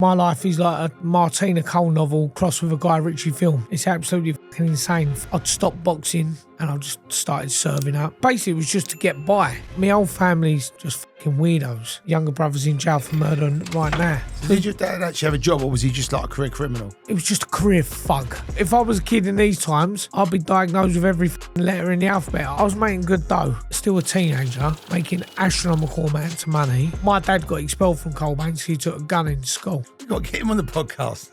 My life is like a Martina Cole novel crossed with a Guy Ritchie film. It's absolutely fucking insane. I'd stopped boxing and I just started serving up. Basically, it was just to get by. My whole family's just fucking weirdos. Younger brother's in jail for murder right now. So did your dad actually have a job, or was he just like a career criminal? It was just a career thug. If I was a kid in these times, I'd be diagnosed with every fucking letter in the alphabet. I was making good dough. Still a teenager, making astronomical amounts of money. My dad got expelled from Coalbank because he took a gun into school. You've got to get him on the podcast.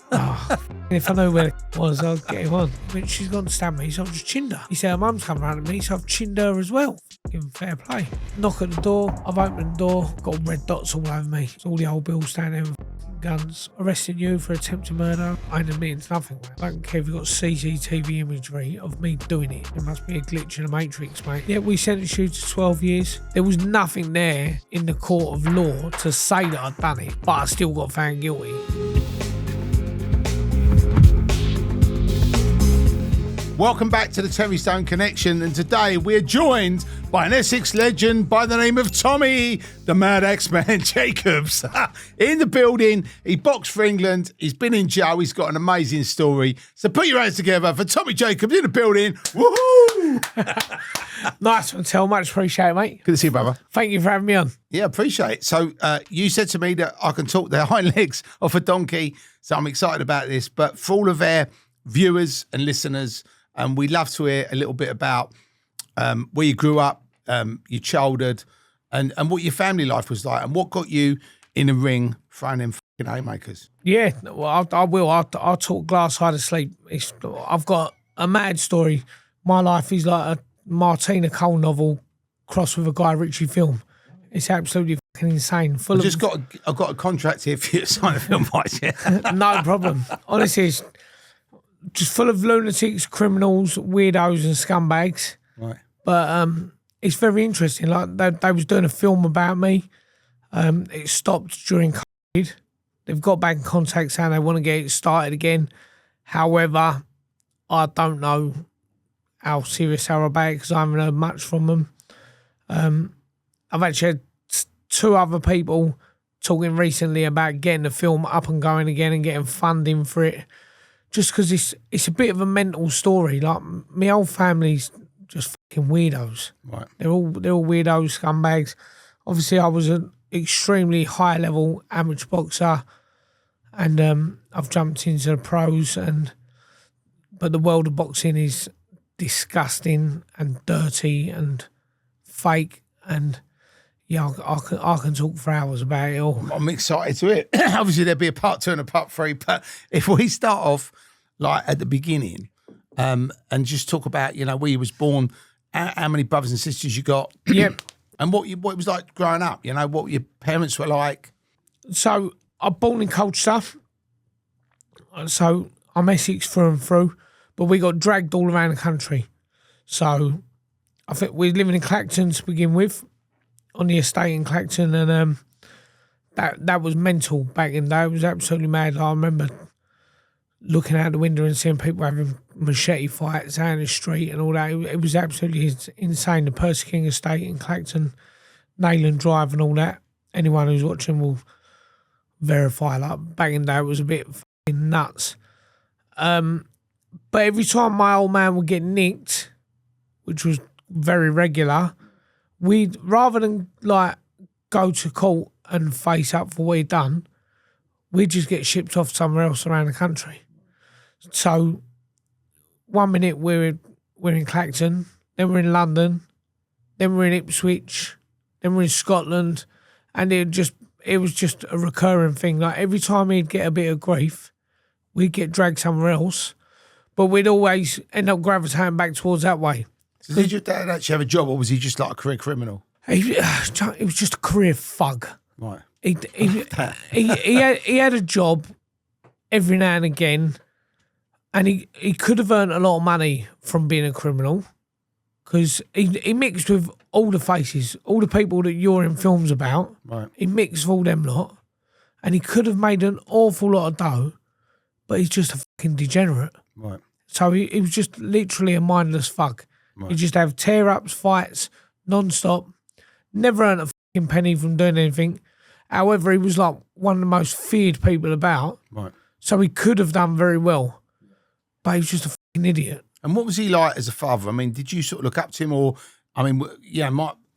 If I knew where it was, I'd get him on. But she's gone to stab me, so I've just chinned her. He said her mum's come round at me, so I've chinned her as well. Give him fair play. Knock at the door, I've opened the door, got red dots all over me. It's all the old bills standing there with guns. Arresting you for attempted murder. I ain't admitting to nothing, mate. I don't care if you've got CCTV imagery of me doing it. There must be a glitch in the matrix, mate. Yeah, we sentenced you to 12 years. There was nothing there in the court of law to say that I'd done it, but I still got found guilty. Welcome back to the Terry Stone Connection, and today we're joined by an Essex legend by the name of Tommy, the Mad X-Man Jacobs. In the building, he boxed for England, he's been in jail, he's got an amazing story. So put your hands together for Tommy Jacobs in the building. Woohoo! Nice one, Tel. Much appreciated, mate. Good to see you, brother. Thank you for having me on. Yeah, appreciate it. So you said to me that I can talk the hind legs off a donkey, so I'm excited about this. But for all of our viewers and listeners, we'd love to hear a little bit about where you grew up, your childhood, and what your family life was like, and what got you in the ring throwing them fucking haymakers. Yeah, well, I will. I'll talk glass high to sleep. I've got a mad story. My life is like a Martina Cole novel crossed with a Guy Ritchie film. It's absolutely fucking insane. I've got a contract here for you to sign a film rights. Yeah. No problem. Honestly, it's just full of lunatics, criminals, weirdos and scumbags. Right. But it's very interesting. Like they was doing a film about me. It stopped during COVID. They've got back in contact saying they want to get it started again. However, I don't know how serious they are about it because I haven't heard much from them. I've actually had two other people talking recently about getting the film up and going again and getting funding for it. Just because it's a bit of a mental story. Like, my whole family's just fucking weirdos. Right. They're all weirdos, scumbags. Obviously, I was an extremely high level amateur boxer, and I've jumped into the pros. But the world of boxing is disgusting and dirty and fake. And yeah, I can talk for hours about it all. I'm excited to it. Obviously, there'll be a part 2 and a part 3. But if we start off like at the beginning, and just talk about, where you was born, how many brothers and sisters you got, Yep, and what it was like growing up. What your parents were like. So I'm born in Colchester. So I'm Essex through and through, but we got dragged all around the country. So I think we were living in Clacton to begin with, on the estate in Clacton, and that was mental back in the day. It was absolutely mad. I remember looking out the window and seeing people having machete fights out in the street and all that. It was absolutely insane. The Percy King estate in Clacton, Nayland Drive and all that. Anyone who's watching will verify. Like, back in the day, it was a bit fucking nuts. But every time my old man would get nicked, which was very regular, we'd, rather than like go to court and face up for what he'd done, we'd just get shipped off somewhere else around the country. So 1 minute we're in Clacton, then we're in London, then we're in Ipswich, then we're in Scotland, and it was just a recurring thing. Like, every time he'd get a bit of grief, we'd get dragged somewhere else, but we'd always end up gravitating back towards that way. So did your dad actually have a job, or was he just like a career criminal? It was just a career thug. Right. He had a job every now and again, and he could have earned a lot of money from being a criminal, because he mixed with all the faces, all the people that you're in films about. Right. He mixed with all them lot, and he could have made an awful lot of dough, but he's just a fucking degenerate. Right. So he was just literally a mindless fuck. Right. He'd just have tear-ups, fights, non-stop, never earned a fucking penny from doing anything. However, he was like one of the most feared people about. Right. So he could have done very well, but he was just a fucking idiot. And what was he like as a father? I mean, did you sort of look up to him, or I mean,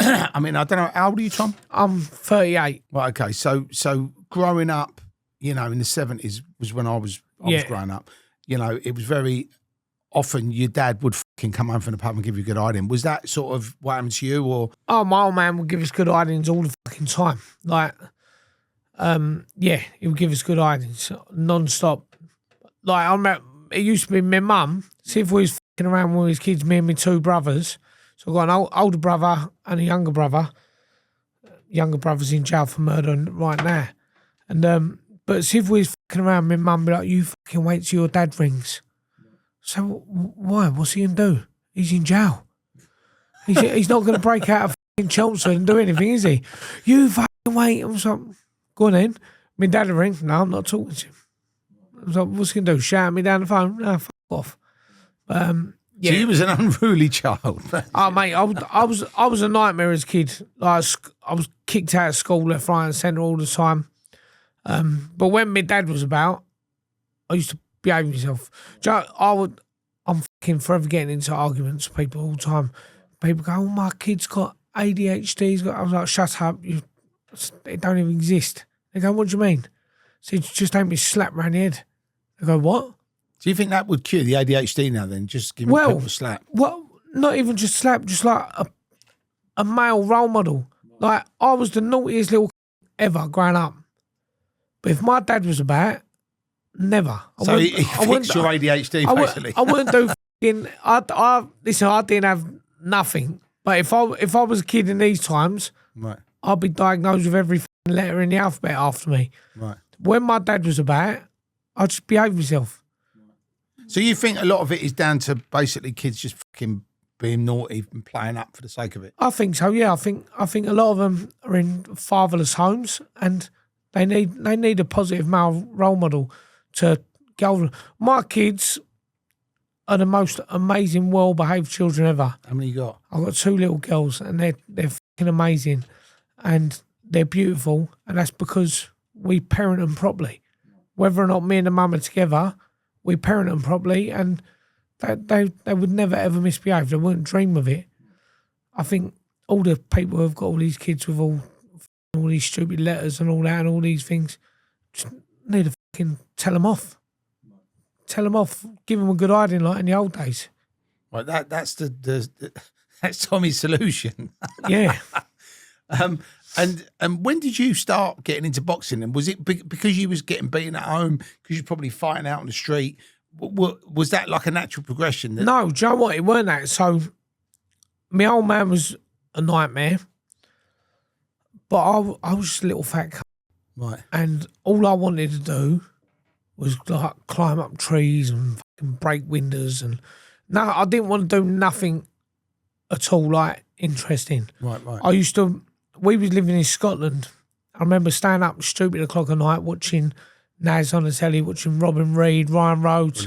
I mean, I don't know. How old are you, Tom? I'm 38. Right. Okay. So growing up, in the 70s was when I was growing up. It was very often your dad would fucking come home from the pub and give you a good hiding. Was that sort of what happened to you, or? Oh, my old man would give us good hidings all the fucking time. Like, he would give us good hidings non-stop. Like, I remember it used to be my mum. See if we was fucking around with his kids, me and my two brothers. So I've got an older brother and a younger brother. Younger brother's in jail for murder right now. And but see if we was fucking around, my mum be like, you fucking wait till your dad rings. So why? What's he gonna do? He's in jail. He's not gonna break out of fucking Chelmsford and do anything, is he? You fucking wait. I was like, go on then. My dad will ring. No, I'm not talking to him. I was like, what's he gonna do? Shout at me down the phone? No, fuck off. So he was an unruly child. Oh mate, I was a nightmare as a kid. Like, I was kicked out of school left, right, and centre all the time. But when my dad was about, I used to behave myself. I'm fucking forever getting into arguments with people all the time. People go, "Oh, my kid's got ADHD." I was like, "Shut up! It don't even exist." They go, "What do you mean?" So he just ain't me slap around the head. I go, "What?" Do you think that would cure the ADHD now? Then just give people a slap. Well, not even just slap, just like a male role model. Like, I was the naughtiest little ever growing up. But if my dad was about, never. So he fixed your ADHD, basically. I wouldn't do fucking. Listen, I didn't have nothing. But if I was a kid in these times, right, I'd be diagnosed with every fucking letter in the alphabet after me. Right. When my dad was about, I'd just behave myself. So you think a lot of it is down to basically kids just fucking being naughty and playing up for the sake of it? I think so. Yeah, I think a lot of them are in fatherless homes, and they need a positive male role model to go. My kids are the most amazing, well-behaved children ever. How many you got? I've got two little girls, and they're fucking amazing, and they're beautiful, and that's because we parent them properly. Whether or not me and the mum are together, we parent them properly, and they would never ever misbehave. They wouldn't dream of it. I think all the people who've got all these kids with all these stupid letters and all that and all these things, just need to fucking tell them off. Tell them off. Give them a good hiding like in the old days. Right, that's that's Tommy's solution. Yeah. And when did you start getting into boxing? And was it because you was getting beaten at home, because you're probably fighting out on the street? Was that like a natural progression? No, do you know what? It weren't that. So my old man was a nightmare, but I was just a little fat cunt. Right. And all I wanted to do was like climb up trees and fucking break windows. And no, I didn't want to do nothing at all like interesting. Right. We was living in Scotland. I remember staying up stupid o'clock at night watching Naz on the telly, watching Robin Reid, Ryan Rhodes,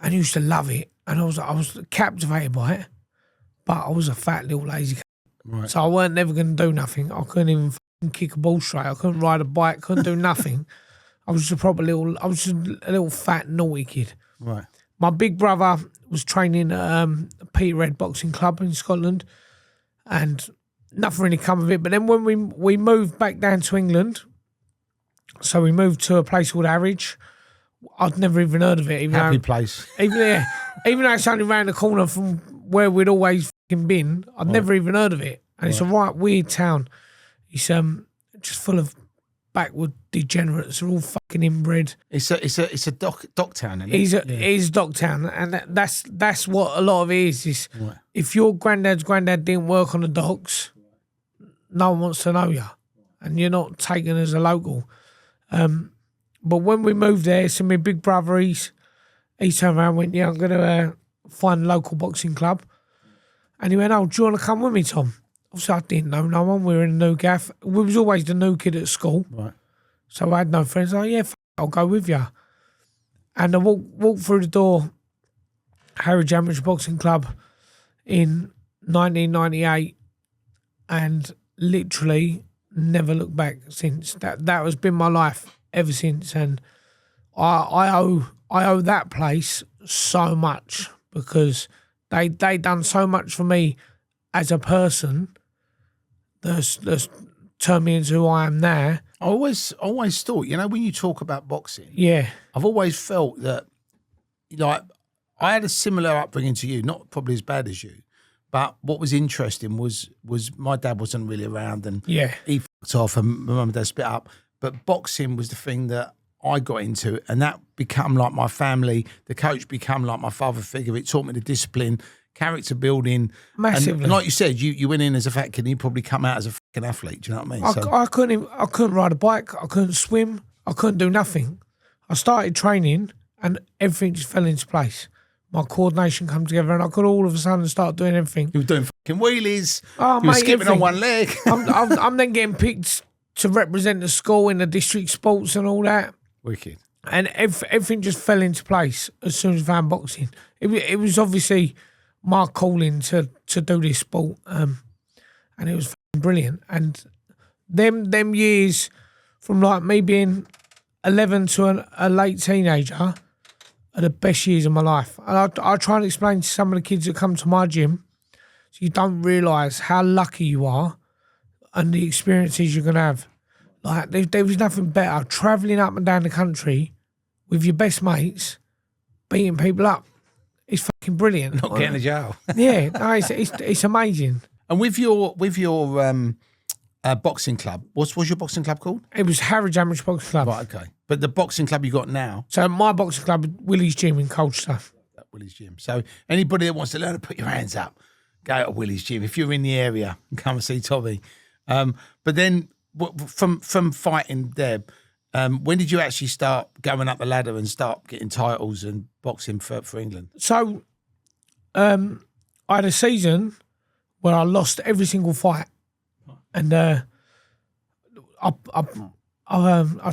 and I used to love it. And I was captivated by it, but I was a fat little lazy cunt. Right. So I weren't never going to do nothing. I couldn't even fucking kick a ball straight. I couldn't ride a bike. Couldn't do nothing. I was just a little fat naughty kid. Right. My big brother was training at Peterhead Boxing Club in Scotland, and nothing really come of it. But then when we moved back down to England, so we moved to a place called Harwich. I'd never even heard of it. Happy place. Even though it's only round the corner from where we'd always fucking been, I'd never even heard of it. And it's a right weird town. It's just full of backward degenerates. They're all fucking inbred. It's a dock town, isn't it? It is dock town, and that's what a lot of it is. If your granddad didn't work on the docks, no one wants to know you, and you're not taken as a local. But when we moved there, so my big brother, he turned around and went, "Yeah, I'm going to find a local boxing club." And he went, "Oh, do you want to come with me, Tom?" Obviously, I didn't know no one. We were in a new gaff. We was always the new kid at school. Right. So I had no friends. I was like, I'll go with you. And I walked through the door, Harwich Amateur Boxing Club, in 1998, and literally never looked back since. That has been my life ever since, and I owe that place so much because they done so much for me as a person. That's turned me into who I am now. I always thought, when you talk about boxing, Yeah, I've always felt that, like, I had a similar upbringing to you, not probably as bad as you, but what was interesting was my dad wasn't really around, and yeah, he fucked off, and my mum and dad split up. But boxing was the thing that I got into, and that became like my family. The coach became like my father figure. It taught me the discipline, character building. massively. And like you said, you went in as a fat kid, and you probably come out as a fucking athlete. Do you know what I mean? I couldn't ride a bike. I couldn't swim. I couldn't do nothing. I started training, and everything just fell into place. My coordination come together, and I could all of a sudden start doing everything. You were doing fucking wheelies. Oh, you were mate, skipping everything. on one leg. I'm then getting picked to represent the school in the district sports and all that. Wicked. And everything just fell into place as soon as I found boxing. It was obviously my calling to do this sport, and it was brilliant. And them years from like me being 11 to a late teenager are the best years of my life. And I try and explain to some of the kids that come to my gym, so you don't realise how lucky you are and the experiences you're going to have. Like, there was nothing better. Travelling up and down the country with your best mates, beating people up. It's fucking brilliant. Not getting to jail. Yeah, no, it's amazing. And with your boxing club, what's your boxing club called? It was Harwich Amateur Boxing Club. Right, okay. But the boxing club you got now? So my boxing club, Willie's Gym in Colchester. At Willie's Gym. So anybody that wants to learn to put your hands up, go to Willie's Gym. If you're in the area, come and see Tommy. But then from fighting there, when did you actually start going up the ladder and start getting titles and boxing for England? So I had a season where I lost every single fight. And I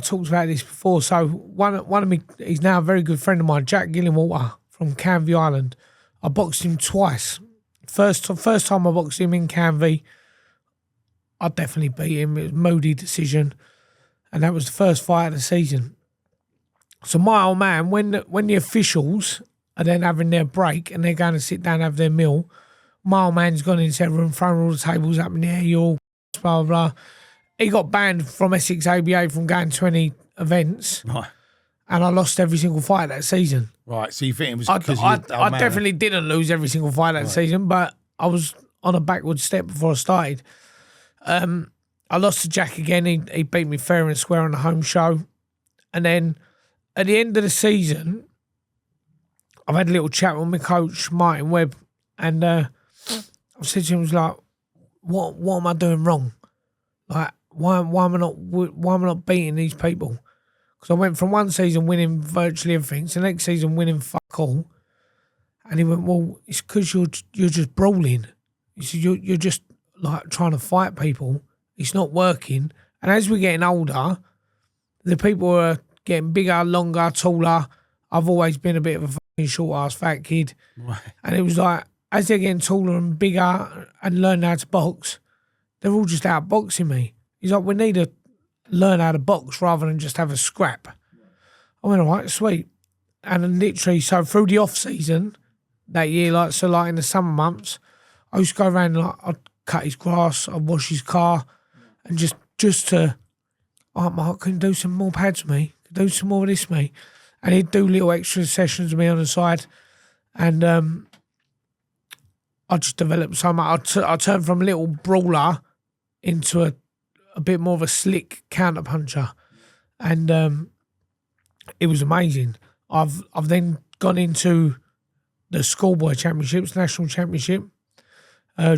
talked about this before. So one of me, he's now a very good friend of mine, Jack Gillingwater from Canvey Island. I boxed him twice. First time I boxed him in Canvey, I definitely beat him. It was a moody decision, and that was the first fight of the season. So my old man, when the officials are then having their break and they're going to sit down and have their meal, my old man's gone into the room, thrown all the tables up in the air, you're all blah, blah, blah. He got banned from Essex ABA from going to any events. Right. And I lost every single fight that season. Right. So you think it was I because I definitely didn't lose every single fight that season, but I was on a backward step before I started. I lost to Jack again. He beat me fair and square on the home show. And then at the end of the season, I've had a little chat with my coach, Martin Webb, and I said to him, I was like, what am I doing wrong? Like, why am I not beating these people? Because I went from one season winning virtually everything to the next season winning fuck all. And he went, well, it's because you're just brawling. He said, you're just like trying to fight people. It's not working. And as we're getting older, the people are getting bigger, longer, taller. I've always been a bit of a fucking short-ass fat kid. Right. And it was like, as they're getting taller and bigger and learning how to box, they're all just outboxing me. He's like, we need to learn how to box rather than just have a scrap. I went, all right, sweet. And then literally, so through the off-season that year, like in the summer months, I used to go around and I'd cut his grass, I'd wash his car, and just to, all right, Mark, can you do some more pads with me? Can you do some more of this with me? And he'd do little extra sessions with me on the side. And I just developed so much. I turned from a little brawler into a bit more of a slick counter puncher. And it was amazing. I've then gone into the schoolboy championships, national championship,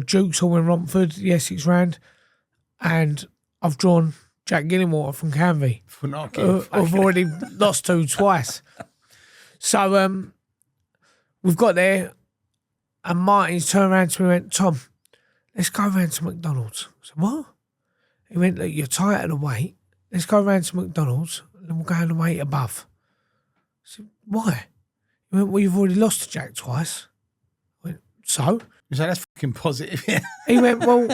Duke's Hall in Romford, the Essex round, and I've drawn Jack Gillingwater from Canvey. I've already lost to twice. So we've got there, and Martin's turned around to me and went, Tom, let's go round to McDonald's. I said, what? He went, look, you're tight of the weight. Let's go round to McDonald's, and then we'll go on the weight above. I said, why? He went, well, you've already lost to Jack twice. I went, so? So that's fucking positive, yeah. He went, well,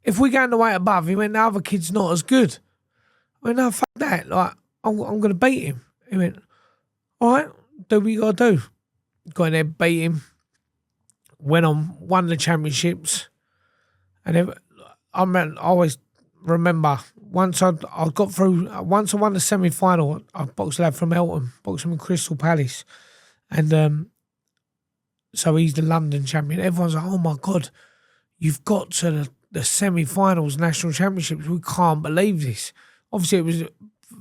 if we go in the weight above, he went, the other kid's not as good. I went, no, fuck that. Like, I'm going to beat him. He went, all right, do what you got to do. Got in there, beat him. Went on, won the championships. And I always remember, once I got through, once I won the semi-final, I boxed a lad from Elton, boxed him in Crystal Palace. And so he's the London champion. Everyone's like, oh my God, you've got to the semi-finals, national championships. We can't believe this. Obviously, it was a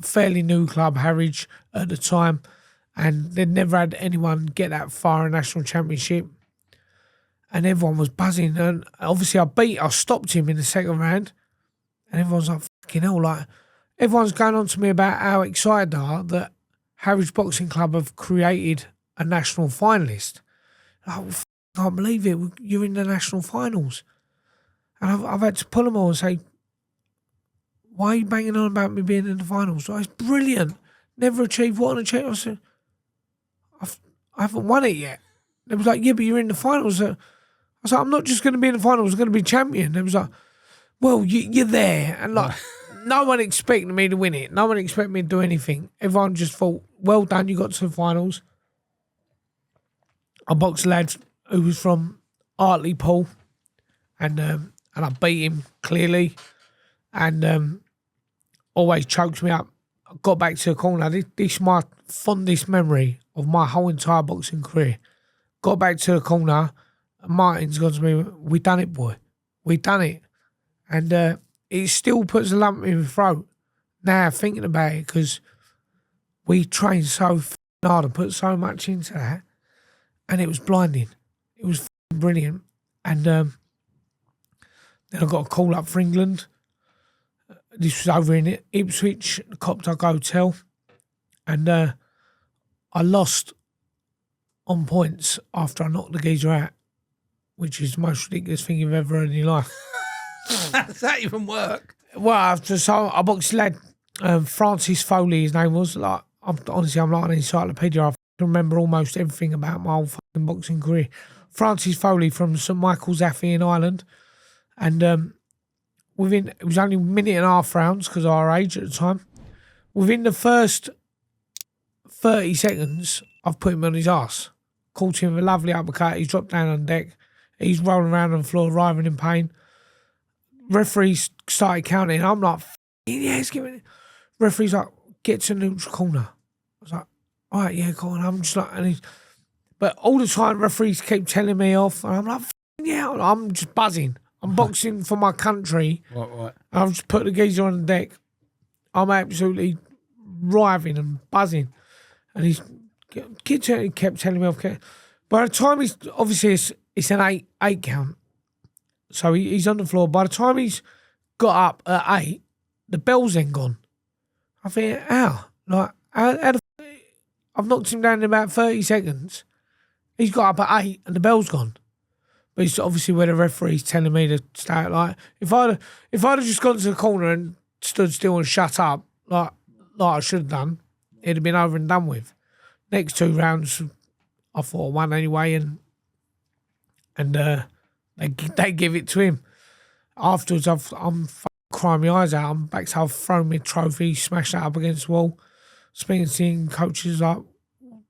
fairly new club, Harwich, at the time, and they'd never had anyone get that far in a national championship. And everyone was buzzing. And obviously, I stopped him in the second round, and everyone's like, fucking hell, like, everyone's going on to me about how excited they are that Harwich Boxing Club have created a national finalist. I can't believe it. You're in the national finals. And I've had to pull them all and say, why are you banging on about me being in the finals? Oh, it's brilliant. Never achieved what an achievement. I said, I haven't won it yet. They was like, yeah, but you're in the finals. I was like, I'm not just going to be in the finals, I'm going to be champion. They was like, well, you're there. And like, no one expected me to win it. No one expected me to do anything. Everyone just thought, well done, you got to the finals. I boxed a lad who was from Hartlepool, and I beat him clearly, and always choked me up. I got back to the corner. This is my fondest memory of my whole entire boxing career. Got back to the corner, and Martin's gone to me, we done it, boy. We done it. And it still puts a lump in my throat now thinking about it, because we trained so hard and put so much into that, and it was blinding. It was brilliant. And then I got a call up for England. This was over in Ipswich, the Copdog Hotel. And I lost on points after I knocked the geezer out, which is the most ridiculous thing you've ever heard in your life. How does that even work? Well, so I boxed a lad, Francis Foley, his name was. Like, honestly, I'm like an encyclopedia. I remember almost everything about my whole fucking boxing career. Francis Foley from St Michael's Affey in Ireland. And it was only a minute and a half rounds because of our age at the time. Within the first 30 seconds, I've put him on his ass. Caught him with a lovely uppercut. He's dropped down on deck. He's rolling around on the floor, writhing in pain. Referees started counting. I'm like, yes, give it. Referee's like, get to neutral corner. I was like, all right, yeah, go on. I'm just like, but all the time, referees keep telling me off, and I'm like, yeah, I'm just buzzing. I'm boxing for my country. Right. I've just put the geezer on the deck. I'm absolutely writhing and buzzing. And he's kept telling me off. By the time it's an eight count. So he's on the floor. By the time he's got up at 8, the bell's then gone. I think, how? Like, I've knocked him down in about 30 seconds. He's got up at 8 and the bell's gone. But it's obviously where the referee's telling me to start. Like, if I'd have just gone to the corner and stood still and shut up, like I should have done, it'd have been over and done with. Next 2 rounds, I thought I won anyway, and they give it to him. Afterwards, I'm crying my eyes out. I'm back, so I've thrown my trophy, smashed that up against the wall. Speaking to coaches, like,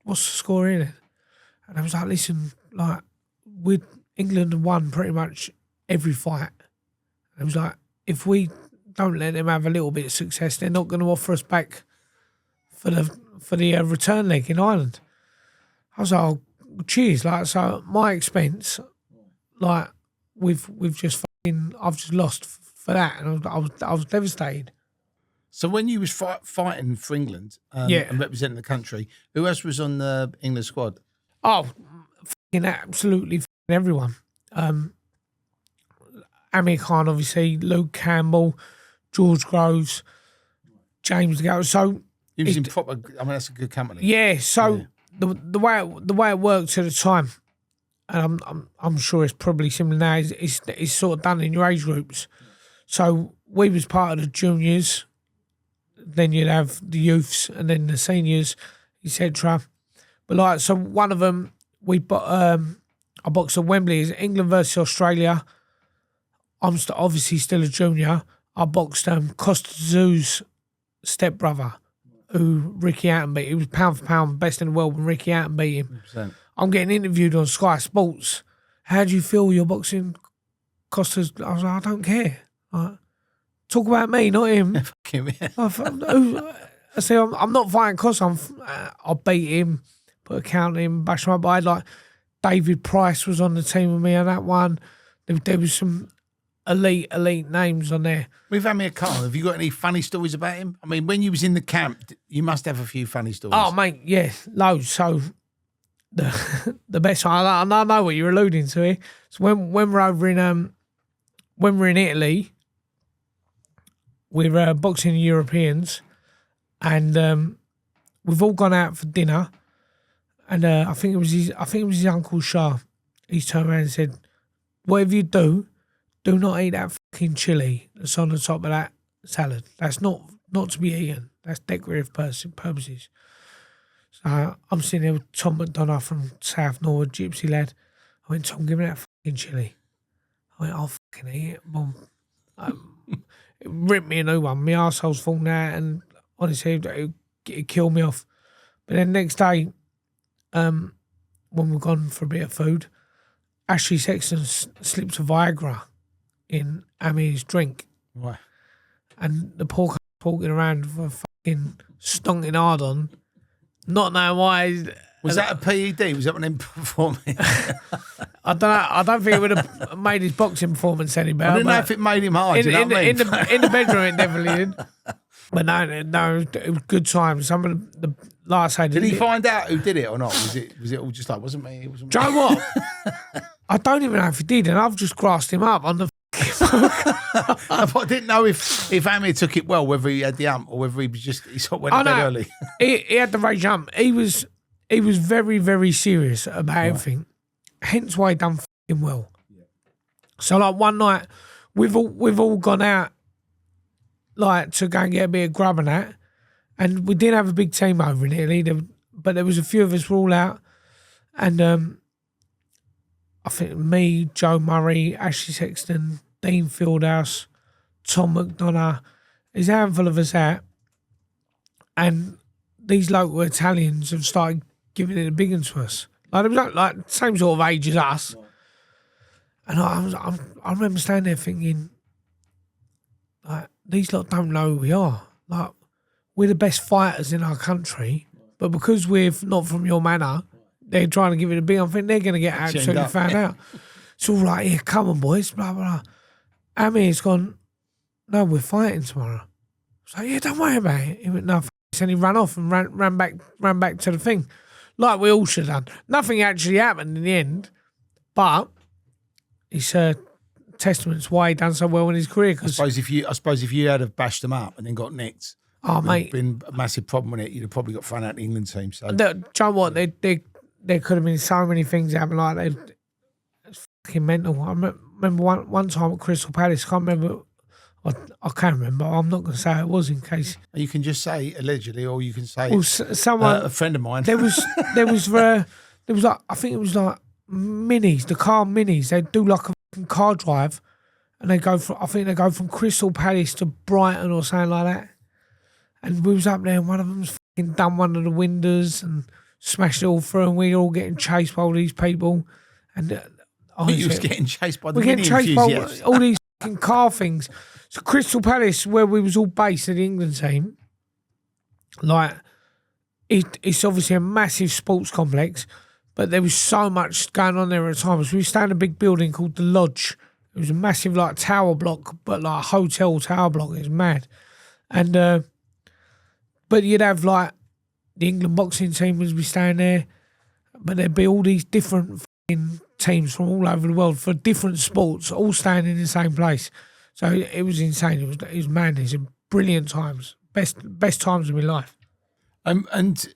what's the score in it? And I was like, listen, like, England won pretty much every fight. And it was like, if we don't let them have a little bit of success, they're not going to offer us back for the return leg in Ireland. I was like, oh, cheers. Like, so my expense, like, we've just I've just lost for that, and I was devastated. So when you was fighting for England and representing the country, who else was on the England squad? Oh, absolutely everyone. Amir Khan, obviously, Luke Campbell, George Groves, James Gale. So he was in proper. I mean, that's a good company. Yeah. So the way it worked at the time, and I'm sure it's probably similar now. It's sort of done in your age groups. So we was part of the juniors. Then you'd have the youths, and then the seniors, etc. But like, so one of them, I boxed at Wembley. Is England versus Australia. I'm obviously still a junior. I boxed Costa Zoo's stepbrother, who Ricky Hatton beat. He was pound for pound best in the world when Ricky Hatton beat him. 100%. I'm getting interviewed on Sky Sports. How do you feel you're boxing Costa's? I was like, I don't care. Like, talk about me, not him. Fuck him, yeah. I say, I'm not fighting Costa. I'll beat him, put a count in, bash him up. But I had like David Price was on the team with me on that one. There was some elite names on there. With Amir Khan, have you got any funny stories about him? I mean, when you was in the camp, you must have a few funny stories. Oh, mate, yeah, loads. So the best one, I know what you're alluding to here. So when we're over in when we're in Italy, we're boxing the Europeans, and we've all gone out for dinner, and I think it was his uncle Shah. He's turned around and said, "Whatever you do not eat that fucking chili that's on the top of that salad. That's not to be eaten. That's decorative purposes." So I'm sitting there with Tom McDonough from South Norwood, gypsy lad. I went, "Tom, give me that fucking chili." I went, "I'll fucking eat it." Boom. It ripped me a new one. My arsehole's falling out, and honestly, it killed me off. But then next day, when we've gone for a bit of food, Ashley Sexton slips a Viagra in Amir's drink. Right. And the poor c*** walking around with a fucking stonking hard on, not knowing why. Was that a PED? Was that when him performing? I don't know. I don't think it would have made his boxing performance any better. I didn't know if it made him hard. In the bedroom, it definitely did. But no, it was good times. Some of the last day. Did he find out who did it or not? Was it all just like, wasn't me? It wasn't me. Do you know what? I don't even know if he did, and I've just grassed him up on the. I didn't know if Amir took it well, whether he had the ump or whether he sort of went to bed early. He had the rage ump. He was very, very serious about everything. Hence why he done fucking well. Yeah. So like one night, we've all gone out like to go and get a bit of grub and that, and we didn't have a big team over in Italy, but there was a few of us were all out, and I think me, Joe Murray, Ashley Sexton, Dean Fieldhouse, Tom McDonough, there's a handful of us out, and these local Italians have started giving it a big one to us. Like they was like same sort of age as us, and I remember standing there thinking, like these lot don't know who we are. Like we're the best fighters in our country, but because we're not from your manor, they're trying to give it a big. I think they're going to get absolutely found out. It's all right here, come on, boys. Blah blah blah. Amir's gone. No, we're fighting tomorrow. I was like, yeah, don't worry about it. He went, no. And he ran off and ran back to the thing, like we all should have done. Nothing actually happened in the end, but it's a testament to why he done so well in his career. I suppose if you had have bashed them up and then got nicked, oh mate, been a massive problem with it. You'd have probably got thrown out of the England team. So do you know what? There could have been so many things happening like that. It's fucking mental. I remember one time at Crystal Palace. I can't remember. I can't remember. I'm not going to say it was in case. You can just say allegedly, or you can say someone a friend of mine. There was like I think it was like minis, the car minis. They do like a fucking car drive, and they go from Crystal Palace to Brighton or something like that. And we was up there, and one of them's fucking done one of the windows and smashed it all through, and we were all getting chased by all these people. And you was getting chased by the mini enthusiasts. By all these fucking car things. So Crystal Palace, where we was all based at the England team, like it's obviously a massive sports complex, but there was so much going on there at the time. So we stayed in a big building called the Lodge. It was a massive like tower block, but like a hotel tower block. It was mad. And but you'd have like the England boxing team would be staying there, but there'd be all these different fucking teams from all over the world for different sports, all staying in the same place. So it was insane. It was madness. Brilliant times. Best times of my life. And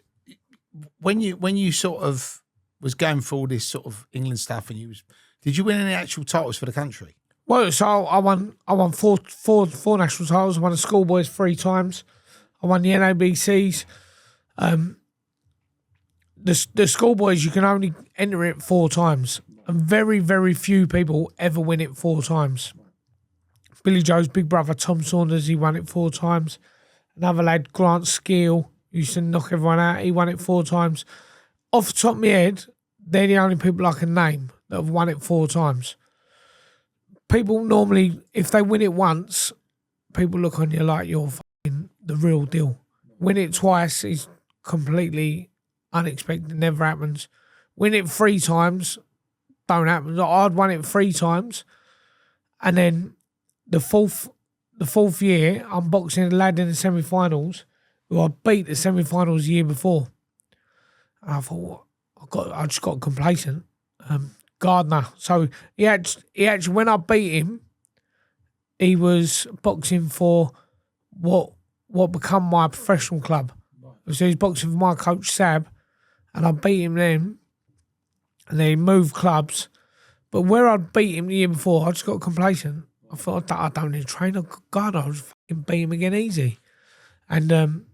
when you sort of was going through all this sort of England stuff, and did you win any actual titles for the country? Well, so I won four national titles. I won the schoolboys 3 times. I won the NABCs. The schoolboys, you can only enter it 4 times, and very, very few people ever win it 4 times. Billy Joe's big brother, Tom Saunders, he won it 4 times. Another lad, Grant Skill, who used to knock everyone out, he won it 4 times. Off the top of my head, they're the only people I can name that have won it 4 times. People normally, if they win it once, people look on you like you're fucking the real deal. Win it twice is completely unexpected, never happens. Win it 3 times, don't happen. I'd won it 3 times, and then the fourth year, I'm boxing a lad in the semi-finals who I beat the semi-finals the year before. And I thought, I just got complacent. Gardner. So he actually, when I beat him, he was boxing for what become my professional club. So he's boxing for my coach Sab, and I beat him then, and then he moved clubs. But where I'd beat him the year before, I just got complacent. I thought, I don't need to train. God, I was fucking beat him again easy. And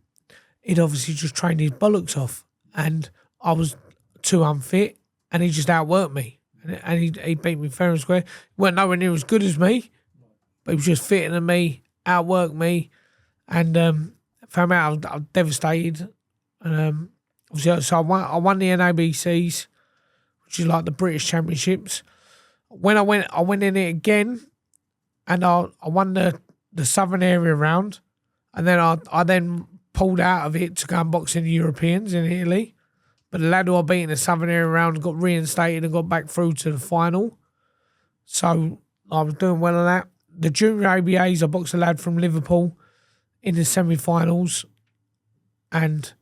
he'd obviously just trained his bollocks off, and I was too unfit, and he just outworked me. And he beat me fair and square. He weren't nowhere near as good as me, but he was just fitter than me, outworked me, and found out I was devastated. And obviously, so I won the NABCs, which is like the British Championships. When I went in it again, and I won the Southern Area round, and then I then pulled out of it to go and box in the Europeans in Italy. But the lad who I beat in the Southern Area round got reinstated and got back through to the final. So I was doing well on that. The junior ABAs, I boxed a lad from Liverpool in the semi-finals, and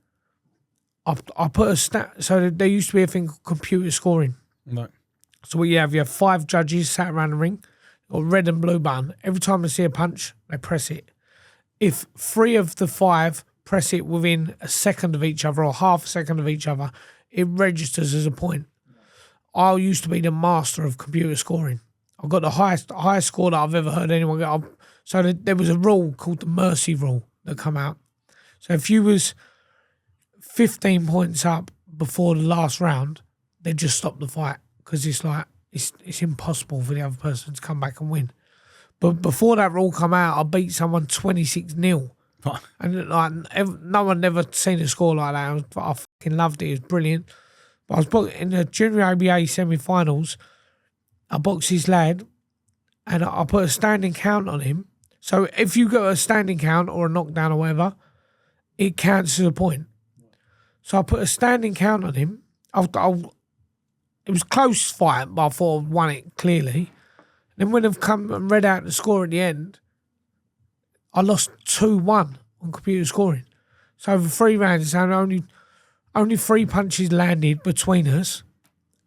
I put a stat. So there used to be a thing called computer scoring. Right. So what you have 5 judges sat around the ring, or red and blue button. Every time they see a punch, they press it. If 3 of the 5 press it within a second of each other or half a second of each other, it registers as a point. I used to be the master of computer scoring. I got the highest score that I've ever heard anyone get. So there was a rule called the mercy rule that come out. So if you was 15 points up before the last round, they just stop the fight, because it's like it's impossible for the other person to come back and win. But before that rule come out, I beat someone 26-0. And like no one ever seen a score like that. I fucking loved it. It was brilliant. But I was boxing in the junior ABA semi-finals. I boxed his lad, and I put a standing count on him. So if you got a standing count or a knockdown or whatever, it counts as a point. So I put a standing count on him. It was a close fight, but I thought I won it clearly. Then when I've come and read out the score at the end, I lost 2-1 on computer scoring. So over 3 rounds, only 3 punches landed between us,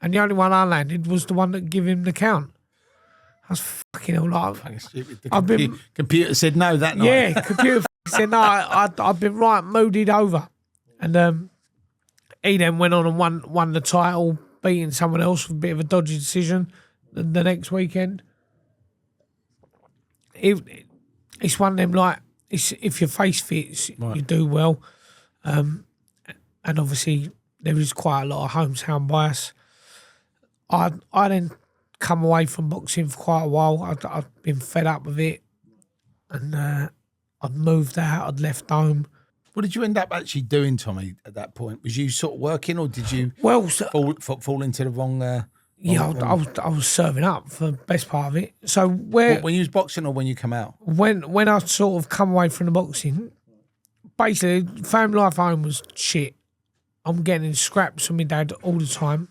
and the only one I landed was the one that gave him the count. I was fucking hell, like, Fucking stupid. The computer said no that night. Yeah, computer said no. I've been right mooded over, and he then went on and won the title, beating someone else with a bit of a dodgy decision the next weekend. It's one of them, like, if your face fits, right, you do well. And obviously there is quite a lot of hometown bias. I then come away from boxing for quite a while. I'd been fed up with it, and I'd moved out, I'd left home. What did you end up actually doing, Tommy, at that point? Was you sort of working, or did you fall into the wrong... I was serving up for the best part of it. So when you was boxing, or when you come out? When I sort of come away from the boxing, basically family life home was shit. I'm getting in scraps with my dad all the time,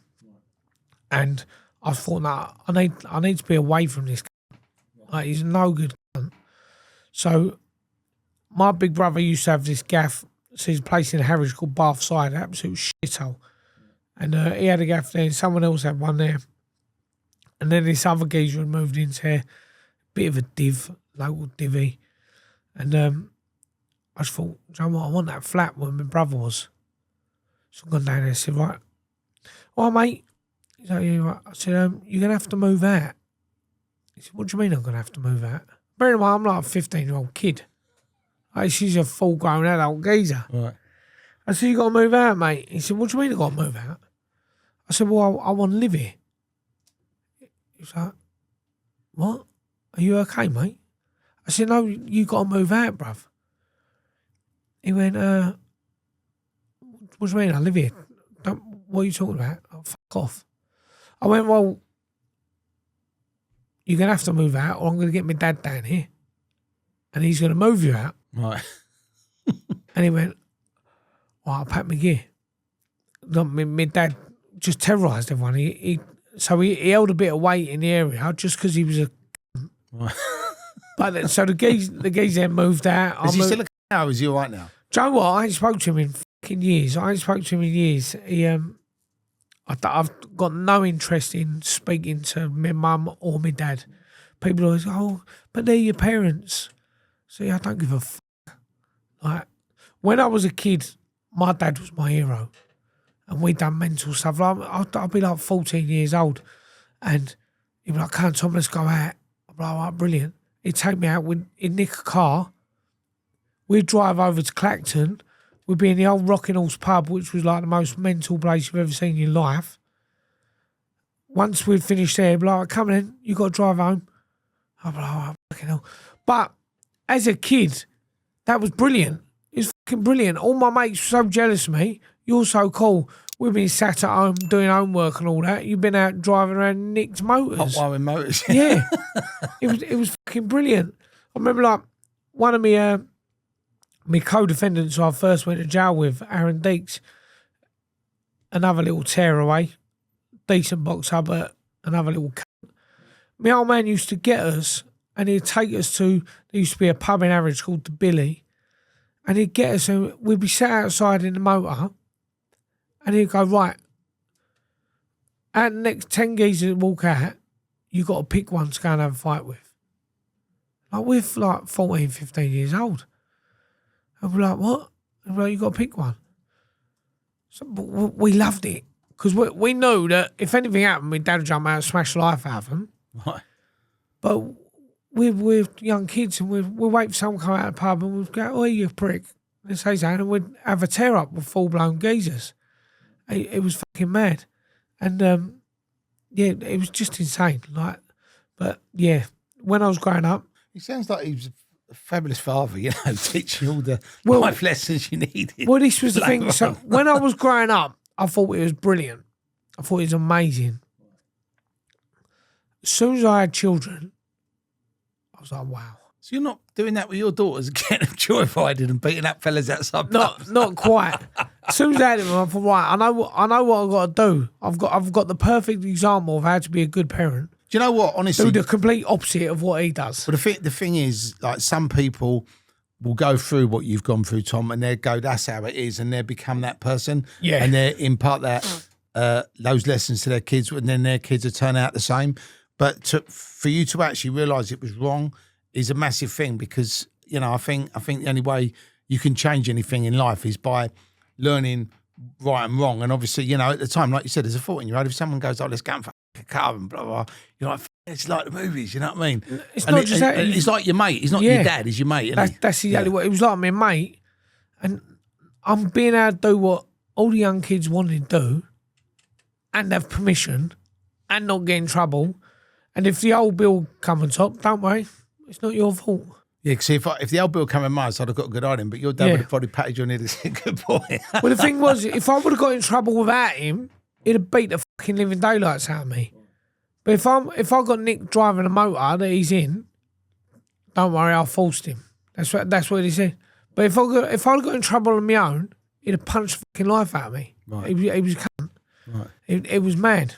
and I thought, nah, I need to be away from this. Like, he's no good. So my big brother used to have this gaff. So he's a place in Harwich called Bathside, an absolute shithole. And he had a gaff there, and someone else had one there. And then this other geezer had moved into there, bit of a div, local divvy. And I just thought, do you know what, I want that flat where my brother was. So I gone down there and said, right, well, mate. He's like, yeah, right. I said, you're going to have to move out. He said, what do you mean I'm going to have to move out? Bear in mind, I'm like a 15-year-old kid. Like, she's a full-grown adult geezer. Right. I said, you got to move out, mate. He said, what do you mean I got to move out? I said, well, I want to live here. He was like, what? Are you okay, mate? I said, no, you got to move out, bruv. He went, what do you mean? I live here. What are you talking about? Oh, fuck off. I went, well, you're going to have to move out or I'm going to get my dad down here and he's going to move you out. Right. And he went, well, I'll pack my gear. My dad just terrorised everyone. He held a bit of weight in the area just because he was a... Right. But so the geese then moved out. Is he still a now? Is he all right now? Do you know what? I ain't spoke to him in fucking years. I've got no interest in speaking to my mum or my dad. People always go, oh, but they're your parents. See, I don't give a fuck. Like, when I was a kid, my dad was my hero. And we done mental stuff. Like, I'd be like 14 years old. And he'd be like, come on, Tom, let's go out. I'd be like, all right, brilliant. He'd take me out, he'd nick a car. We'd drive over to Clacton. We'd be in the old Rocking Horse pub, which was like the most mental place you've ever seen in your life. Once we'd finished there, he'd be like, come in, you got to drive home. I'd be like, oh, fucking hell. But as a kid, that was brilliant. It was fucking brilliant. All my mates were so jealous of me. You're so cool. We've been sat at home doing homework and all that. You've been out driving around nicked motors. Hot wiring motors. Yeah. It was fucking brilliant. I remember like one of my co-defendants who I first went to jail with, Aaron Deeks, another little tearaway, decent boxer, but another little cunt. My old man used to get us and he'd take us to, there used to be a pub in Harwich called the Billy, and he'd get us and we'd be sat outside in the motor and he'd go, right, out the next 10 geezers that walk out, you got to pick one to go and have a fight with. Like, we're like 14, 15 years old. And we're like, what? And we're like, you got to pick one. So, but we loved it because we knew that if anything happened, my dad would jump out and smash the life out of them. Right. But we're young kids and we'd wait for someone to come out of the pub and we'd go, oh, you prick. And say something and we'd have a tear up with full-blown geezers. It was fucking mad. And, yeah, it was just insane. Like, but, yeah, when I was growing up. He sounds like he was a fabulous father, you know, teaching you all the life lessons you needed. Well, this was the thing. So when I was growing up, I thought it was brilliant. I thought it was amazing. As soon as I had children, I was like, wow. So you're not doing that with your daughters, getting them joyriding and beating up fellas outside pubs? Not quite. As soon as I had them, I thought, right, I know what I've got to do. I've got the perfect example of how to be a good parent. Do you know what? Honestly, do the complete opposite of what he does. But the thing is, like, some people will go through what you've gone through, Tom, and they go, "That's how it is," and they become that person. Yeah, and they impart that those lessons to their kids, and then their kids will turn out the same. But for you to actually realise it was wrong is a massive thing, because, you know, I think the only way you can change anything in life is by learning right and wrong. And obviously, you know, at the time, like you said, as a 14-year-old, if someone goes, "Oh, let's go and fuck a car," and blah, blah, blah, you're like, it's like the movies, you know what I mean? It's not just that. It's like your mate. He's not your dad, he's your mate, isn't he? That's exactly what it was like, my mate. And I'm being able to do what all the young kids wanted to do and have permission and not get in trouble. And if the old bill come on top, don't worry, it's not your fault. Yeah, because if the old bill come in mine, I'd have got a good idea, but your dad would have probably patted you on the head and said, "Good boy." Well, the thing was, if I would have got in trouble without him, he'd have beat the fucking living daylights out of me. But if I got Nick driving a motor that he's in, don't worry, I forced him. That's what he said. But if I'd got in trouble on my own, he'd have punched the fucking life out of me. Right. He was a cunt. Right. It was mad.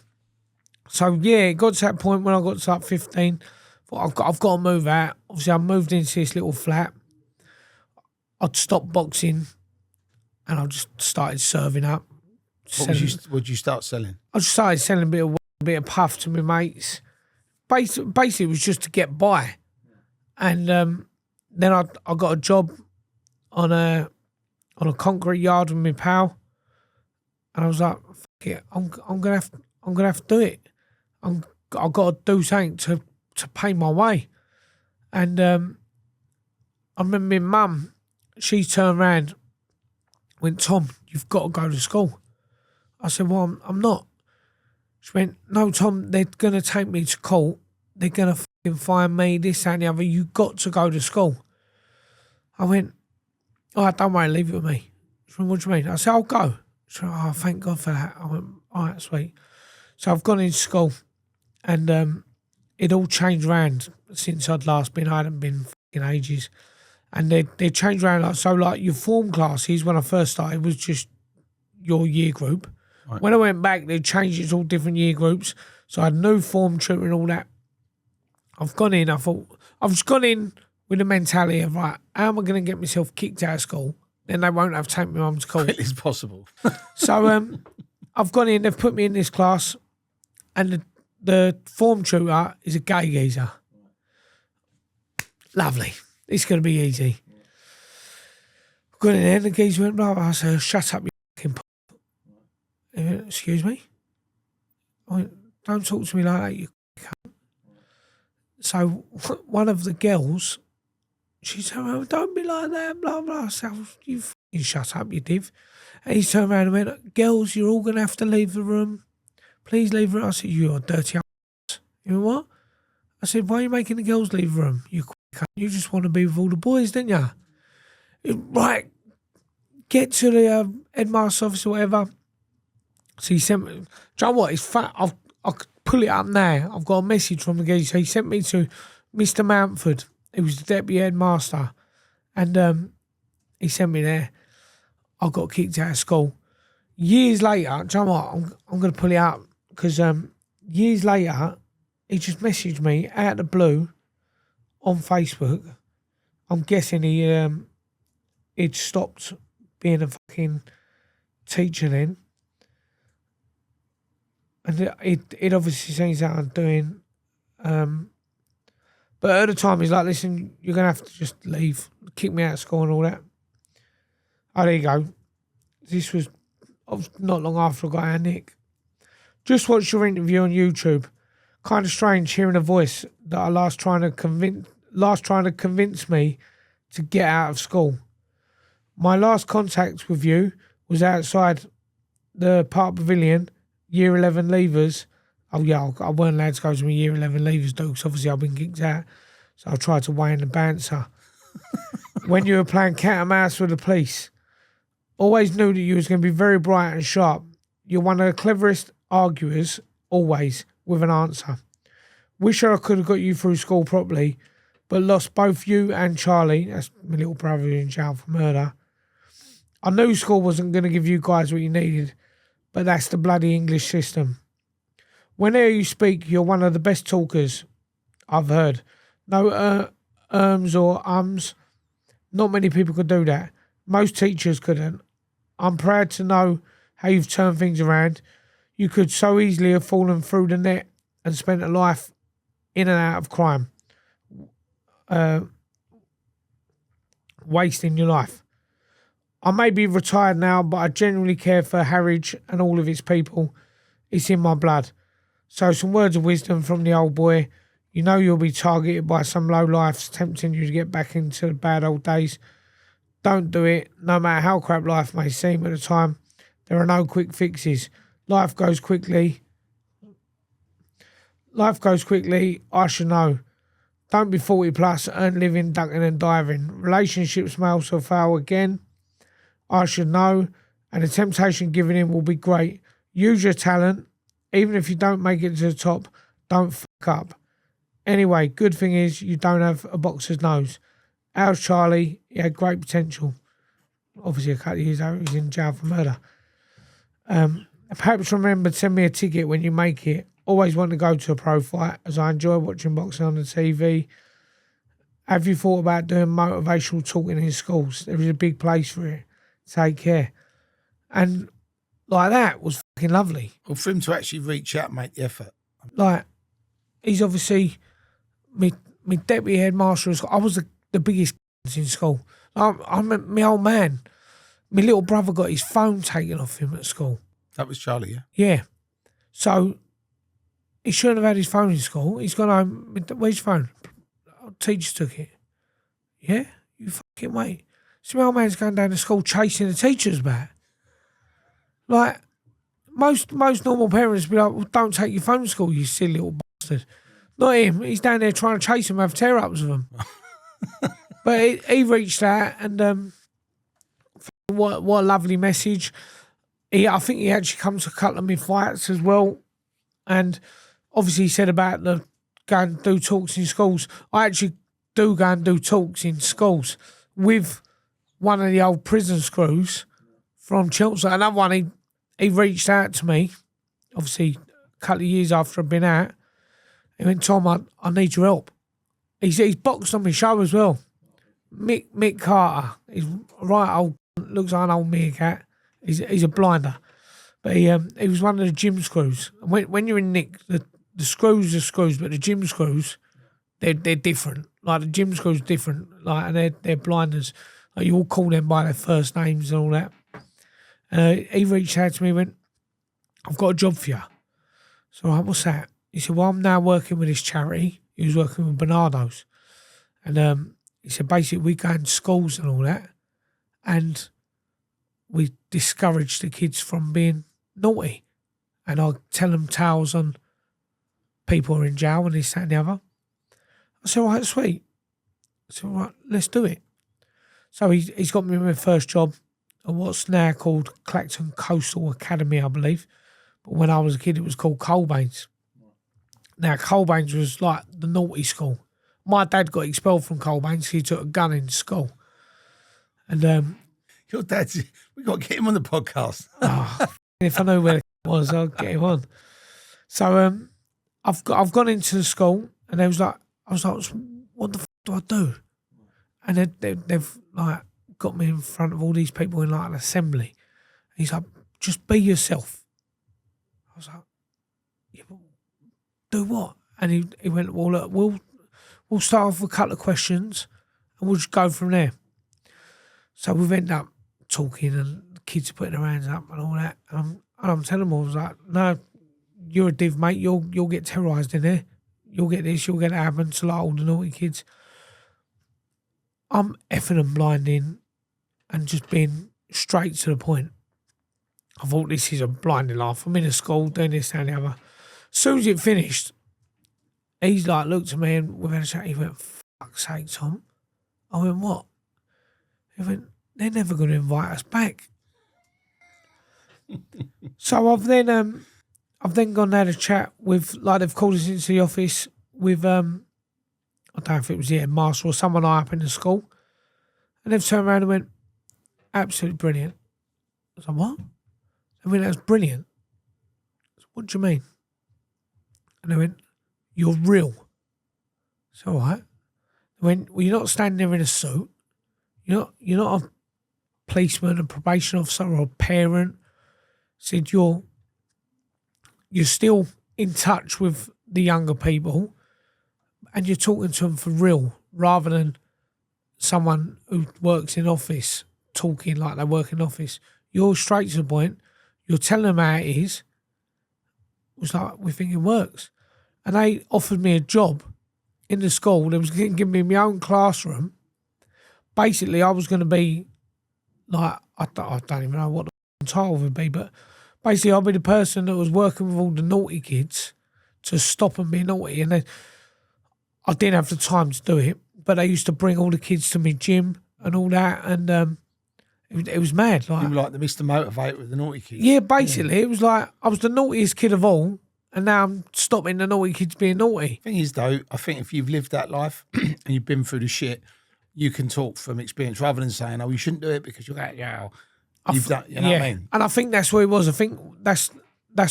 So yeah, it got to that point when I got to like 15. Thought I've got to move out. Obviously, I moved into this little flat. I'd stopped boxing, and I just started serving up. What would you start selling? I just started selling a bit of puff to my mates. Basically, it was just to get by. And then I got a job on a concrete yard with my pal, and I was like, "Fuck it, I'm gonna have to do it. I've got to do something to pay my way." And I remember my mum, she turned around, went, "Tom, you've got to go to school." I said, "Well, I'm not." She went, "No, Tom, they're going to take me to court. They're going to find me, this, that and the other. You got to go to school. I went, oh, don't worry, leave it with me. She went, what do you mean? I said, I'll go. She went, oh, thank God for that. I went, all right, sweet. So I've gone into school and it all changed around since I'd last been. I hadn't been in ages. And they changed around. Like your form classes, when I first started, was just your year group. Right. When I went back, they changed it to all different year groups. So I had new form tutor and all that. I've gone in, I've just gone in with the mentality of, right, how am I going to get myself kicked out of school? Then they won't have to take my mum to school. Quickly as possible. So I've gone in, they've put me in this class, and the form tutor is a gay geezer. Lovely. It's going to be easy. I've gone in there, and the geezer went, blah, blah. I said, shut up, you fucking p-. Went, excuse me? I went, don't talk to me like that, you cunt. So one of the girls, she said, oh, don't be like that, blah, blah. I said, oh, you fucking shut up, you div. And he turned around and went, girls, you're all going to have to leave the room. Please leave the room. I said, you're dirty ass. You know what? I said, why are you making the girls leave the room? You cunt. You just want to be with all the boys, didn't you? Right. Get to the headmaster's office or whatever. So he sent me, do you know what? It's fat. I could pull it up now. I've got a message from the guy. So he sent me to Mr. Mountford, who was the deputy headmaster. And he sent me there. I got kicked out of school. Years later, do you know what? I'm going to pull it up because years later, he just messaged me out of the blue on Facebook. I'm guessing he'd stopped being a fucking teacher then. And it obviously seems that I'm doing. But at the time, he's like, listen, you're going to have to just leave. Kick me out of school and all that. Oh, there you go. This was not long after I got out of Nick. Just watched your interview on YouTube. Kind of strange hearing a voice that I last trying to convince me to get out of school. My last contact with you was outside the Park Pavilion, Year 11 leavers. Oh yeah, I weren't allowed to go to my Year 11 leavers though, because obviously I've been kicked out. So I tried to weigh in the bouncer. When you were playing cat and mouse with the police, always knew that you was going to be very bright and sharp. You're one of the cleverest arguers, always, with an answer. Wish I could have got you through school properly, but lost both you and Charlie, that's my little brother in jail for murder. I knew school wasn't going to give you guys what you needed, but that's the bloody English system. Whenever you speak, you're one of the best talkers I've heard. No or ums. Not many people could do that. Most teachers couldn't. I'm proud to know how you've turned things around. You could so easily have fallen through the net and spent a life in and out of crime. Wasting your life. I may be retired now, but I genuinely care for Harwich and all of its people. It's in my blood. So some words of wisdom from the old boy. You know you'll be targeted by some lowlifes tempting you to get back into the bad old days. Don't do it, no matter how crap life may seem at the time. There are no quick fixes. Life goes quickly. I should know. Don't be 40 plus, earn living, ducking and diving. Relationships may also fail again. I should know. And the temptation given in will be great. Use your talent. Even if you don't make it to the top, don't fuck up. Anyway, good thing is you don't have a boxer's nose. How's Charlie? He had great potential. Obviously, a couple of years ago, he was in jail for murder. Perhaps remember to send me a ticket when you make it. Always want to go to a pro fight, as I enjoy watching boxing on the TV. Have you thought about doing motivational talking in schools? There is a big place for it. Take care. And like that was fucking lovely. Well, for him to actually reach out and make the effort. Like, he's obviously my deputy headmaster. I was the biggest in school. I'm my old man. My little brother got his phone taken off him at school. That was Charlie, yeah? Yeah. So he shouldn't have had his phone in school. He's gone home. Where's your phone? Teacher took it. Yeah? You fucking wait. So my old man's going down to school chasing the teachers back. Like, most normal parents be like, well, don't take your phone to school, you silly little bastard. Not him. He's down there trying to chase him, have tear-ups with him. But he reached out, and what a lovely message. I think he actually comes to a couple of my fights as well. And obviously he said about the go and do talks in schools. I actually do go and do talks in schools with one of the old prison screws from Chelmsford. Another one, he reached out to me, obviously a couple of years after I'd been out. He went, Tom, I need your help. He's boxed on my show as well. Mick Carter. He's right old, looks like an old meerkat. He's a blinder. But he was one of the gym screws. And when you're in Nick, the screws are screws, but the gym screws, they're different. Like the gym screws different. Like, and they're blinders. Like you all call them by their first names and all that. He reached out to me and went, I've got a job for you. So what's that? He said, well, I'm now working with this charity. He was working with Bernardo's. And he said, basically, we go into schools and all that, and we discourage the kids from being naughty. And I tell them tales on people who are in jail and this, that and the other. I said, all right, sweet. I said, all right, let's do it. So he's got me my first job at what's now called Clacton Coastal Academy, I believe. But when I was a kid, it was called Colbane's. Now, Colbane's was like the naughty school. My dad got expelled from Colbane's. He took a gun in school. And your dad's, we got to get him on the podcast. if I knew where it was, I'd get him on. So I've gone into the school, and I was like, what the f do I do? And they've like got me in front of all these people in like an assembly. And he's like, just be yourself. I was like, yeah, but do what? And he went, well, look, we'll start off with a couple of questions and we'll just go from there. So we've ended up talking, and the kids are putting their hands up and all that. And I'm telling them, I was like, no, you're a div, mate. You'll get terrorised in there. You'll get this, you'll get that happen to like all the naughty kids. I'm effing and blinding and just being straight to the point. I thought, this is a blinding laugh. I'm in a school doing this and the other. As soon as it finished, he's like looked at me and we've had a chat. He went, fuck's sake, Tom. I went, what? He went, they're never going to invite us back. So I've then gone and had a chat with, like, they've called us into the office with, I don't know if it was the headmaster or someone high up in the school. And they've turned around and went, absolutely brilliant. I was like, what? I mean, that's brilliant. I said, what do you mean? And they went, you're real. It's all right. They went, well, you're not standing there in a suit. You're not a policeman, a probation officer, or a parent. Said you're still in touch with the younger people, and you're talking to them for real, rather than someone who works in office talking like they work in office. You're straight to the point. You're telling them how it is. It was like, we think it works. And they offered me a job in the school. They was going to give me my own classroom. Basically, I was going to be like, I don't even know what the title would be, but basically I'll be the person that was working with all the naughty kids to stop them being naughty. And then I didn't have the time to do it, but they used to bring all the kids to my gym and all that, and it was mad. Like, you were like the Mr. Motivator with the naughty kids. Yeah, basically. It was like I was the naughtiest kid of all, and now I'm stopping the naughty kids being naughty. Thing is, though, I think if you've lived that life and you've been through the shit, you can talk from experience rather than saying, oh, you shouldn't do it because you're that, you've done, you know what I mean? And I think that's what it was. I think that's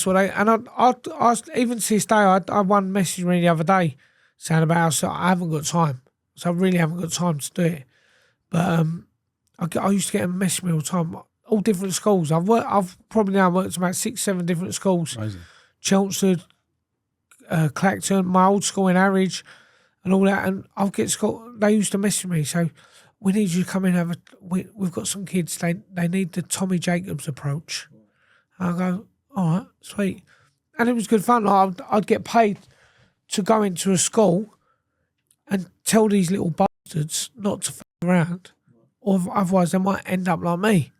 what I even to this day, I one message me the other day saying about how I haven't got time. So I really haven't got time to do it. But I used to get a message me all the time, all different schools. I've probably now worked about 6-7 different schools. Amazing. Chelmsford, Clacton, my old school in Harwich, and all that. And I'll get school. They used to message me, so we need you to come in and have we've got some kids. They need the Tommy Jacobs approach. And I go, all right, sweet. And it was good fun. Like, I'd get paid to go into a school and tell these little bastards not to f*** around, or otherwise they might end up like me.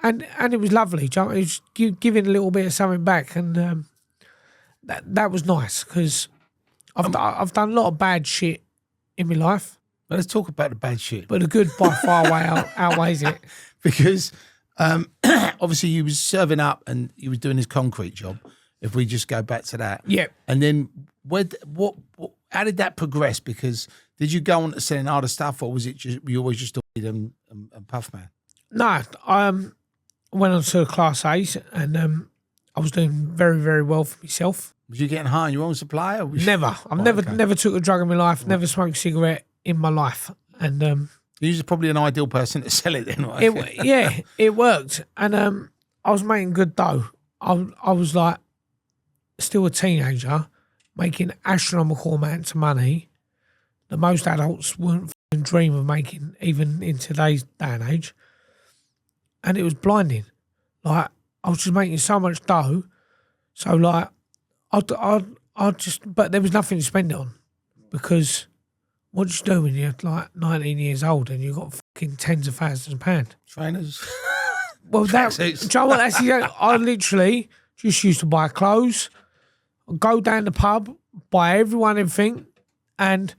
And it was lovely. It was giving a little bit of something back, and that was nice, because I've done a lot of bad shit in my life, Well, let's talk about the bad shit. but the good by far outweighs it. Because obviously you was serving up and you was doing this concrete job. If we just go back to that, Yeah. And then what? How did that progress? Because did you go on to selling other stuff, or was it just you always just weed and puff man? No, I went on to the Class A's and I was doing very, very well for myself. Was you getting high on your own supply? Or was Never. I've never took a drug in my life, never smoked a cigarette in my life. And You're probably an ideal person to sell it then, right? it worked. And I was making good dough. I was like still a teenager, making astronomical amounts of money that most adults wouldn't dream of making, even in today's day and age. And it was blinding. Like, I was just making so much dough. So, like, I just, but there was nothing to spend it on, because what do you do when you're like 19 years old and you've got fucking tens of thousands of pounds? Trainers. Well, do you know what? I literally just used to buy clothes, go down the pub, buy everyone everything, and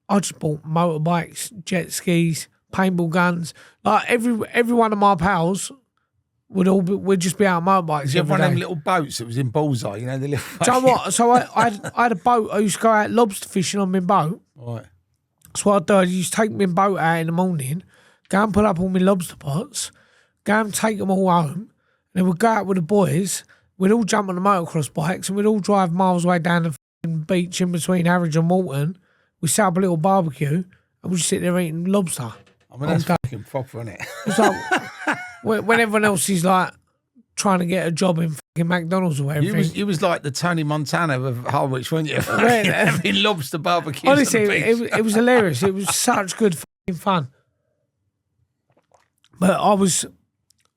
I just bought motorbikes, jet skis, paintball guns. Like every one of my pals would just be out on motorbikes. Did you have one of them little boats that was in Bullseye, you know, the little. Do you know what? So I had a boat. I used to go out lobster fishing on my boat. Right. So what I'd do, I used to take my boat out in the morning, go and put up all my lobster pots, go and take them all home, and then we'd go out with the boys. We'd all jump on the motocross bikes and we'd all drive miles away down the fucking beach in between Harwich and Walton. We set up a little barbecue and we'd just sit there eating lobster. I mean, that's fucking proper, isn't it? It's like when everyone else is like trying to get a job in fucking McDonald's or whatever. You was like the Tony Montana of Harwich, weren't you? Having lobster barbecues. Honestly, it was hilarious. It was such good fucking fun. But I was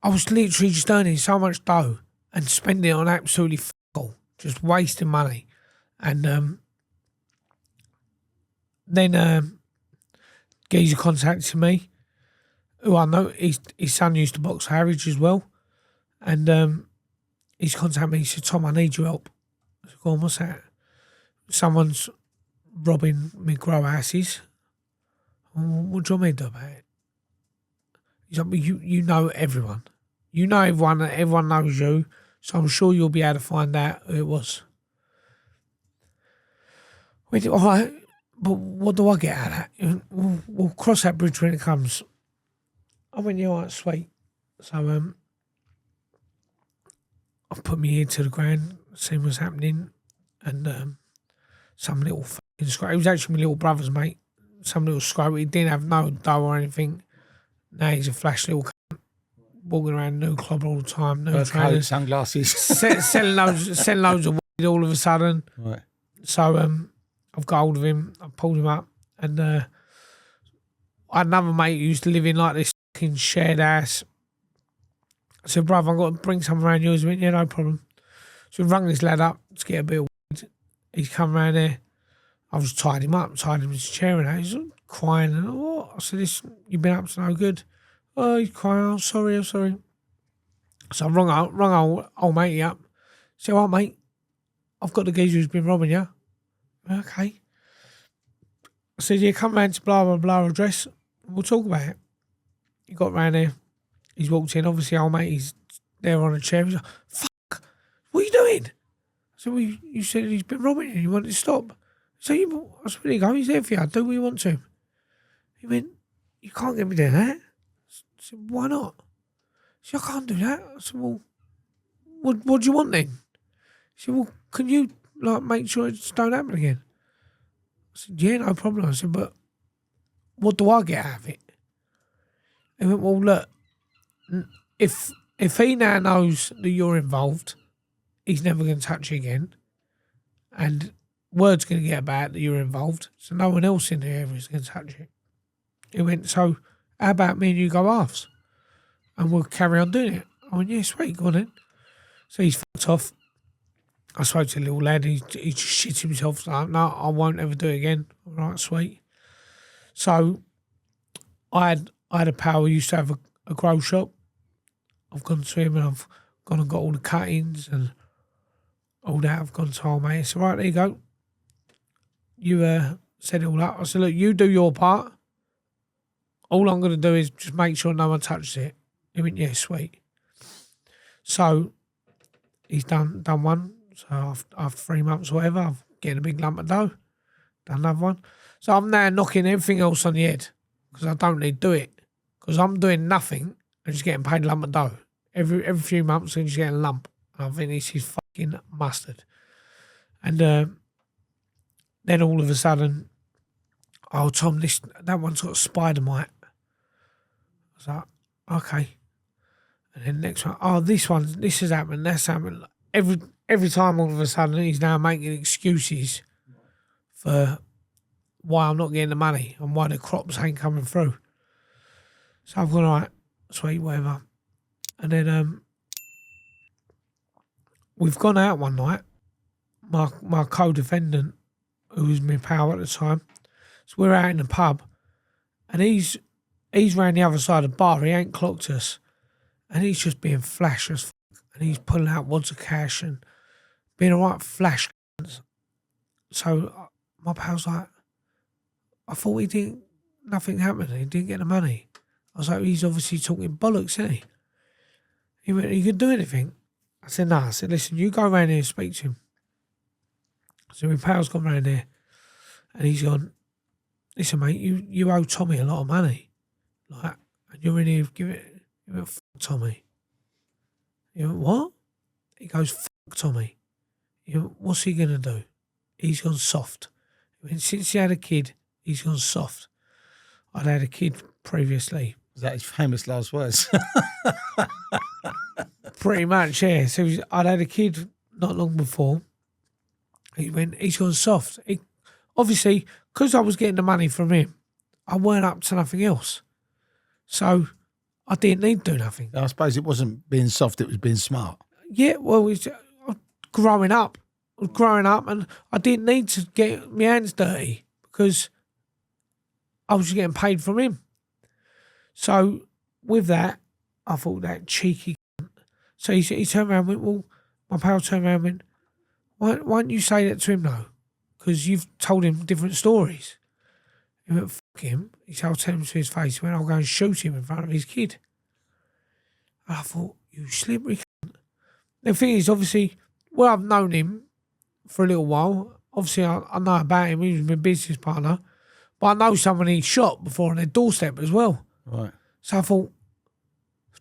literally just earning so much dough and spending it on absolutely all, just wasting money. And then Geezer contacted me, who I know his son used to box Harwich as well. And he's contacted me. He said, "Tom, I need your help." I said, "Go on, what's that?" "Someone's robbing me grow houses." "What do you want me to do about it?" He's like, "Well, you know everyone. You know everyone. Everyone knows you. So I'm sure you'll be able to find out who it was." We did, all right, but what do I get out of that? We'll cross that bridge when it comes. I went, "Yeah, all right, sweet." So I put my ear to the ground, seeing what's happening, and some little fucking scrap. He was actually my little brother's mate. Some little scrap. He didn't have no dough or anything. Now he's a flash little cunt, walking around new club all the time, new trainers, sunglasses, selling loads of weed all of a sudden. Right. So I've got hold of him. I pulled him up, and I had another mate who used to live in like this fucking shared house. I said, "Brother, I've got to bring something around yours." He went, "Yeah, no problem." So we rung this lad up to get a bit of weed. He's come around there. I was tied him up, tied him in his chair, and he's crying. And what? I said, "Listen, you've been up to no good." "Oh," he's crying. "I'm sorry." So I rung old matey up. Said, "Oh, mate, I've got the geezer who's been robbing you." "Okay." I said, "Yeah, come round to blah, blah, blah address. We'll talk about it." He got round there. He's walked in. Obviously, old mate, he's there on a chair. He's like, "Fuck, what are you doing?" I said, "Well, you said he's been robbing you. You wanted to stop." So I said, "There you go. He's there for you. Do what you want to." He went, "You can't get me doing that." I said, "Why not?" He said, "I can't do that." I said, "Well, what do you want then?" He said, "Well, can you like make sure it don't happen again?" I said, "Yeah, no problem." I said, "But what do I get out of it?" He went, "Well, look, if he now knows that you're involved, he's never going to touch you again, and word's going to get about that you're involved, so no one else in the area is going to touch you." He went, "So how about me and you go halves, and we'll carry on doing it?" I went, "Yeah, sweet, go on then." So he's fucked off. I spoke to the little lad. He just shit himself. Like, "No, I won't ever do it again." All right, sweet. So I had a pal who used to have a grow shop. I've gone to him and I've gone and got all the cuttings and all that. I've gone to old mate. So right, there you go. set it all up. I said, look, you do your part. All I'm going to do is just make sure no one touches it. He went, yeah, sweet. So he's done one. So after 3 months or whatever, I'm getting a big lump of dough. Done another one. So I'm now knocking everything else on the head because I don't need to do it. Because I'm doing nothing and just getting paid a lump of dough. Every few months I'm just getting a lump. And I think this is fucking mustard. And then all of a sudden, oh, Tom, that one's got a spider mite. I was like, okay. And then next one, oh, this has happened, that's happened. Every time all of a sudden he's now making excuses for why I'm not getting the money and why the crops ain't coming through. So I've gone, all right, sweet, whatever. And then we've gone out one night, my co-defendant, who was my pal at the time, so we're out in the pub and he's round the other side of the bar, he ain't clocked us. And he's just being flash as fuck. And he's pulling out wads of cash and being a right flash. So my pal's like, I thought nothing happened. He didn't get the money. I was like, he's obviously talking bollocks, isn't he? He went, he could do anything. I said, no. I said, listen, you go around here and speak to him. So my pal's gone round there and he's gone, listen, mate, you owe Tommy a lot of money. Like, and you're in here giving it. He went, fuck Tommy. He went, what? He goes, fuck Tommy. He went, what's he going to do? He's gone soft. He went, since he had a kid, he's gone soft. I'd had a kid previously. Is that his famous last words? Pretty much, yeah. So I'd had a kid not long before. He went, he's gone soft. Obviously, because I was getting the money from him, I weren't up to nothing else. So I didn't need to do nothing. I suppose it wasn't being soft, it was being smart. Yeah, well, I was growing up. And I didn't need to get my hands dirty because I was getting paid from him. So with that, I thought that cheeky cunt. So he turned around and went, well, my pal turned around and went, why don't you say that to him though? Because you've told him different stories. He went, fuck him. He said, I'll tell him to his face. He went, I'll go and shoot him in front of his kid. And I thought, you slippery cunt. The thing is, obviously, well, I've known him for a little while. Obviously, I know about him. He was my business partner. But I know someone he shot before on their doorstep as well. Right. So I thought,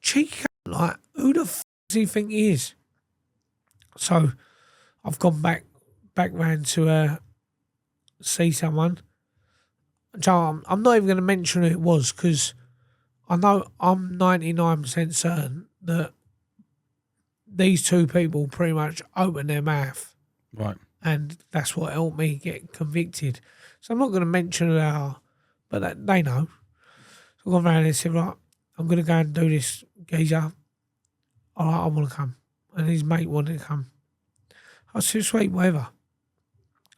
cheeky cunt, like, who the f*** does he think he is? So I've gone back round to see someone. So I'm not even going to mention who it was because I know I'm 99% certain that these two people pretty much opened their mouth. Right. And that's what helped me get convicted. So I'm not going to mention who they are, but they know. So I've gone around and said, right, I'm going to go and do this, geezer. All right, I want to come. And his mate wanted to come. I said, sweet, whatever.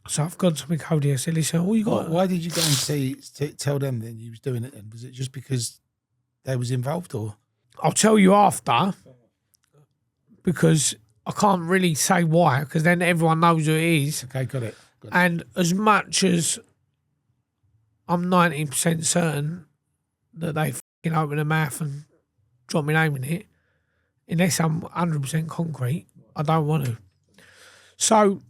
So I've gone to my Cody. I said, listen, all you got... Why did you go and tell them then you was doing it then? Was it just because they was involved or? I'll tell you after because I can't really say why because then everyone knows who it is. Okay, got it. And as much as I'm 90% certain that they fucking open their mouth and drop my name in it, unless I'm 100% concrete, I don't want to. So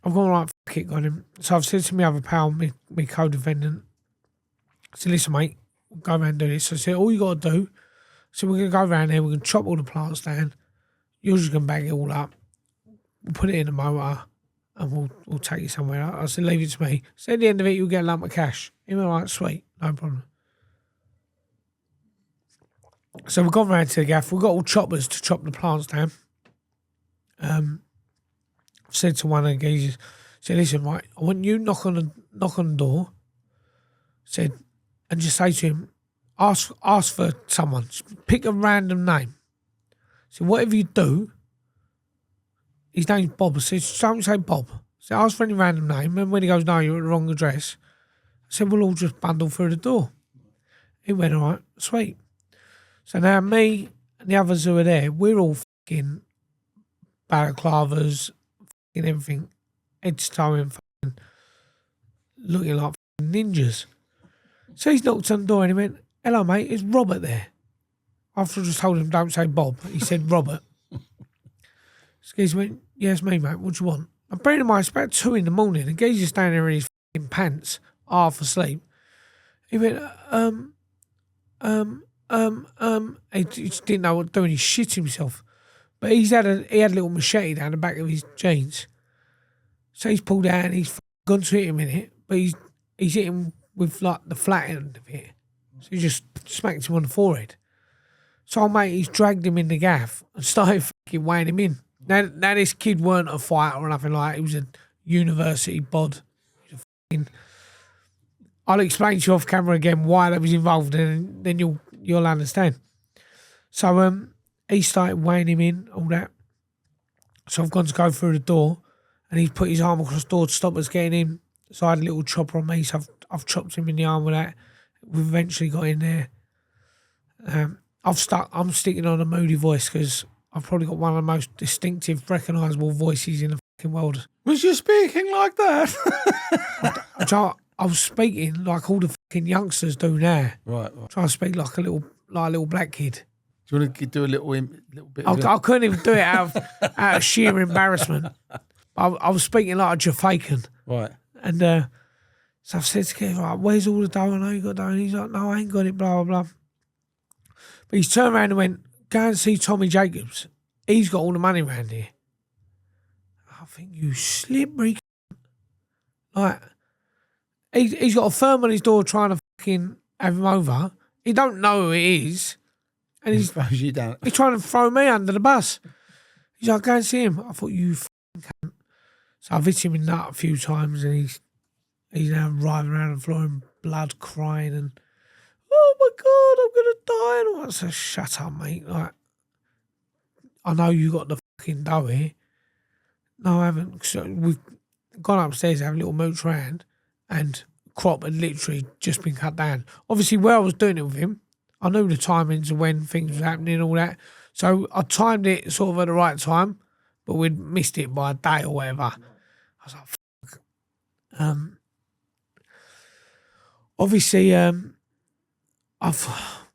I've gone, right, fuck it, got him. So I've said to my other pal, my co-defendant, I said, listen, mate, we'll go around and do this. So I said, all you got to do, so we're going to go around there, we're going to chop all the plants down, you're just going to bag it all up, we'll put it in the motor, and we'll take it somewhere. I said, leave it to me. So at the end of it, you'll get a lump of cash. He went, right, sweet, no problem. So we've gone round to the gaff, we've got all choppers to chop the plants down. Said to one of the geezers, said, listen, right, I want you knock on the door, said, and just say to him, ask for someone, just pick a random name. So whatever you do, his name's Bob. I said, don't say Bob. So ask for any random name, and when he goes, no, you're at the wrong address, I said, we'll all just bundle through the door. He went, all right, sweet. So now me and the others who are there, we're all fucking balaclavas, and everything, head to toe in fucking looking like ninjas. So he's knocked on the door and he went, "Hello, mate, is Robert there?" After I just told him, don't say Bob, he said Robert. So Geezer went, "Yes, me, mate, what do you want?" And bearing in mind, it's about 2 a.m, and Geezer's standing there in his pants, half asleep. He went, he just didn't know what to do and he shit himself. But he had a little machete down the back of his jeans. So he's pulled out and he's gone to hit him in it, but he's hit him with like the flat end of it. So he just smacked him on the forehead. So our mate, he's dragged him in the gaff and started fucking weighing him in. Now this kid weren't a fighter or nothing like that. He was a university bod. I'll explain to you off camera again why that was involved, and then you'll understand. So he started weighing him in, all that. So I've gone to go through the door, and he's put his arm across the door to stop us getting in. So I had a little chopper on me, so I've chopped him in the arm with that. We've eventually got in there. I'm sticking on a moody voice because I've probably got one of the most distinctive, recognisable voices in the fucking world. Was you speaking like that? I was speaking like all the fucking youngsters do now. Right. Trying to speak like a little black kid. Do you want to do a little bit? I couldn't even do it out of sheer embarrassment. I was speaking like a Jamaican. Right. And so I've said to Kev, right, "Where's all the dough? I know you got dough." And he's like, "No, I ain't got it, blah, blah, blah." But he's turned around and went, "Go and see Tommy Jacobs. He's got all the money around here." I think, you slippery c***. Like, he's got a firm on his door trying to fucking have him over. He don't know who it is. And he's throws you down. He's trying to throw me under the bus. He's like, "Go and see him." I thought, you fucking cunt. So I've hit him in that a few times and he's now writhing around the floor in blood, crying and, "Oh my God, I'm going to die." And all that. So shut up, mate. Like, I know you got the fucking dough here. No, I haven't. So we've gone upstairs to have a little mooch round and crop had literally just been cut down. Obviously, where I was doing it with him, I knew the timings of when things was happening and all that. So I timed it sort of at the right time, but we'd missed it by a day or whatever. I was like, fuck. Obviously,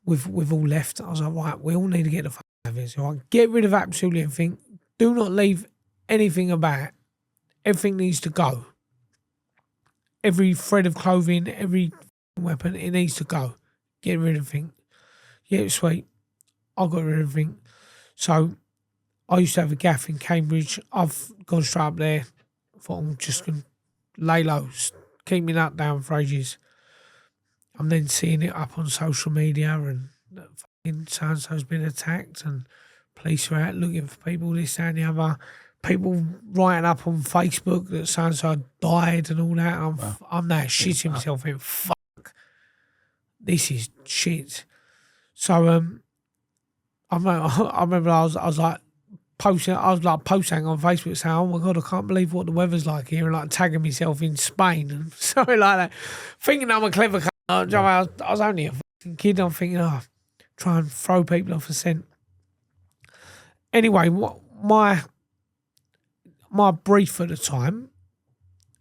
we've all left. I was like, right, we all need to get the fuck out of here. So I get rid of absolutely everything. Do not leave anything about. Everything needs to go. Every thread of clothing, every weapon, it needs to go. Get rid of everything. Yeah, sweet. I got rid of everything. So I used to have a gaff in Cambridge. I've gone straight up there. Thought I'm just going to lay low, keep me nut down for ages. I'm then seeing it up on social media and fucking so-and-so's been attacked and police are out looking for people, this, that and the other. People writing up on Facebook that so-and-so died and all that. I'm now shitting myself in, fuck, this is shit. So I remember I was like posting on Facebook saying, "Oh my God, I can't believe what the weather's like here," and like tagging myself in Spain and something like that, thinking I'm a clever cunt. I was only a fucking kid. I'm thinking, try and throw people off a scent. Anyway, what my brief at the time,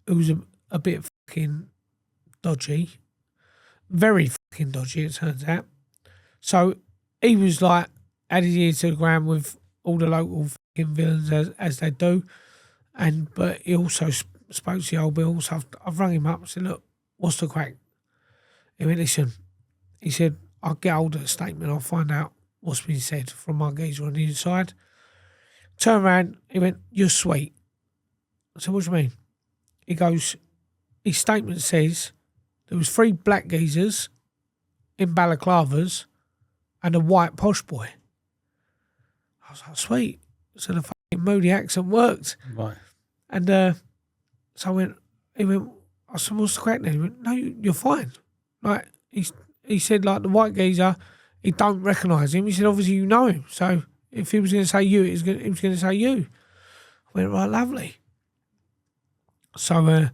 it was a bit fucking dodgy, very fucking dodgy, it turns out. So he was like, had his ear to the ground with all the local fucking villains as they do, but he also spoke to the old Bill. So I've rung him up and said, "Look, what's the crack?" He went, "Listen," he said, "I'll get hold of the statement. I'll find out what's been said from my geezer on the inside." Turn around, he went, "You're sweet." I said, "What do you mean?" He goes, "His statement says there was 3 black geezers in balaclavas and a white posh boy." I was like, sweet. So the fucking moody accent worked. Right. And so he went, I said, "What's the crack then?" He went, "No, you're fine." Like, he said, like, the white geezer, he don't recognise him. He said, "Obviously you know him. So if he was going to say you, he was going to say you." I went, "Right, lovely." So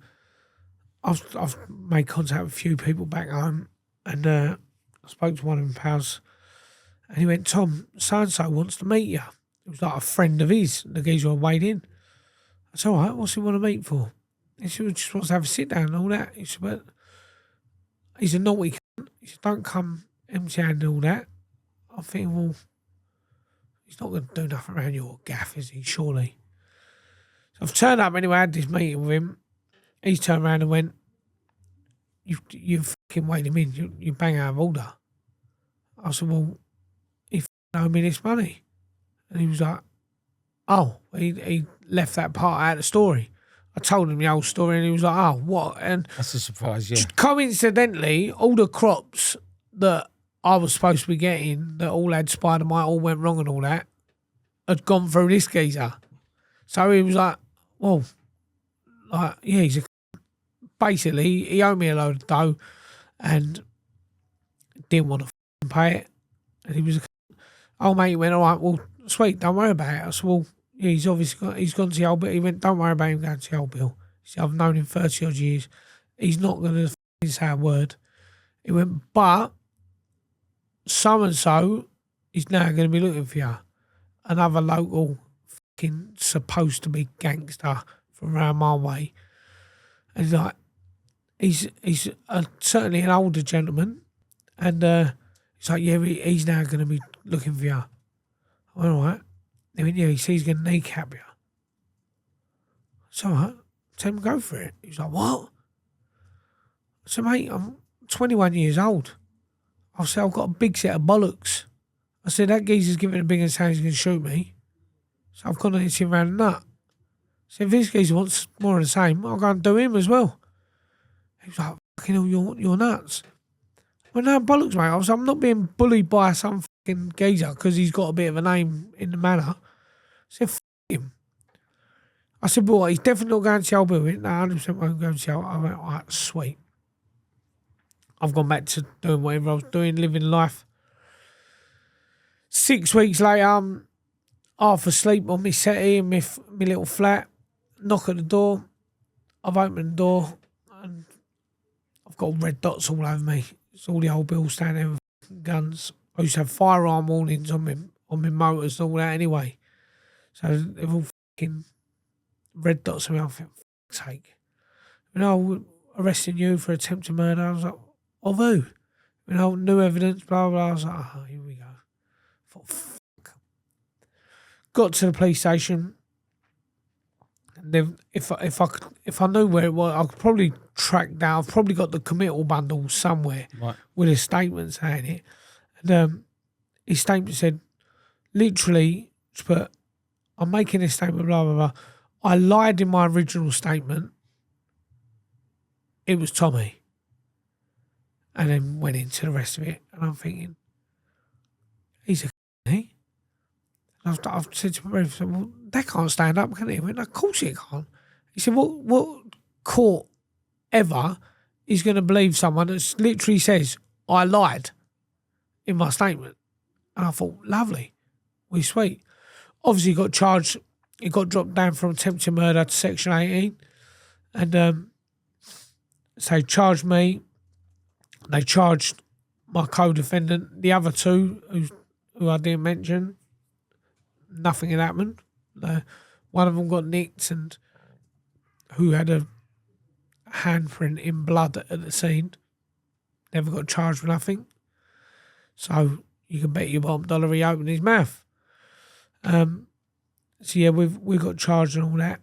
I've made contact with a few people back home and I spoke to one of my pals and he went, "Tom, so-and-so wants to meet you." It was like a friend of his, the geezer I weighed in. I said, "All right, what's he want to meet for?" He said, "We just wants to have a sit down and all that." He said, "But he's a naughty cunt." He said, "Don't come empty-handed and all that." I think, well, he's not going to do nothing around your gaff, is he? Surely. So I've turned up anyway. I had this meeting with him. He's turned around and went, "You fucking weighed him in. You bang out of order." I said, "Well, he owed me this money," and he was like, "Oh," he left that part out of the story. I told him the whole story, and he was like, "Oh, what?" And That's a surprise, yeah. coincidentally, all the crops that I was supposed to be getting, that all had spider mite, all went wrong and all that, had gone through this geezer. So he was like, "Well, like, yeah, he's a." Basically, he owed me a load of dough, and didn't want to pay it, and he was. Oh, mate, he went, "All right, well, sweet, don't worry about it." I said, "Well, yeah, he's obviously gone to the old Bill." He went, "Don't worry about him going to the old Bill." He said, "I've known him 30 odd years. He's not going to say a word." He went, "But so and so is now going to be looking for you." Another local fucking supposed to be gangster from around my way. And he's like, he's certainly an older gentleman, and he's like, "Yeah, he's now going to be looking for you." I went, "All right." He went, "Yeah, he says he's going to kneecap you." It's all right. Tell him to go for it. He was like, "What?" I said, "Mate, I'm 21 years old." I said, "I've got a big set of bollocks." I said, "That geezer's giving a big and saying he's going to shoot me. So I've got to hit him around the nut." So if this geezer wants more of the same, I'll go and do him as well. He was like, "Fucking hell, you're nuts." Well, no, bollocks, mate. I was, I'm not being bullied by some fucking geezer because he's got a bit of a name in the manor. I said, "F him." I said, "Well, he's definitely not going to the old building." "No, 100% won't go to the old." I went, "All right, sweet." I've gone back to doing whatever I was doing, living life. 6 weeks later, I'm half asleep on my settee in my little flat. Knock at the door. I've opened the door and I've got red dots all over me. It's all the old bills standing there with guns. I used to have firearm warnings on my motors and all that anyway. So they've all fucking red dots on me. I think, fuck's sake. We're arresting you for attempted murder. I was like, "Of who?" New evidence, blah, blah, blah. I was like, "Oh, here we go." I thought, fuck. Got to the police station. If I knew where it was, I could probably track down. I've probably got the committal bundle somewhere with a statement saying it. And his statement said, literally, but I'm making this statement, blah, blah, blah. I lied in my original statement. It was Tommy. And then went into the rest of it. And I'm thinking, he's a c***, I've said to my brother, "Well, that can't stand up, can it?" He went, "Of course it can't." He said, What court ever is going to believe someone that literally says, "I lied" in my statement? And I thought, lovely, we sweet. Obviously got charged, it got dropped down from attempted murder to section 18. And so they charged me, they charged my co-defendant, the other two, who I didn't mention. Nothing had happened. One of them got nicked, and who had a handprint in blood at the scene never got charged with nothing. So you can bet your bottom dollar he opened his mouth. So yeah, we got charged and all that.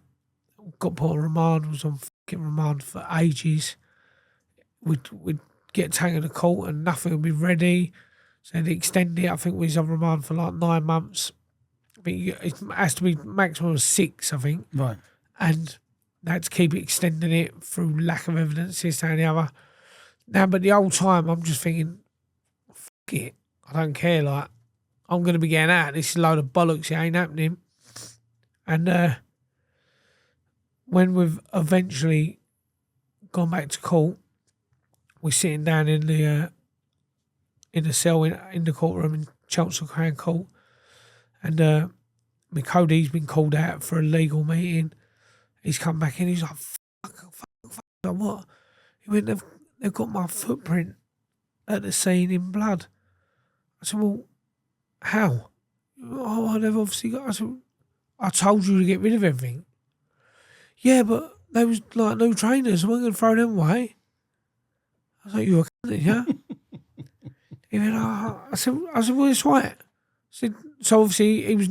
Got put on remand. Was on fucking remand for ages. We'd get taken to court and nothing would be ready. So they extended it. I think we was on remand for like 9 months. I think it has to be maximum of 6, I think. Right. And they had to keep extending it through lack of evidence, this and the other. Now, but the whole time, I'm just thinking, fuck it. I don't care. Like, I'm going to be getting out. This is a load of bollocks. It ain't happening. And when we've eventually gone back to court, we're sitting down in the cell in the courtroom in Chelmsford Crown Court. And my Cody's been called out for a legal meeting. He's come back in. He's like, fuck. Like, what? He went, they've got my footprint at the scene in blood. I said, well, how? Oh, they've obviously got. I said, I told you to get rid of everything. Yeah, but they was like new trainers. I wasn't going to throw them away. I was like, you were kidding, yeah? He went, oh. I said, well, it's right. I said, so obviously he was,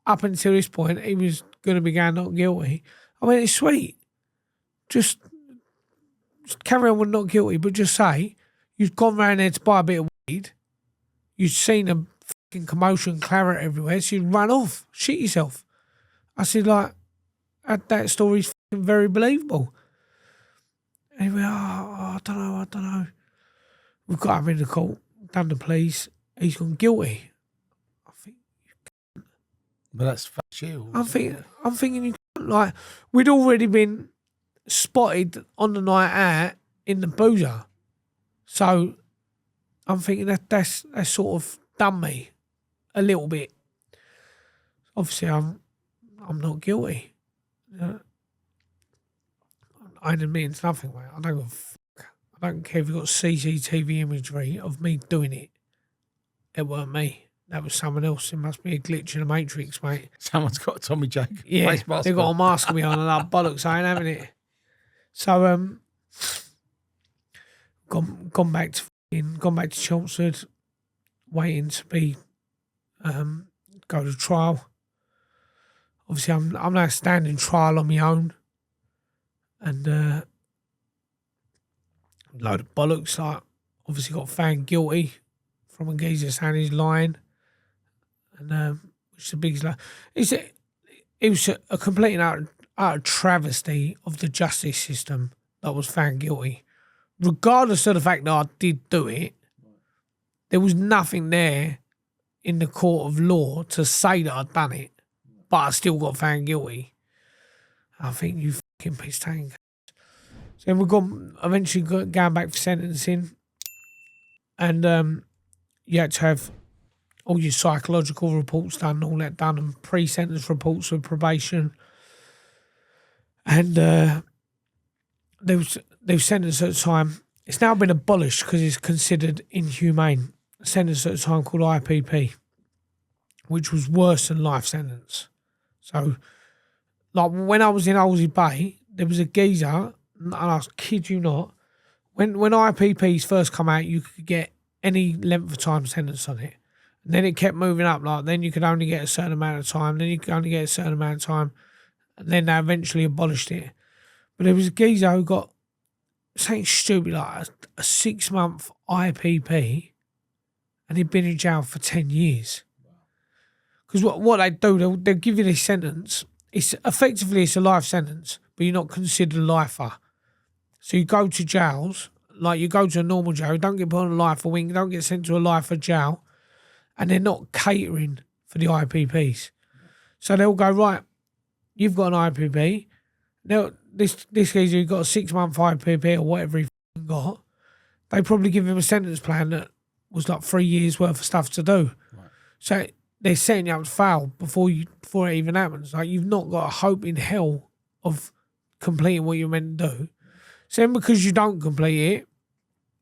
up until this point, he was going to be going not guilty. I went, it's sweet. Just carry on with not guilty, but just say you've gone round there to buy a bit of weed. You've seen a fucking commotion, claret everywhere, so you run off, shit yourself. I said, like, that story's fucking very believable. And he went, I don't know. We've got him in the court, done the pleas. He's gone guilty. I think, But that's you. I'm thinking you can't, like, we'd already been spotted on the night out in the boozer. So I'm thinking that's sort of done me a little bit. Obviously, I'm not guilty. I ain't admitting to nothing, mate. I don't give a fuck. I don't care if you've got CCTV imagery of me doing it. It weren't me. That was someone else. It must be a glitch in the Matrix, mate. Someone's got a Tommy Jake. Yeah, they've got a mask on me on and that bollocks. I ain't having it. So gone back to Chelmsford, waiting to be go to trial. Obviously, I'm now standing trial on my own, and load of bollocks. Like, obviously got found guilty from a geezer saying he's lying, and which is the biggest lie. It was a complete and utter travesty of the justice system that was found guilty. Regardless of the fact that I did do it, there was nothing there in the court of law to say that I'd done it, but I still got found guilty. I think you fucking piss tank. So we've eventually going back for sentencing, and you had to have all your psychological reports done, all that done, and pre-sentence reports with probation. And they were sentenced at a time. It's now been abolished because it's considered inhumane. Sentenced at a time called IPP, which was worse than life sentence. So, like, when I was in Olsey Bay, there was a geezer, and I kid you not, when IPPs first come out, you could get any length of time sentence on it. And then it kept moving up. Like, then you could only get a certain amount of time. Then you could only get a certain amount of time. And then they eventually abolished it. But there was a geezer who got something stupid, like a 6-month IPP, and he'd been in jail for 10 years. Because what they do, they'll give you this sentence. It's a life sentence, but you're not considered a lifer. So you go to jails, like you go to a normal jail, don't get put on a lifer wing, don't get sent to a lifer jail, and they're not catering for the IPPs. So they'll go, right, you've got an IPP. Now, this geezer who got a 6-month IPP or whatever he got, they probably give him a sentence plan that was like 3 years worth of stuff to do. Right. So they're setting you up to fail before it even happens. Like, you've not got a hope in hell of completing what you're meant to do. So then because you don't complete it,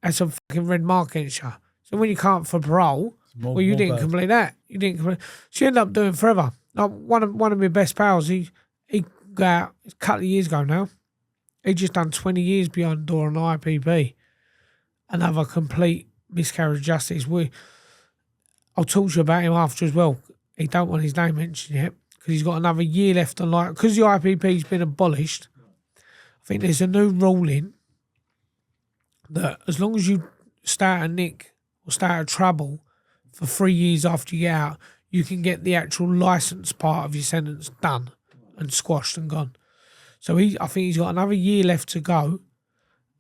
that's a fucking red mark against you. So when you come up for parole, you didn't complete that. You didn't complete. So you end up doing forever. Like one of my best pals, he got out a couple of years ago now. He just done 20 years behind the door on IPP. Another complete miscarriage of justice. I'll talk to you about him after as well. He don't want his name mentioned yet because he's got another year left on life. Because the IPP's been abolished, I think there's a new ruling that as long as you start a nick or start a trouble for 3 years after you get out, you can get the actual licence part of your sentence done and squashed and gone. So I think he's got another year left to go,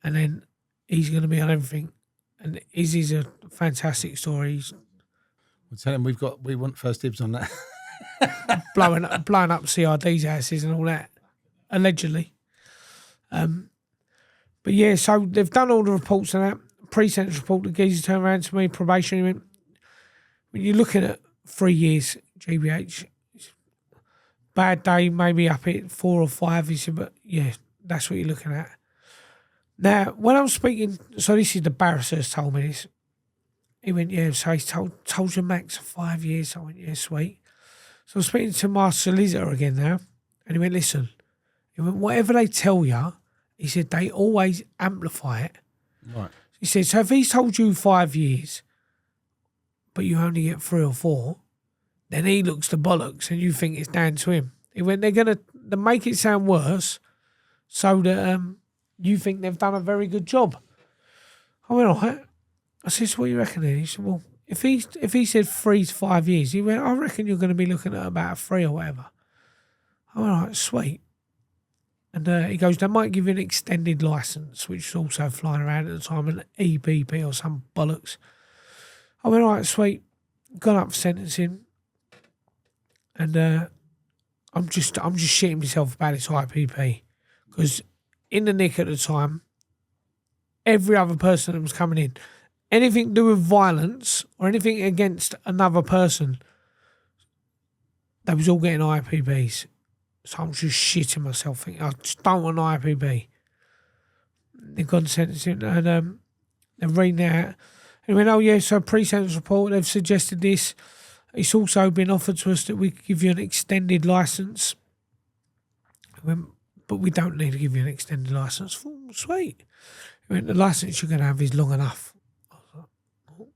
and then he's going to be on everything. And his is a fantastic story. We'll tell him we want first dibs on that. blowing up CRD's houses and all that, allegedly. But yeah, so they've done all the reports and that. Pre-sentence report, the geezer turned around to me, probation. He went, when you're looking at 3 years, GBH, bad day, maybe up at 4 or 5. He said, but yeah, that's what you're looking at. Now, when I was speaking, so this is the barristers told me this. He went, yeah, so he told you max 5 years. I went, yeah, sweet. So I'm speaking to my solicitor again now, and he went, listen, He went, whatever they tell you, he said, they always amplify it. Right. He said, so if he's told you 5 years, but you only get 3 or 4, then he looks the bollocks and you think it's down to him. He went, they're going to make it sound worse so that you think they've done a very good job. I went, all right. I said, so what do you reckon then? He said, well, if he said 3 to 5 years, he went, I reckon you're going to be looking at about a 3 or whatever. I went, all right, sweet. And he goes, they might give you an extended licence, which was also flying around at the time, an EPP or some bollocks. I went, all right, sweet. Gone up for sentencing. And I'm just shitting myself about this IPP. Because in the nick at the time, every other person that was coming in, anything to do with violence or anything against another person, they was all getting IPPs. So I'm just shitting myself, thinking, I just don't want an IPP. They've gone sentencing and they're reading out. And went, oh yeah, so pre-sentence report, they've suggested this. It's also been offered to us that we could give you an extended licence. I went, but we don't need to give you an extended licence. Oh, sweet. I went, the licence you're going to have is long enough. I was like, oh.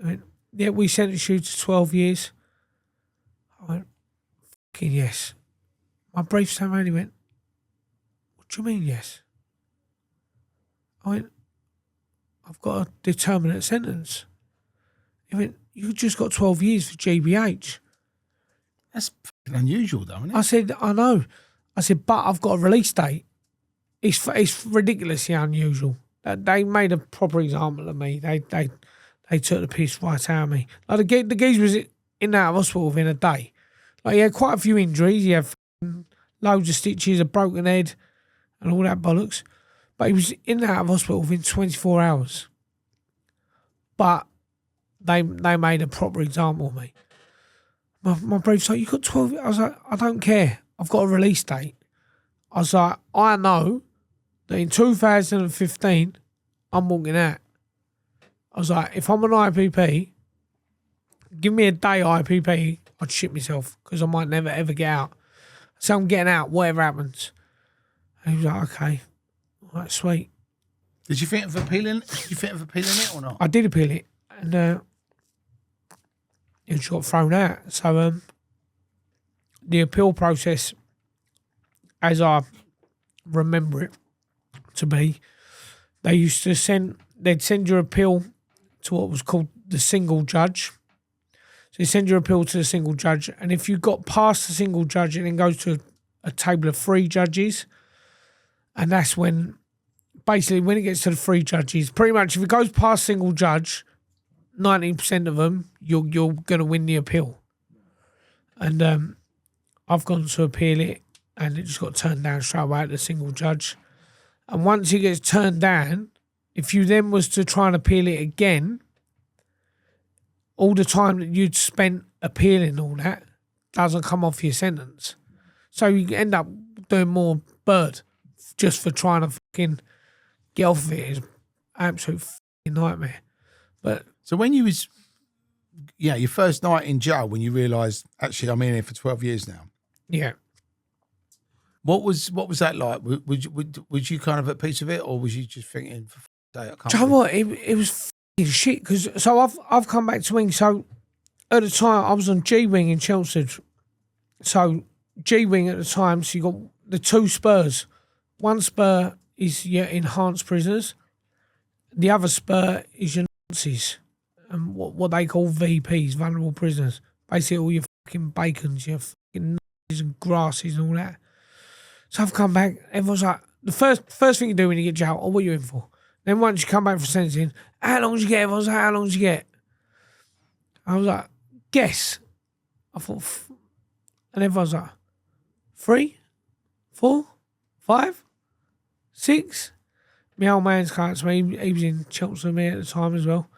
I went, yeah, we sentenced you to 12 years. I went, fucking yes. My brief turned around, he went, what do you mean yes? I went, I've got a determinate sentence. He went, you just got 12 years for GBH. That's unusual, though, isn't it? I said, I know. I said, but I've got a release date. It's ridiculously unusual. They made a proper example of me. They took the piss right out of me. Like the geezer was in and out of hospital within a day. Like he had quite a few injuries. He had loads of stitches, a broken head, and all that bollocks. But he was in and out of hospital within 24 hours. But they made a proper example of me. My brief's like, you got 12. I was like, I don't care. I've got a release date. I was like, I know that in 2015, I'm walking out. I was like, if I'm an IPP, give me a day IPP, I'd shit myself because I might never ever get out. So I'm getting out, whatever happens. And he was like, okay, all right, sweet. Did you think of appealing? Did you think of appealing it or not? I did appeal it, and it just got thrown out. So the appeal process, as I remember it to be, they'd send your appeal to what was called the single judge. So you send your appeal to the single judge, and if you got past the single judge, it then goes to a table of 3 judges, and that's when, basically, when it gets to the 3 judges, pretty much if it goes past single judge, 90% of them, you're going to win the appeal. And I've gone to appeal it, and it just got turned down straight away at the single judge. And once it gets turned down, if you then was to try and appeal it again, all the time that you'd spent appealing all that doesn't come off your sentence. So you end up doing more bird just for trying to fucking get off of it. It's an absolute fucking nightmare. But so when you was, your first night in jail, when you realised, actually, I'm in here for 12 years now. Yeah. What was that like? Was you kind of at peace with it, or was you just thinking, for fuck's sake, I can't? Do you know what? It was fucking shit. Because so I've come back to wing. So at the time I was on G wing in Chelmsford. So G wing at the time. So you got the 2 spurs. One spur is your enhanced prisoners. The other spur is your Nazis, and what they call VPs, vulnerable prisoners. Basically all your fucking bacons, your fucking Nazis and grasses and all that. So I've come back, everyone's like, the first thing you do when you get jail, what are you in for? Then once you come back for sentencing, how long did you get? Everyone's like, how long did you get? I was like, guess. I thought, and everyone's like, 3, 4, 5, 6. My old man's coming to me, he was in Chelmsford with me at the time as well.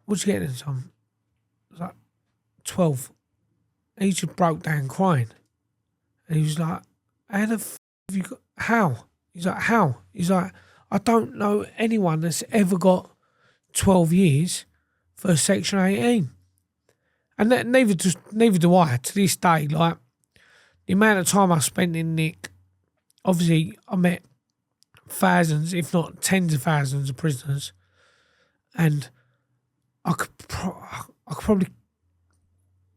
What'd you get in, Tom? I was like, 12. And he just broke down crying. And he was like, how the f*** have you got, how? He's like, how? He's like, I don't know anyone that's ever got 12 years for Section 18. And neither do I to this day. Like, the amount of time I spent in Nick obviously I met thousands, if not tens of thousands of prisoners, and I could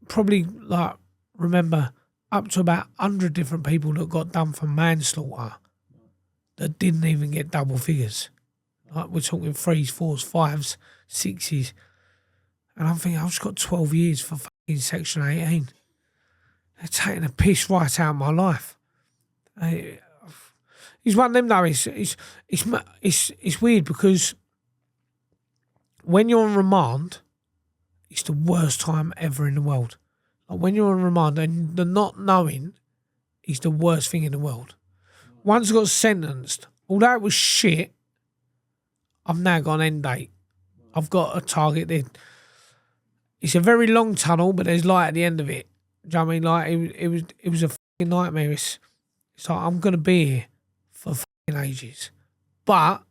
probably like remember up to about 100 different people that got done for manslaughter that didn't even get double figures. Like we're talking 3s, 4s, 5s, 6s. And I'm thinking, I've just got 12 years for fucking Section 18. They're taking a piss right out of my life. It's one of them though. It's weird because when you're on remand, it's the worst time ever in the world. Like when you're on remand and the not knowing is the worst thing in the world. Once I got sentenced, although it was shit, I've now got an end date. I've got a target there. It's a very long tunnel, but there's light at the end of it. Do you know what I mean? Like it was a fucking nightmare. It's like I'm gonna be here for fucking ages, but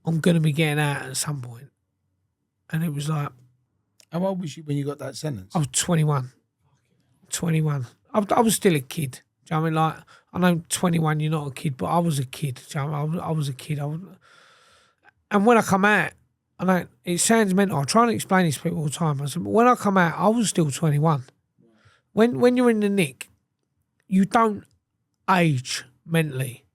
I'm gonna be getting out at some point. And it was like, how old was you when you got that sentence? I was 21. 21. I was still a kid. Do you know what I mean? Like, I know 21, you're not a kid, but I was a kid. Do you know what I mean? I was a kid. And when I come out, I know it sounds mental. I try and explain this to people all the time. I said, but when I come out, I was still 21. When you're in the nick, you don't age mentally.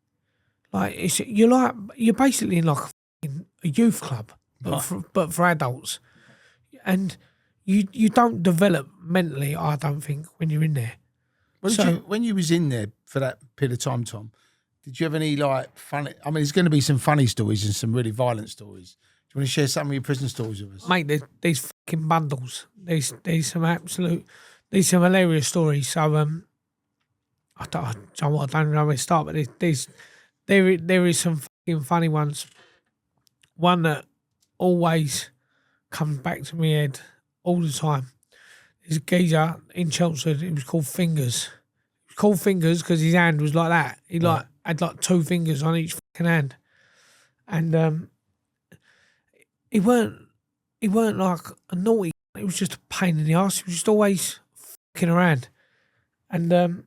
Like you're basically in like a youth club, but for adults, and you don't develop mentally. I don't think when you're in there. When you was in there for that period of time, Tom, did you have any like funny? I mean, there's going to be some funny stories and some really violent stories. Do you want to share some of your prison stories with us, mate? These fucking bundles. There's some hilarious stories. So I don't know where to start, but there is some fucking funny ones. One that always comes back to my head all the time. There's a geezer in Chelmsford. It was called Fingers. It was called Fingers because his hand was like that. He had like 2 fingers on each fucking hand, and he weren't like a naughty. It was just a pain in the ass. He was just always fucking around, and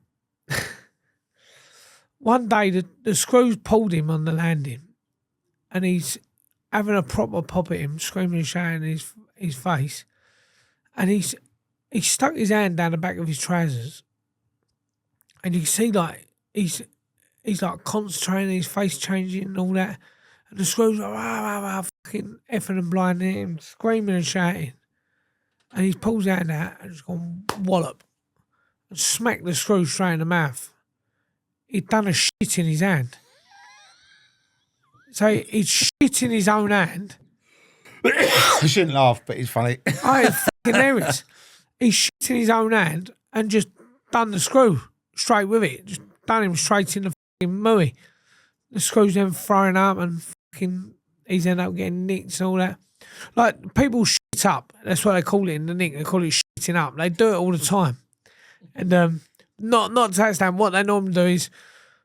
one day the screws pulled him on the landing, and he's having a proper pop at him, screaming and shouting in his face, and he stuck his hand down the back of his trousers, and you can see like he's like concentrating, his face changing and all that, and the screws are fucking effing and blinding him, screaming and shouting, and he pulls his hand out and just gone wallop and smacked the screw straight in the mouth. He'd done a shit in his hand. So he'd shit in his own hand. I shouldn't laugh, but it's funny. I fucking hilarious. He shit in his own hand and just done the screw straight with it. Just done him straight in the fucking mooey. The screws then throwing up and fucking he's ended up getting nicked and all that. Like people shit up. That's what they call it in the nick. They call it shitting up. They do it all the time. And not to that extent, what they normally do is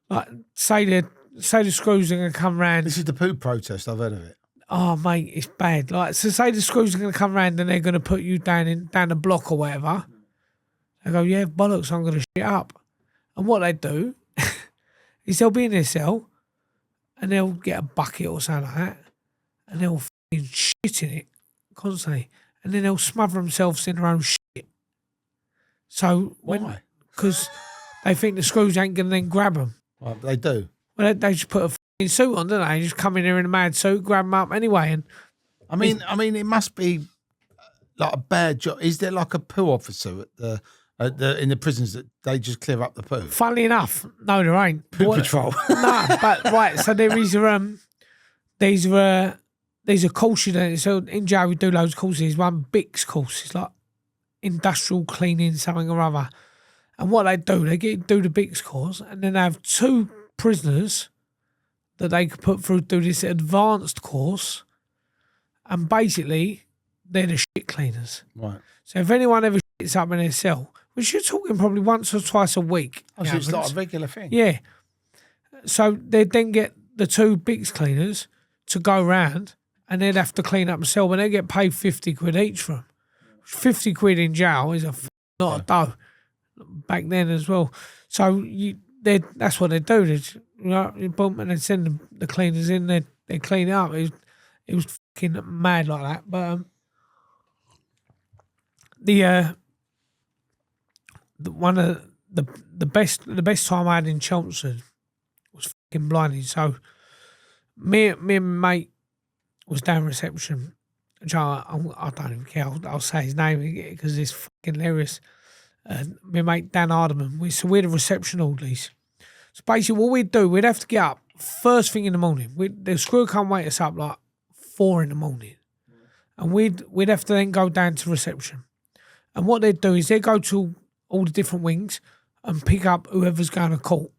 like say the screws are gonna come round. This is the poo protest. I've heard of it. Oh mate, it's bad. Like so say the screws are gonna come round and they're gonna put you down the block or whatever. They go, yeah, bollocks, I'm gonna shit up. And what they do is they'll be in their cell and they'll get a bucket or something like that and they'll fucking shit in it constantly. And then they'll smother themselves in their own shit. So why? Because they think the screws ain't gonna then grab them. Well, they do. Well, they just put a fucking suit on, don't they? Just come in here in a mad suit, grab them up anyway. And I mean, it must be like a bad job. Is there like a poo officer at the in the prisons that they just clear up the poo? Funnily enough, no, there ain't. Poo patrol. No, but right. So there is there's a course you do. So in jail we do loads of courses. There's one BICS course. It's like industrial cleaning something or other. And what they do, they do the BICS course, and then they have 2 prisoners that they could put through do this advanced course, and basically they're the shit cleaners. Right. So if anyone ever shits up in their cell, which you're talking probably once or twice a week. Oh, so it's not a regular thing. Yeah. So they'd then get the 2 BICS cleaners to go round, and they'd have to clean up the cell, but they get paid 50 quid each for them. 50 quid in jail is a lot of dough back then as well. So that's what they do. You boom, and they send the cleaners in. They clean it up. It was fucking mad like that. But one of the best time I had in Chelmsford was fucking blinding. So me and my mate was down reception. Which I don't even care. I'll say his name because it's fucking hilarious. My mate Dan Hardiman. We're the reception orderlies. So basically, what we'd do, we'd have to get up first thing in the morning. The screw come wake us up like 4 a.m, and we'd have to then go down to reception. And what they'd do is they'd go to all the different wings and pick up whoever's going to court,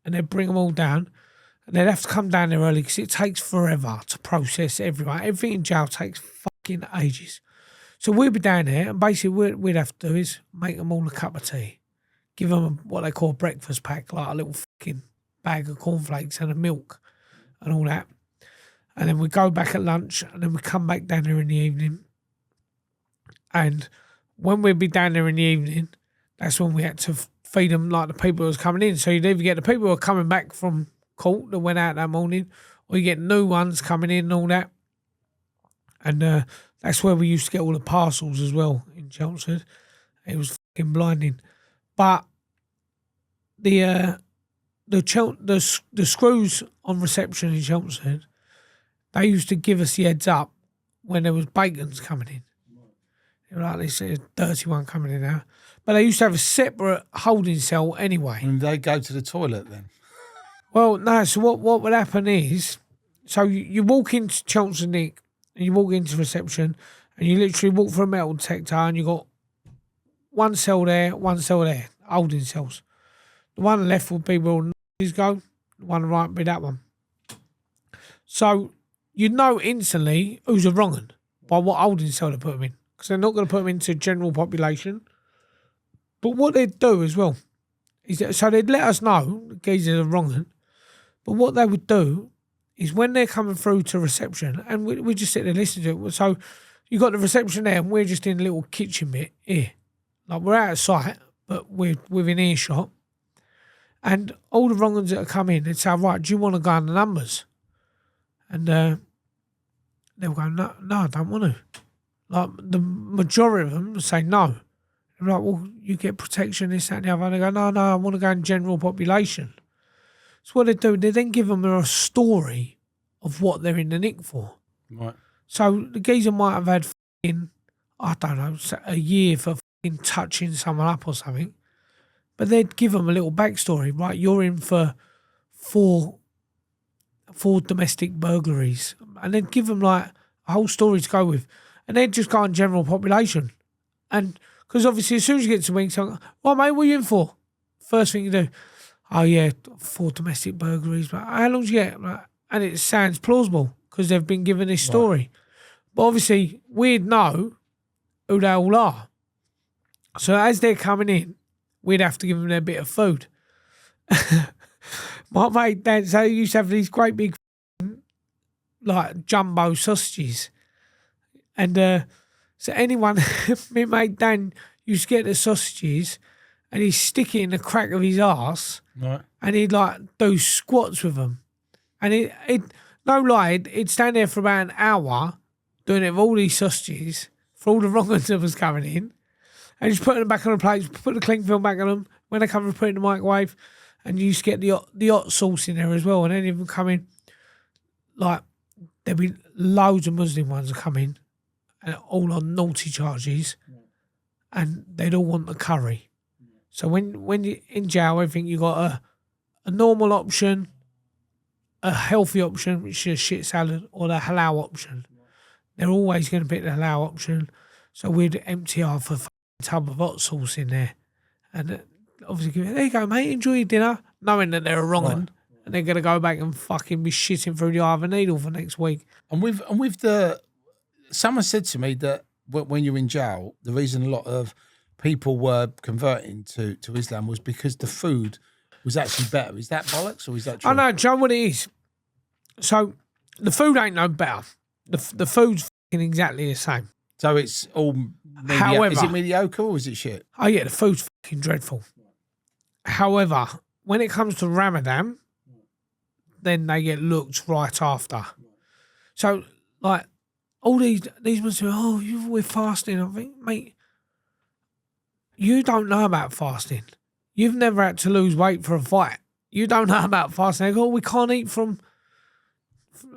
and they'd bring them all down. And they'd have to come down there early because it takes forever to process everyone. Everything in jail takes fucking ages. So we'd be down there, and basically what we'd have to do is make them all a cup of tea, give them what they call a breakfast pack, like a little fucking bag of cornflakes and a milk and all that. And then we'd go back at lunch, and then we'd come back down there in the evening. And when we'd be down there in the evening, that's when we had to feed them like the people who was coming in. So you'd either get the people who are coming back from court that went out that morning, or you get new ones coming in and all that. And that's where we used to get all the parcels as well in Chelmsford. It was fucking blinding. But the screws on reception in Chelmsford, they used to give us the heads up when there was bacons coming in. They were like, they said, dirty one coming in now. But they used to have a separate holding cell anyway. And they go to the toilet then? Well, no, so what would happen is, so you walk into Chelmsford Nick, and you walk into reception, and you literally walk through a metal detector, and you got one cell there, holding cells. The one on the left would be where all the go, the one on the right would be that one. So you know instantly who's a wrong un by what holding cell they put them in, because they're not going to put them into general population. But what they'd do as well is that, so they'd let us know the geezers are wrong un, but what they would do is when they're coming through to reception, and we just sit there listening to it. So you got the reception there, and we're just in a little kitchen bit here. Like, we're out of sight, but we're within earshot. And all the wrong ones that have come in, they'd say, right, do you want to go on the numbers? And they'll go, no, I don't want to. Like, the majority of them would say no. They're like, well, you get protection, this, that, and the other. And they go, no, I want to go in general population. So what they do, they then give them a story of what they're in the nick for. Right. So the geezer might have had fucking, I don't know, a year for fucking touching someone up or something. But they'd give them a little backstory, right? You're in for four domestic burglaries. And they'd give them like a whole story to go with. And they'd just go on general population. And because obviously as soon as you get to wings, like, well, mate, what are you in for? First thing you do, oh yeah, 4 domestic burglaries. But how long do you get? And it sounds plausible because they've been given this story. Right. But obviously we'd know who they all are. So as they're coming in, we'd have to give them their bit of food. My mate Dan, so he used to have these great big like jumbo sausages. And so anyone, my mate Dan used to get the sausages and he'd stick it in the crack of his arse, right, and he'd like do squats with them. And it no lie, he'd stand there for about an hour doing it with all these sausages for all the wrong ones that was coming in. And just putting them back on the plates, put the cling film back on them. When they come and put it in the microwave, and you used to get the hot sauce in there as well. And any of them come in, like, there'd be loads of Muslim ones that come in, and all on naughty charges, and they'd all want the curry. So when you're in jail, I think you got a normal option, a healthy option, which is a shit salad, or the halal option. They're always going to pick the halal option. So we'd empty half a tub of hot sauce in there, and obviously give it, there you go, mate, enjoy your dinner, knowing that they're a wrong one, and they're going to go back and fucking be shitting through the eye of a needle for next week. And with someone said to me that when you're in jail, the reason a lot of people were converting to Islam was because the food was actually better. Is that bollocks or is that true? I know, Joe, what it is. So the food ain't no better. The food's fucking exactly the same. So it's all However, is it mediocre or is it shit? Oh yeah, the food's fucking dreadful. However, when it comes to Ramadan, then they get looked right after. So, like, all these Muslims, we're fasting. I think, mate, you don't know about fasting. You've never had to lose weight for a fight. You don't know about fasting. They go, we can't eat from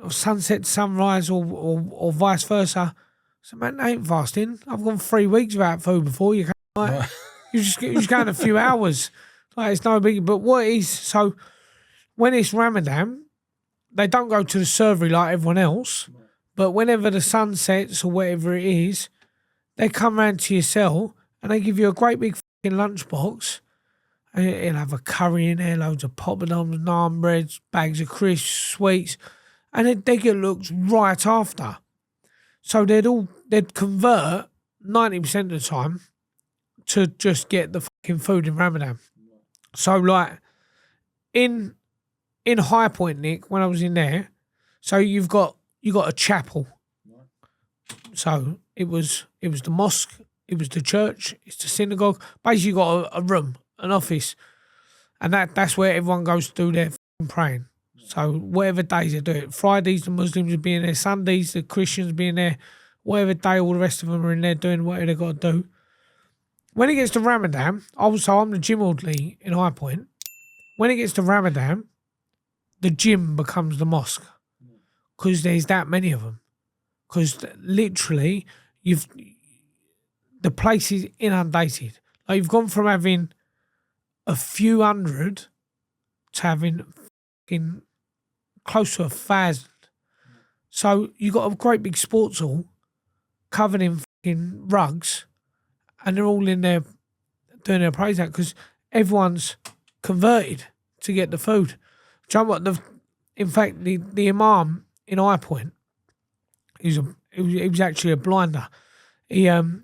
sunset to sunrise or vice versa. So, man, I ain't fasting. I've gone 3 weeks without food before. You can't, like, you just go in a few hours. Like, it's no big. But what it is, so when it's Ramadan, they don't go to the servery like everyone else. But whenever the sun sets or whatever it is, they come round to your cell and they give you a great big fucking lunchbox. And it'll have a curry in there, loads of poppadoms, naan breads, bags of crisps, sweets. And they get looked right after. So they'd convert 90% of the time to just get the fucking food in Ramadan. So, like, in High Point, Nick, when I was in there, so you got a chapel. So it was the mosque, it was the church, it's the synagogue. Basically, you got a room, an office, and that's where everyone goes to do their fucking praying. So whatever days they do it, Fridays the Muslims will be in there, Sundays the Christians will be in there, whatever day all the rest of them are in there doing whatever they got to do. When it gets to Ramadan, I'm the gym orderly in High Point. When it gets to Ramadan, the gym becomes the mosque because there's that many of them. Because literally, the place is inundated. Like, you've gone from having a few hundred to having fucking close to 1,000. So you got a great big sports hall covered in fucking rugs, and they're all in there doing their praise out because everyone's converted to get the food. Do you know what? In fact, the imam in High Point, he was actually a blinder. They all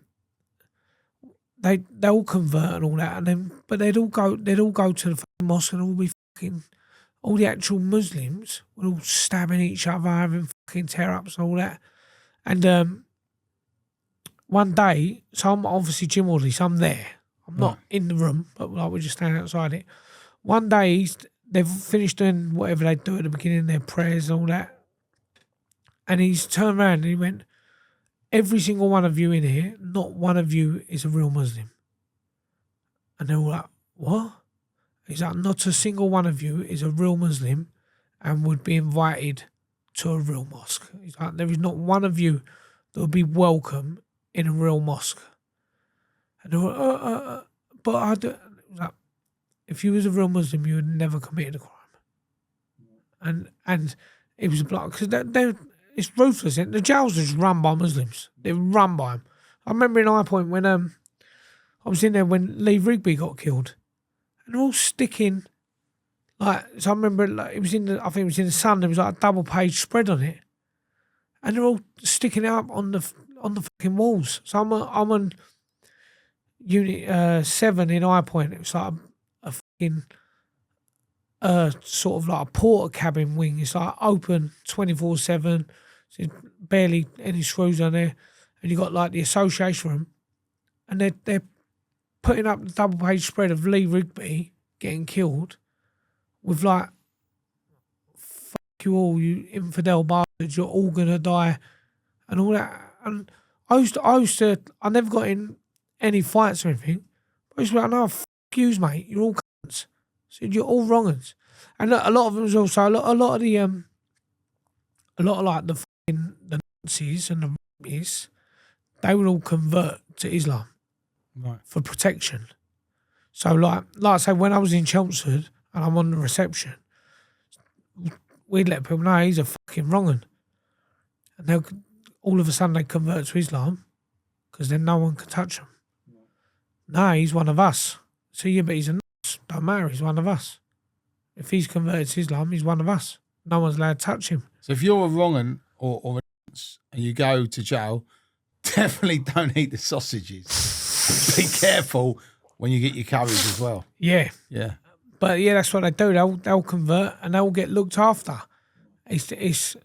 convert and all that, but they'd all go to the fucking mosque and all be fucking, all the actual Muslims were all stabbing each other, having fucking tear-ups and all that. And one day, so I'm obviously gym orderly, so I'm there. I'm not in the room, but like, we're just standing outside it. One day, they've finished doing whatever they do at the beginning, their prayers and all that. And he's turned around and he went, every single one of you in here, not one of you is a real Muslim. And they're all like, what? He's like, not a single one of you is a real Muslim and would be invited to a real mosque. He's like, there is not one of you that would be welcome in a real mosque. And they were like, but I do. Like, if you was a real Muslim, you would never committed a crime. And it was like, because it's ruthless. The jails are just run by Muslims. They're run by them. I remember in High Point when I was in there when Lee Rigby got killed, and they're all sticking, like, so I remember, like, I think it was in the Sun. There was like a double page spread on it, and they're all sticking it up on the fucking walls. So I'm on Unit 7 in High Point. It was like a fucking sort of like a porter cabin wing. It's like open 24/7. There's barely any screws on there, and you got like the association room, and they're putting up the double page spread of Lee Rigby getting killed, with like, "Fuck you all, you infidel bastards! You're all gonna die," and all that. And I never got in any fights or anything. But I used to be like, no, fuck yous, mate. You're all cunts. So you're all wrongers. And a lot of them was also a lot of like the Nazis and the Nazis, they would all convert to Islam, right, for protection. So like I say, when I was in Chelmsford and I'm on the reception, we'd let people know he's a fucking wrong 'un. And they'll all of a sudden they convert to Islam because then no one can touch him. No, he's one of us. So yeah, but he's a nut. Don't matter, he's one of us. If he's converted to Islam, he's one of us. No one's allowed to touch him. So if you're a wrong 'un or and you go to jail, definitely don't eat the sausages. Be careful when you get your curries as well. Yeah. Yeah. But yeah, that's what they do. They'll convert and they'll get looked after. It's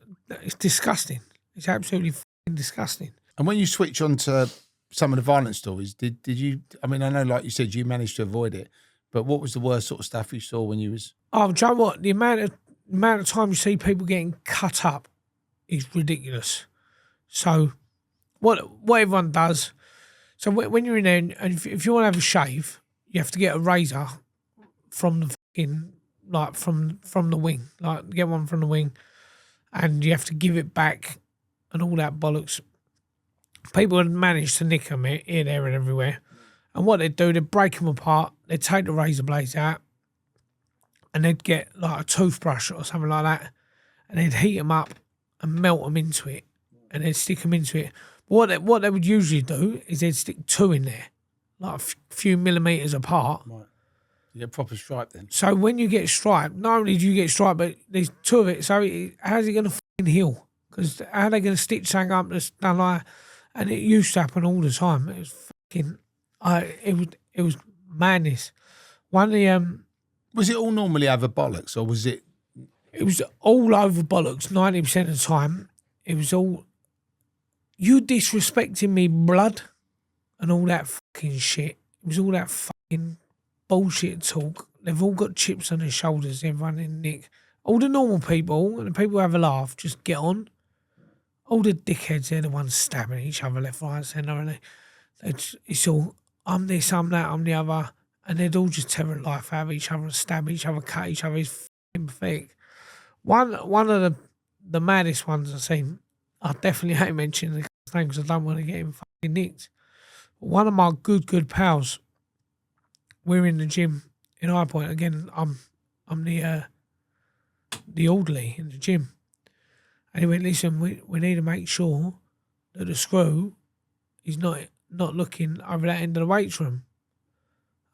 disgusting. It's absolutely fucking disgusting. And when you switch on to some of the violent stories, did you? I mean, I know, like you said, you managed to avoid it, But what was the worst sort of stuff you saw when you was? Oh, do you know what? The amount of time you see people getting cut up is ridiculous. So what everyone does, so when you're in there, and if you want to have a shave, you have to get a razor from the fucking, like from the wing, like get one from the wing, and you have to give it back and all that bollocks. People had managed to nick them here, there and everywhere. And what they'd do, they'd break them apart, they'd take the razor blades out, and they'd get like a toothbrush or something like that, and they'd heat them up and melt them into it, and they'd stick them into it. But what they would usually do is they'd stick two in there, like a few millimetres apart. Right. You get a proper stripe then. So when you get striped, not only do you get striped, but there's two of it. So how's it going to fucking heal? Because how are they going to stitch something up that's done like? And it used to happen all the time. It was fucking, it was madness. One of the Was it all normally over bollocks, or was it? It was all over bollocks. 90% of the time, it was all you disrespecting me, blood, and all that fucking shit. It was all that fucking bullshit talk. They've all got chips on their shoulders. Everyone in Nick, all the normal people and the people who have a laugh just get on. All the dickheads, they're the ones stabbing each other left, right, centre, and it's all I'm this, I'm that, I'm the other, and they'd all just tear the life out of each other and stab each other, cut each other. It's fucking pathetic. One of the maddest ones I've seen, I definitely ain't mentioning the guy's name because I don't want to get him fucking nicked. But one of my good pals, we're in the gym in High Point. Again, I'm the orderly in the gym. And he went, listen, we need to make sure that the screw is not looking over that end of the weights room.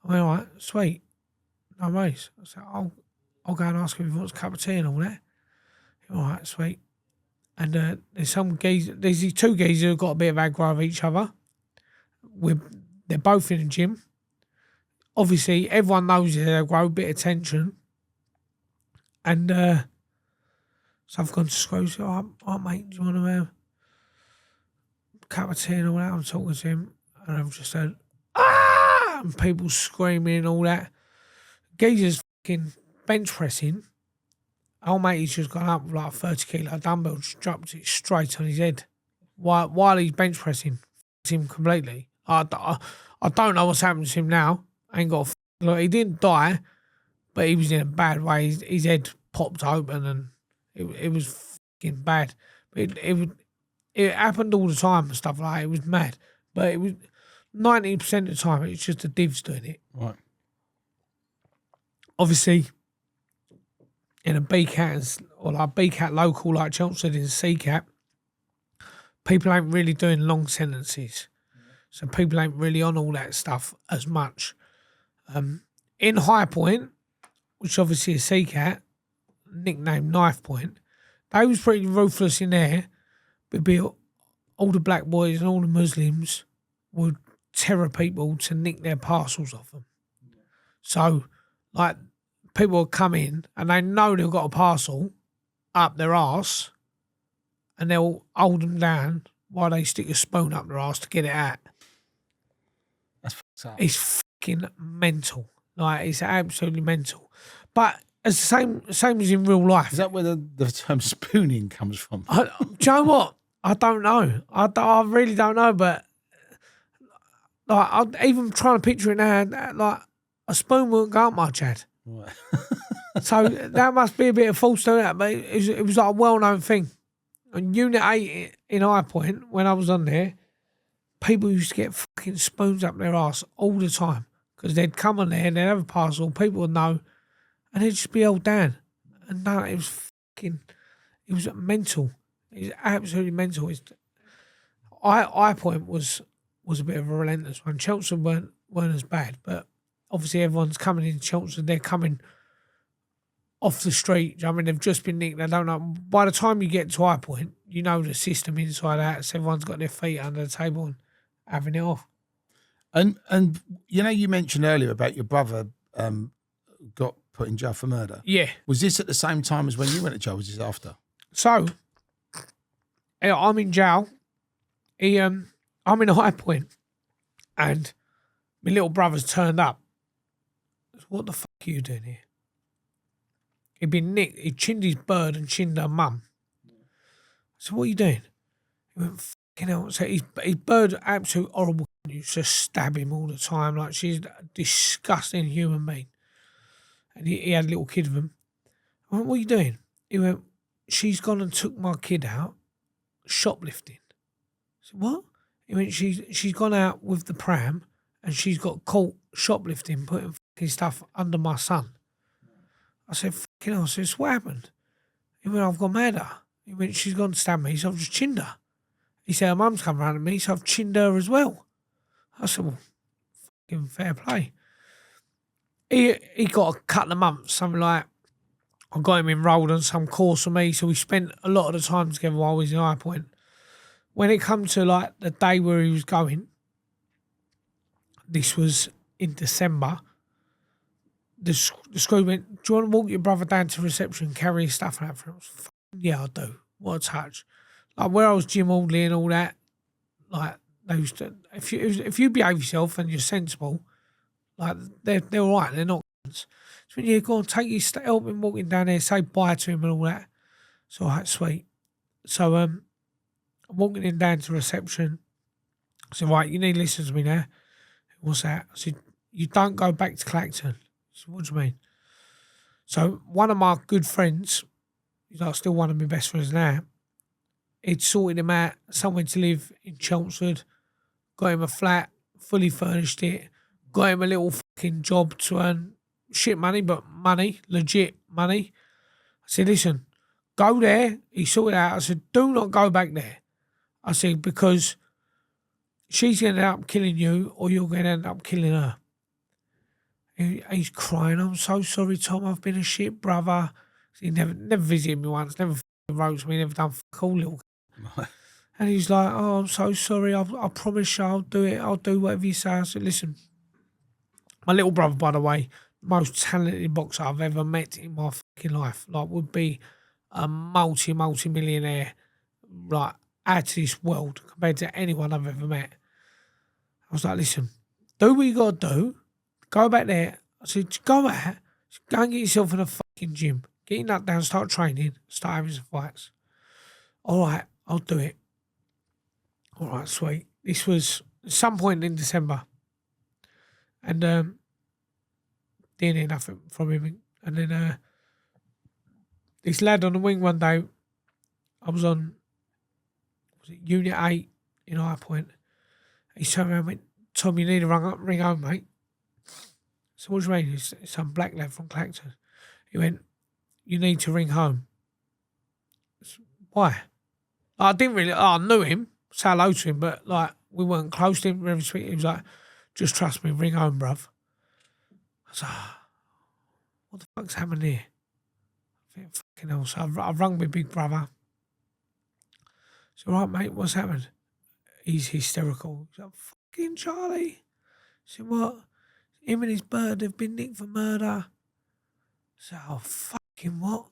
I went, all right, sweet. No worries. I said, I'll go and ask him if he wants a cup of tea and all that. All right, sweet. And there's these two geezers who've got a bit of aggro of each other. They're both in the gym. Obviously, everyone knows they'll grow a bit of tension. And so I've gone to screw. So, oh, mate, do you want to have a cup of tea and all that? I'm talking to him. And I've just said, ah! And people screaming and all that. Geezer's fucking bench pressing. Oh, mate, he's just gone up with like a 30 kilo dumbbell, just dropped it straight on his head while he's bench pressing. Him completely. I don't know what's happened to him now. I ain't got look, he didn't die, but he was in a bad way. His head popped open and it was fucking bad. But it happened all the time and stuff like that. It was mad. But it was 90% of the time, it's just the divs doing it. Right. Obviously, in a BCAT or like BCAT local like Chelmsford in CCAT, people ain't really doing long sentences. So people ain't really on all that stuff as much. In High Point, which obviously is CCAT, nicknamed Knife Point, they was pretty ruthless in there. But all the black boys and all the Muslims would terror people to nick their parcels off them. So, like, people will come in and they know they've got a parcel up their arse and they'll hold them down while they stick a spoon up their arse to get it out. That's fucked up. It's fucking mental. Like, it's absolutely mental. But it's the same as in real life. Is that where the term spooning comes from? Do you know what? I don't know. I really don't know, but like, I'm even trying to picture it now, like, a spoon wouldn't go up my Chad. Right. So that must be a bit of false to that, but it was like a well-known thing. On Unit 8 in High Point, when I was on there, people used to get fucking spoons up their arse all the time because they'd come on there and they'd have a parcel, people would know, and they'd just be held down. And no, it was mental. It was absolutely mental. High Point was a bit of a relentless one. Chelmsford weren't as bad, but obviously everyone's coming in Chelmsford, they're coming off the street. I mean, they've just been nicked. They don't know. By the time you get to High Point, you know the system inside out. So everyone's got their feet under the table and having it off. And you know, you mentioned earlier about your brother got put in jail for murder. Yeah. Was this at the same time as when you went to jail? Was this after? So, I'm in jail. I'm in High Point, and my little brother's turned up. What the fuck are you doing here? He'd been nicked. He chinned his bird and chinned her mum. So what are you doing? He went, fucking hell. So his bird, absolute horrible. He used to stab him all the time. Like, she's a disgusting human being. And he had a little kid with him. I went, what are you doing? He went, she's gone and took my kid out shoplifting. I said, what? He went, she's gone out with the pram and she's got caught shoplifting, putting fucking stuff under my son. I said, fucking hell. I said, what happened? He went, I've gone mad at her. He went, she's gone to stab me, so I've just chinned her. He said, her mum's come round at me, so I've chinned her as well. I said, well, fucking fair play. He got a couple of months, something like, I got him enrolled on some course with me, so we spent a lot of the time together while I was in High Point. When it come to like the day where he was going, this was in December, the school went, do you want to walk your brother down to reception and carry his stuff out for him? Yeah, I do. What a touch. Like where I was Jim Audley and all that, like they used to, if you behave yourself and you're sensible, like they're all right, they're not. So when you go and take his help him walking down there, say bye to him and all that. It's all right, sweet. So I'm walking him down to reception. I said, right, you need to listen to me now. What's that? I said, you don't go back to Clacton. I said, what do you mean? So one of my good friends, he's like still one of my best friends now, he'd sorted him out somewhere to live in Chelmsford, got him a flat, fully furnished it, got him a little fucking job to earn shit money, but money, legit money. I said, listen, go there. He sorted it out. I said, do not go back there. I said, because she's going to end up killing you or you're going to end up killing her. He's crying, I'm so sorry, Tom, I've been a shit brother. He never visited me once, never wrote to me, never done fuck all little. And he's like, oh, I'm so sorry, I promise you I'll do it, I'll do whatever you say. I said, listen, my little brother, by the way, most talented boxer I've ever met in my fucking life, like would be a multi-millionaire, like out of this world compared to anyone I've ever met. I was like, listen, do what you got to do, go back there. I said, go out, go and get yourself in a fucking gym, get your nut down, start training, start having some fights. All right, I'll do it. All right, sweet. This was some point in December. And didn't hear nothing from him. And then this lad on the wing one day, I was on, was it Unit 8 in High Point. He turned around and went, Tom, you need to ring home, mate. So what do you mean? It's some black lad from Clacton. He went, you need to ring home. Why? I didn't really, I knew him, say hello to him, but like we weren't close to him, very sweet. He was like, just trust me, ring home, bruv. I was like, what the fuck's happened here? I think fucking hell. So I rung my big brother. So, all right, mate, what's happened? He's hysterical. He's like, fucking Charlie. I said, what? Him and his bird, they've been nicked for murder. So, oh, fucking what?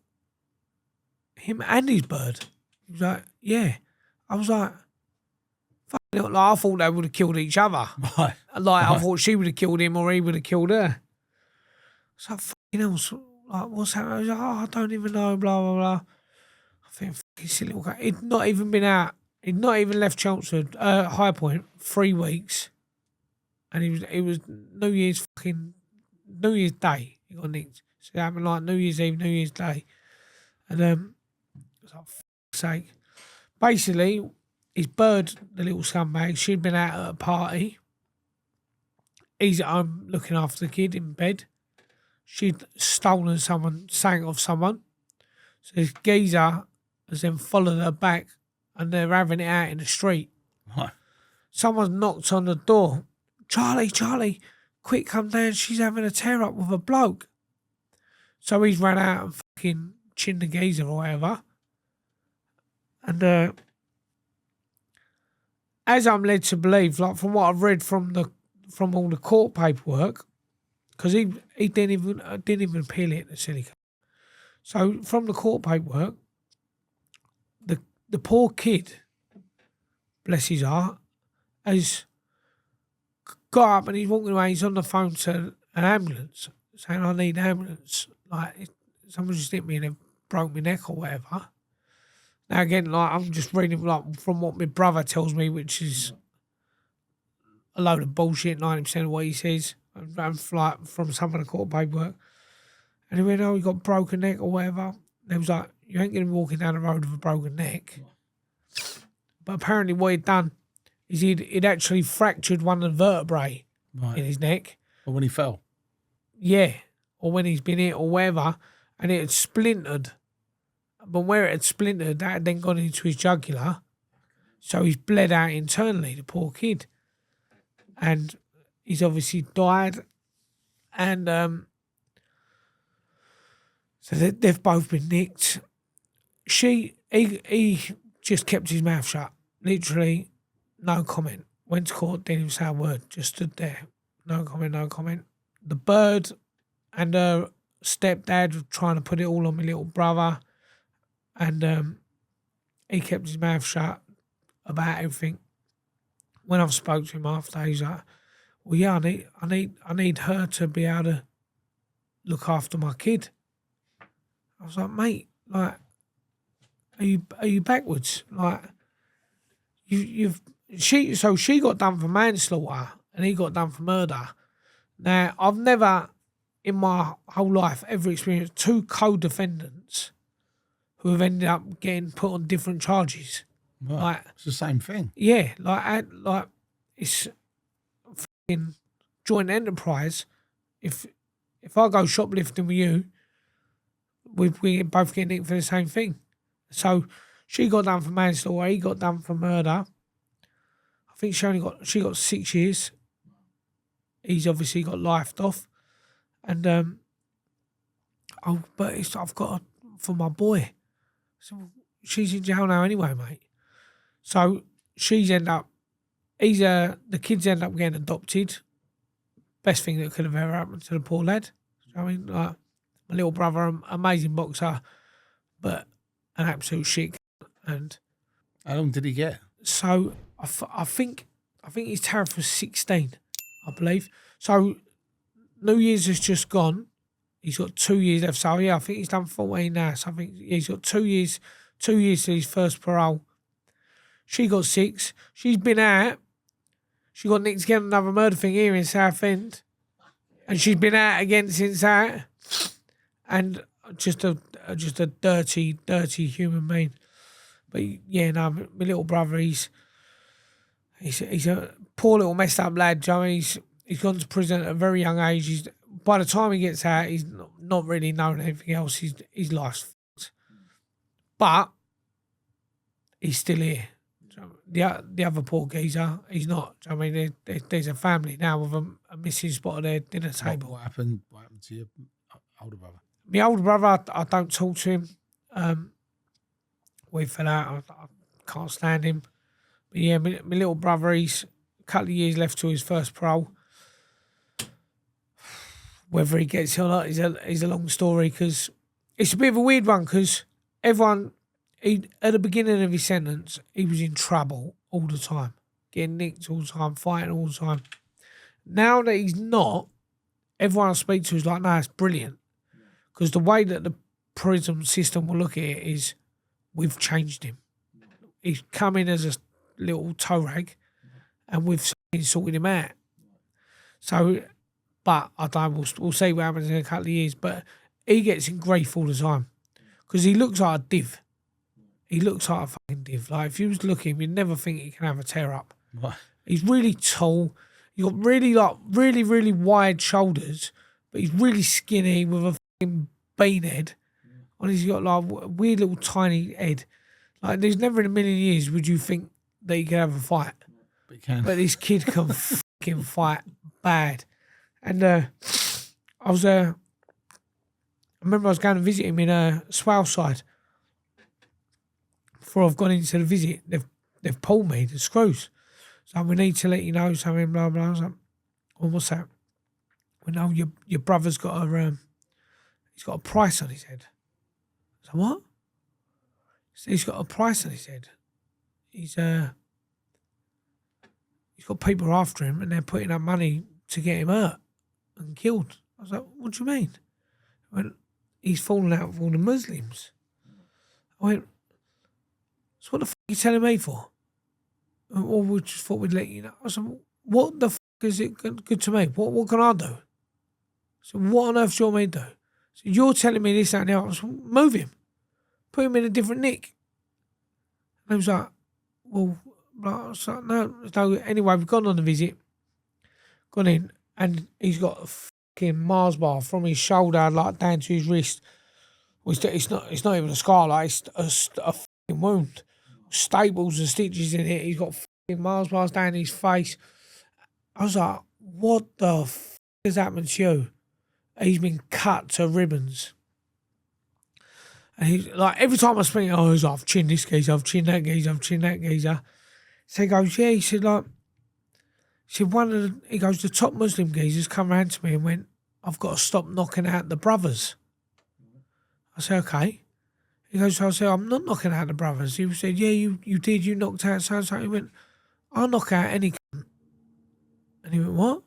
Him and his bird? He was like, yeah. I was like, fucking hell. Like, I thought they would have killed each other. Right. Like, I thought she would have killed him or he would have killed her. So, fucking hell. So, like, what's happening? I was like, oh, I don't even know, blah, blah, blah. I think, fucking silly little guy. He'd not even been out. He'd not even left Chelmsford, High Point, 3 weeks. And it was New Year's Day. He got nicked. So it happened like New Year's Eve, New Year's Day. And I was like, fuck's sake. Basically, his bird, the little scumbag, she'd been out at a party. He's at home looking after the kid in bed. She'd stolen something off someone. So this geezer has then followed her back and they're having it out in the street. Right. Someone's knocked on the door. Charlie, quick, come down. She's having a tear up with a bloke. So he's ran out and fucking chinned the geezer or whatever. And as I'm led to believe, like from what I've read from all the court paperwork, because he didn't even appeal it, the silly cunt. So from the court paperwork, the poor kid, bless his heart, has got up and he's walking away. He's on the phone to an ambulance. saying I need ambulance. Like someone just hit me and they've broke my neck or whatever. Now again, like I'm just reading like from what my brother tells me, which is a load of bullshit. 90% of what he says, and like from some of the court paperwork. And he went, "Oh, he got a broken neck or whatever." And he was like, "You ain't gonna be walking down the road with a broken neck." But apparently, what he'd done is he'd actually fractured one of the vertebrae in his neck. Or when he fell. Yeah, or when he's been hit or whatever, and it had splintered. But where it had splintered, that had then gone into his jugular. So he's bled out internally, the poor kid. And he's obviously died. And so they've both been nicked. He just kept his mouth shut. Literally, no comment. Went to court, didn't even say a word. Just stood there. No comment, no comment. The bird and her stepdad were trying to put it all on my little brother. And he kept his mouth shut about everything. When I've spoke to him after, he's like, "Well, yeah, I need her to be able to look after my kid." I was like, "Mate, like, are you backwards? Like, she got done for manslaughter and he got done for murder. Now, I've never in my whole life ever experienced two co-defendants who have ended up getting put on different charges. Right. Like, it's the same thing. Yeah, like it's fucking joint enterprise. If I go shoplifting with you, we both get nicked for the same thing. So she got done for manslaughter, he got done for murder. I think she got 6 years. He's obviously got life off, and I've got for my boy. So she's in jail now anyway, mate. So the kids end up getting adopted. Best thing that could have ever happened to the poor lad. I mean, like, my little brother, amazing boxer, but an absolute shit. And how long did he get? So I think his tariff was 16, I believe. So New Year's has just gone. He's got 2 years left. So yeah, I think he's done 14 now. So I think he's got 2 years to his first parole. She got 6. She's been out. She got nicked again another murder thing here in Southend. And she's been out again since that. And just a dirty, dirty human being. But yeah, no, my little brother, he's a poor little messed up lad, Joe. He's gone to prison at a very young age. By the time he gets out, he's not really known anything else. His life's fucked. But he's still here. The other poor geezer, he's not. I mean, there's a family now with a missing spot at their dinner table. What happened to your older brother? My older brother, I don't talk to him. We fell out. I can't stand him. But yeah, my little brother, he's a couple of years left to his first parole. Whether he gets it or not is a long story, because it's a bit of a weird one, because everyone, at the beginning of his sentence, he was in trouble all the time, getting nicked all the time, fighting all the time. Now that he's not, everyone I speak to is like, no, it's brilliant. Because the way that the prison system will look at it is, we've changed him. He's come in as a little toe rag, and we've sorted him out. So, but I don't know, we'll see what happens in a couple of years. But he gets in grief all the time, because he looks like a div. He looks like a fucking div. Like, if you was looking, you'd never think he can have a tear up. What? He's really tall. He's got really, really wide shoulders, but he's really skinny with a fucking bean head. And he's got like a weird little tiny head. Like, there's never in a million years would you think that he could have a fight. But he can. But this kid can fucking fight bad. And I remember I was going to visit him in Swaleside. Before I've gone into the visit, they've pulled me, the screws. So we need to let you know something, blah, blah. I was like, well, what's that? Well, no, your brother's got he's got a price on his head. I said, what? He's got a price on his head. He's got people after him, and they're putting up money to get him hurt and killed. I was like, what do you mean? He went, he's fallen out with all the Muslims. I went, so what the fuck are you telling me for? Or we just thought we'd let you know. I said, what the fuck is it good to me? What can I do? So what on earth do you want me to do? So you're telling me this, that, and the other. I said, move him. Put him in a different nick. And he was like, well, I was like, no. Anyway, we've gone on a visit, gone in, and he's got a fucking Mars bar from his shoulder, like down to his wrist. Well, it's not even a scar, like it's a fucking wound. Staples and stitches in it. He's got fucking Mars bars down his face. I was like, what the fuck has happened to you? He's been cut to ribbons. And he's like, every time I speak, he's like, I've chinned this geezer, I've chinned that geezer, I've chinned that geezer. So he goes, yeah, he said, like, he goes, the top Muslim geezers come round to me and went, I've got to stop knocking out the brothers. I said, okay. He goes, so I said, I'm not knocking out the brothers. He said, yeah, you did, you knocked out so-and-so. He went, I'll knock out any cunt. And he went, what?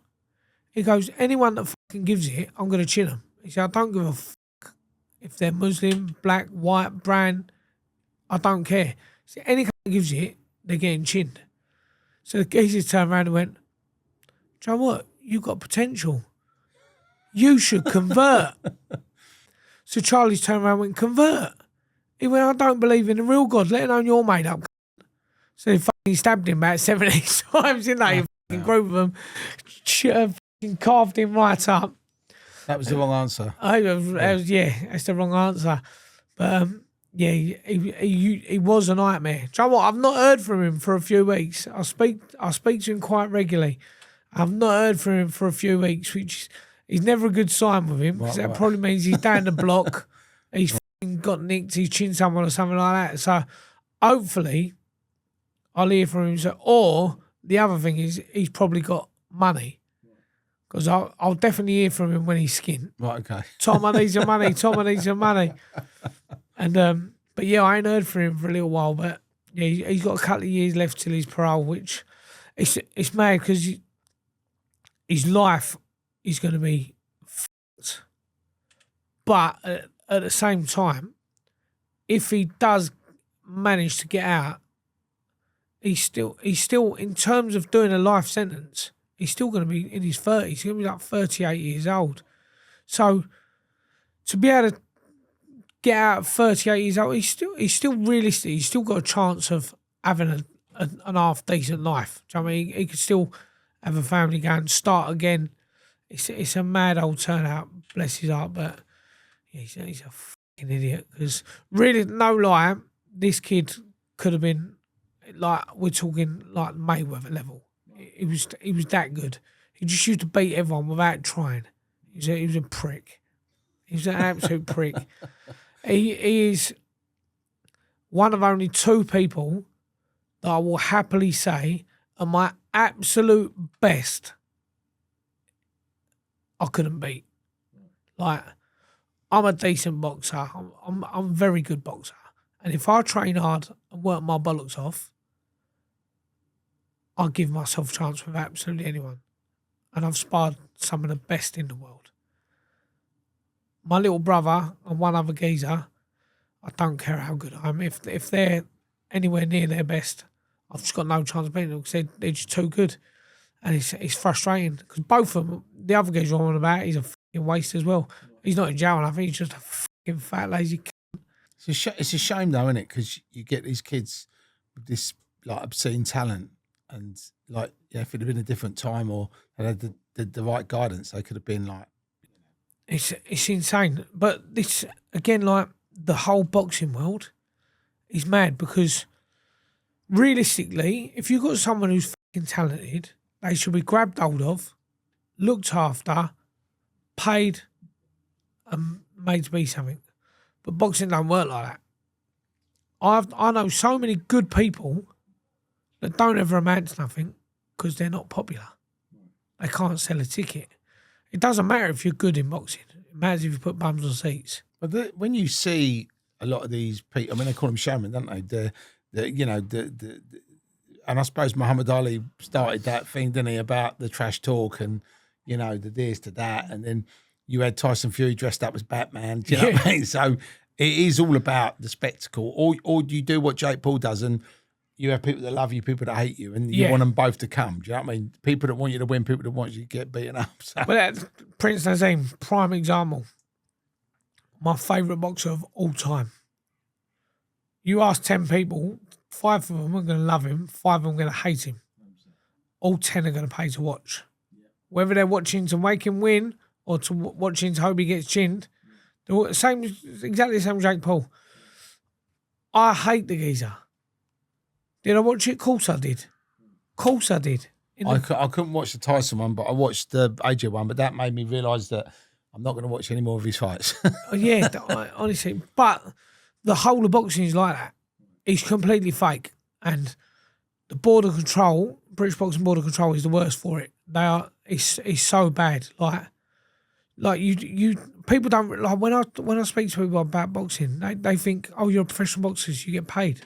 He goes, anyone that fucking gives it, I'm going to chin them. He said, I don't give a fuck if they're Muslim, black, white, brown. I don't care. He said, any cunt that gives it, they're getting chinned. So the geezers turned around and went, do you know what? You've got potential. You should convert. So Charlie's turned around and went, convert. He went, I don't believe in the real God, let alone you're made up. So he fucking stabbed him about 70 times, didn't they? A fucking group of them fucking carved him right up. That was the wrong answer. That's the wrong answer. But yeah, he was a nightmare. Do you know what? I've not heard from him for a few weeks. I speak to him quite regularly. I've not heard from him for a few weeks, which is never a good sign with him, because that probably means he's down the block. He's got nicked, he's chinned someone or something like that. So hopefully I'll hear from him. Or the other thing is he's probably got money, because I'll definitely hear from him when he's skint. Right, okay. Tom, I need some money. Tom, I need some money. And but yeah, I ain't heard from him for a little while. But yeah, he's got a couple of years left till his parole, which it's mad, because his life is going to be fucked. But at the same time, if he does manage to get out, he's still in terms of doing a life sentence, he's still going to be in his 30s. He's going to be like 38 years old. So to be able to get out at 38 years old, he's still realistic. He's still got a chance of having an half decent life. Do you know what I mean? He could still have a family, go and start again. It's a mad old turnout, bless his heart, but yeah, he's a fucking idiot. Because really, no lie, this kid could have been, like, we're talking like Mayweather level. He was that good. He just used to beat everyone without trying. He was a prick. He was an absolute prick. He is one of only two people that I will happily say are my absolute best. I couldn't beat. Like, I'm a decent boxer. I'm a very good boxer. And if I train hard and work my bollocks off, I'll give myself a chance with absolutely anyone. And I've sparred some of the best in the world. My little brother and one other geezer, I don't care how good I am. If they're anywhere near their best, I've just got no chance of beating them, because they're just too good. And it's frustrating, because both of them, the other geezer I'm on about, he's a fucking waste as well. He's not in jail, and I think he's just a fucking fat, lazy It's a shame though, isn't it? Because you get these kids with this like obscene talent, and like, yeah, if it had been a different time or they had the right guidance, they could have been like. It's insane. But this, again, like, the whole boxing world is mad, because realistically, if you've got someone who's fucking talented, they should be grabbed hold of, looked after, paid, and made to be something. But boxing don't work like that. I know so many good people that don't ever amount to nothing because they're not popular. They can't sell a ticket. It doesn't matter if you're good in boxing. It matters if you put bums on seats. But when you see a lot of these people, I mean, they call them showmen, don't they? And I suppose Muhammad Ali started that thing, didn't he, about the trash talk and, you know, the this to that. And then you had Tyson Fury dressed up as Batman. Do you know what I mean? So it is all about the spectacle. Or you do what Jake Paul does, and you have people that love you, people that hate you, and you want them both to come. Do you know what I mean? People that want you to win, people that want you to get beaten up. So. Well, that's Prince Nazim, prime example. My favourite boxer of all time. You ask 10 people, 5 of them are going to love him, 5 of them are going to hate him. All 10 are going to pay to watch. Whether they're watching to make him win or to watching to hope he gets chinned, exactly the same as Jake Paul. I hate the geezer. Did I watch it? Of course I did. I couldn't watch the Tyson one, but I watched the AJ one, but that made me realise that I'm not going to watch any more of his fights. Honestly. But the whole of boxing is like that. It's completely fake. And the border control, British Boxing Border Control is the worst for it. It's so bad. Like you people don't, like, when I speak to people about boxing, they think, oh, you're a professional boxer, so you get paid.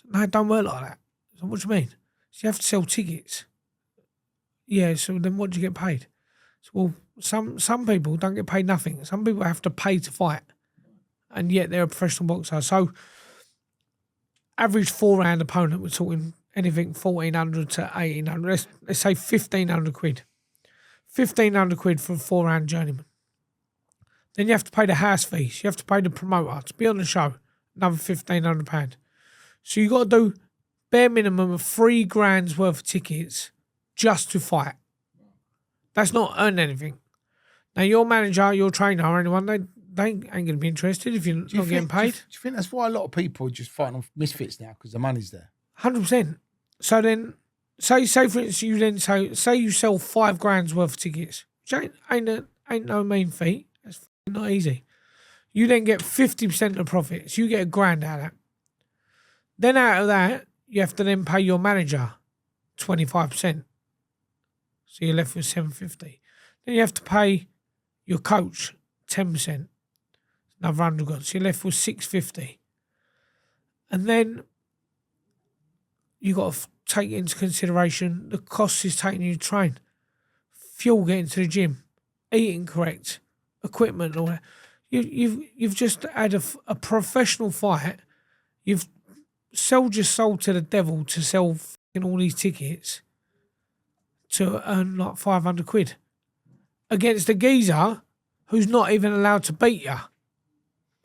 No, it don't work like that. So what do you mean? So you have to sell tickets. Yeah, so then what do you get paid? So, well, some people don't get paid nothing. Some people have to pay to fight. And yet they're a professional boxer. So average 4-round opponent, we're talking anything 1,400 to 1,800. Let's say 1,500 quid. 1,500 quid for a 4-round journeyman. Then you have to pay the house fees. You have to pay the promoter to be on the show. Another £1,500. So you got to do bare minimum of $3,000 worth of tickets just to fight. That's not earning anything. Now your manager, your trainer, or anyone, they ain't going to be interested if you're not getting paid. Do you think that's why a lot of people are just fighting on misfits now, because the money's there? 100%. So then, say for instance, you then say you sell $5,000 worth of tickets, which ain't no mean feat. That's not easy. You then get 50% of the profits. You get $1,000 out of that. Then out of that, you have to then pay your manager 25%. So you're left with $750. Then you have to pay your coach 10%. Another $100. So you're left with $650. And then you got to take into consideration the costs is taking you to train, fuel getting to the gym, eating correct, equipment, all that. You've just had a professional fight. You've sold your soul to the devil to sell all these tickets to earn like 500 quid against a geezer who's not even allowed to beat you.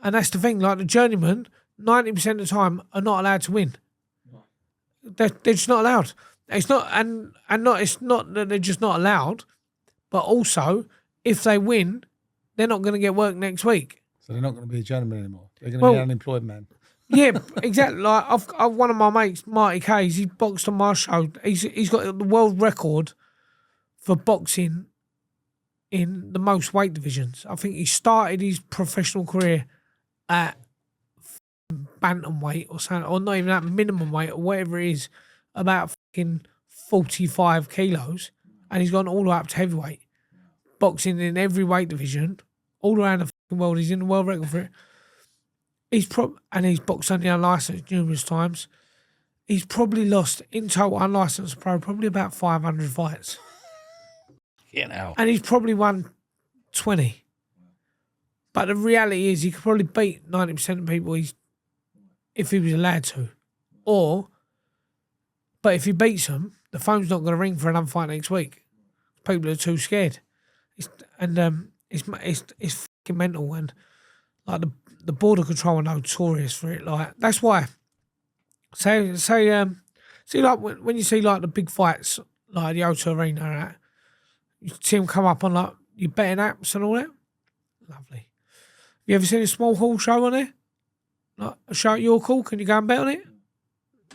And that's the thing, like the journeyman, 90% of the time are not allowed to win. They're just not allowed. It's not that they're just not allowed, but also if they win, they're not going to get work next week. So they're not going to be a journeyman anymore. They're going to be an unemployed man. Yeah, exactly. Like I've one of my mates, Marty Kays, he boxed on my show. He's got the world record for boxing in the most weight divisions. I think he started his professional career at bantamweight or something, or not even that, minimum weight or whatever it is, about fucking 45 kilos, and he's gone all the way up to heavyweight. Boxing in every weight division, all around the fucking world. He's in the world record for it. He's boxed on the unlicensed numerous times. He's probably lost in total unlicensed pro probably about 500 fights. You know. And he's probably won 20. But the reality is he could probably beat 90% of people if he was allowed to. But if he beats them, the phone's not going to ring for another fight next week. People are too scared. It's fucking mental, and like the border control are notorious for it. Like that's why. See like when you see like the big fights like the O2 Arena and that, you see them come up on like your betting apps and all that. Lovely. Have you ever seen a small hall show on there? Like a show at your call, can you go and bet on it?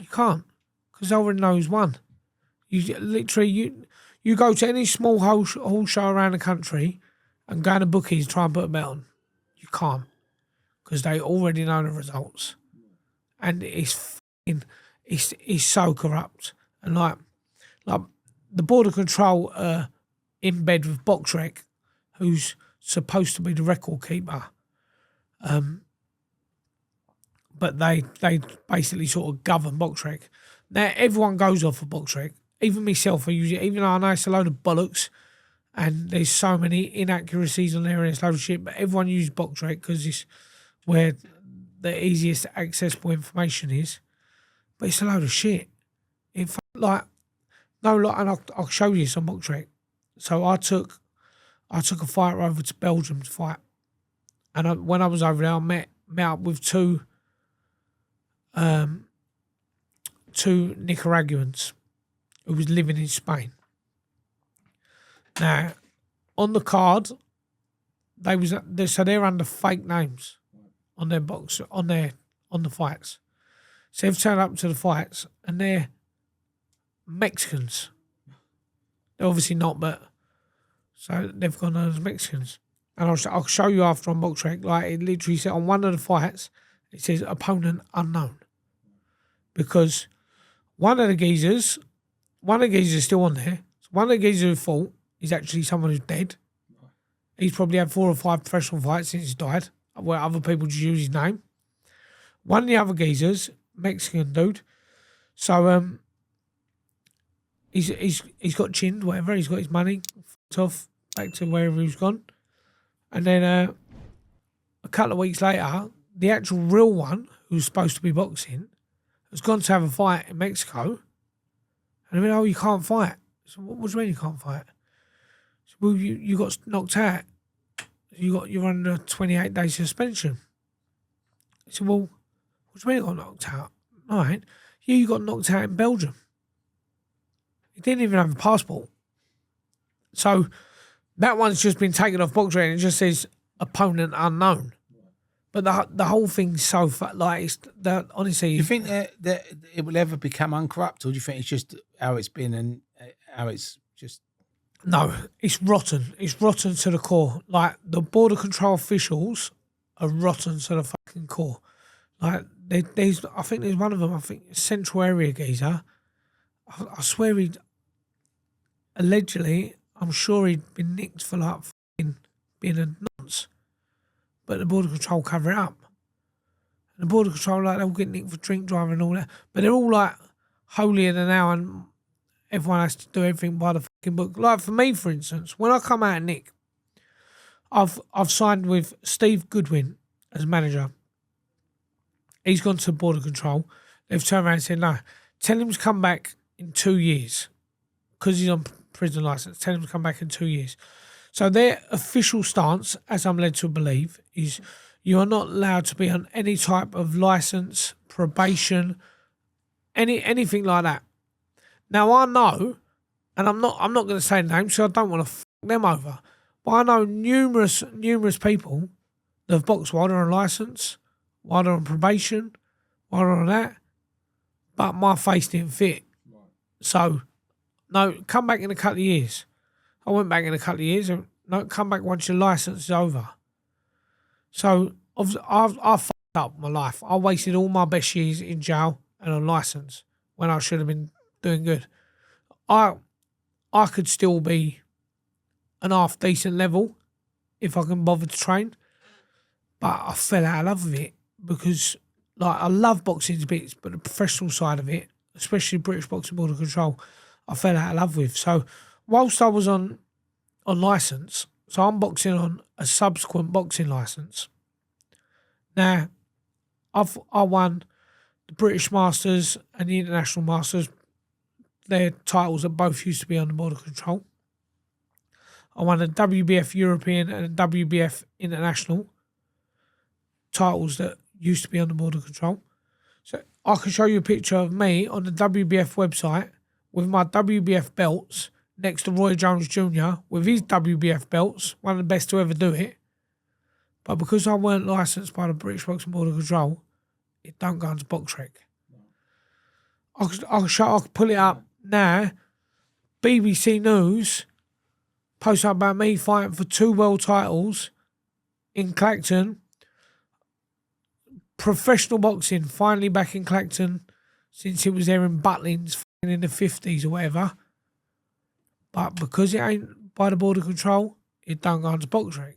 You can't, because they already know who's won. You go to any small hall show around the country and go to bookies and try and put a bet on. You can't, because they already know the results. And it's so corrupt. And like the border control in bed with Boxrec, who's supposed to be the record keeper. But they basically sort of govern Boxrec. Now everyone goes off of Boxrec. Even myself, I use it, even though I know it's a load of bollocks and there's so many inaccuracies on there and it's loads of shit. But everyone uses BoxRec because it's where the easiest accessible information is. But it's a load of shit. And I'll show you some BoxRec. So I took a fighter over to Belgium to fight, and when I was over there, I met up with two Nicaraguans who was living in Spain. Now, on the card, they're under fake names on their on the fights. So they've turned up to the fights and they're Mexicans. They're obviously not, but so they've gone as Mexicans. And I'll show you after on BoxRec. Like, it literally said on one of the fights, it says opponent unknown, because one of the geezers is still on there. So one of the geezers who fought is actually someone who's dead. He's probably had 4 or 5 professional fights since he's died, where other people just use his name. One of the other geezers, Mexican dude, so he's got chinned, whatever. He's got his money fucked off back to wherever he's gone, and then a couple of weeks later, the actual real one who's supposed to be boxing has gone to have a fight in Mexico, and I mean, oh, you can't fight. So what do you mean you can't fight? So, well, you got knocked out. You're under a 28-day suspension. I said, well, what do you mean you got knocked out? All right. You got knocked out in Belgium. He didn't even have a passport. So that one's just been taken off BoxRec and it just says opponent unknown. But the whole thing's so honestly. Do you think that it will ever become uncorrupt, or do you think it's just how it's been and how it's just? No, it's rotten. It's rotten to the core. Like, the border control officials are rotten to the fucking core. Like, I think there's one of them, I think Central Area geezer. I swear I'm sure he'd been nicked for like fucking being a nonce. But the border control cover it up. And the border control, like, they'll get nicked for drink driving and all that. But they're all like holier than thou, and everyone has to do everything by the fucking book. Like, for me, for instance, when I come out of Nick, I've signed with Steve Goodwin as manager. He's gone to border control. They've turned around and said, no, tell him to come back in 2 years. Because he's on prison licence, tell him to come back in 2 years. So their official stance, as I'm led to believe, is you are not allowed to be on any type of licence, probation, anything like that. Now, I know, and I'm not going to say names, so I don't want to fuck them over, but I know numerous people that have boxed while they're on licence, while they're on probation, while they're on that, but my face didn't fit. Right. So, no, come back in a couple of years. I went back in a couple of years, and no, come back once your licence is over. So, I fucked up my life. I wasted all my best years in jail and on licence when I should have been doing good. I could still be an half decent level if I can bother to train, but I fell out of love with it because, like, I love boxing bits, but the professional side of it, especially British Boxing Border Control, I fell out of love with. So whilst I was on licence, so I'm boxing on a subsequent boxing licence. Now, I won the British Masters and the International Masters. Their titles that both used to be on the border control. I won a WBF European and a WBF International titles that used to be on the border control. So I can show you a picture of me on the WBF website with my WBF belts next to Roy Jones Jr. with his WBF belts, one of the best to ever do it. But because I weren't licensed by the British Boxing Border Control, it don't go into BoxRec. I could pull it up now. BBC News post up about me fighting for 2 world titles in Clacton. Professional boxing, finally back in Clacton since it was there in Butlins in the 50s or whatever. But because it ain't by the border control, it don't go into BoxRec.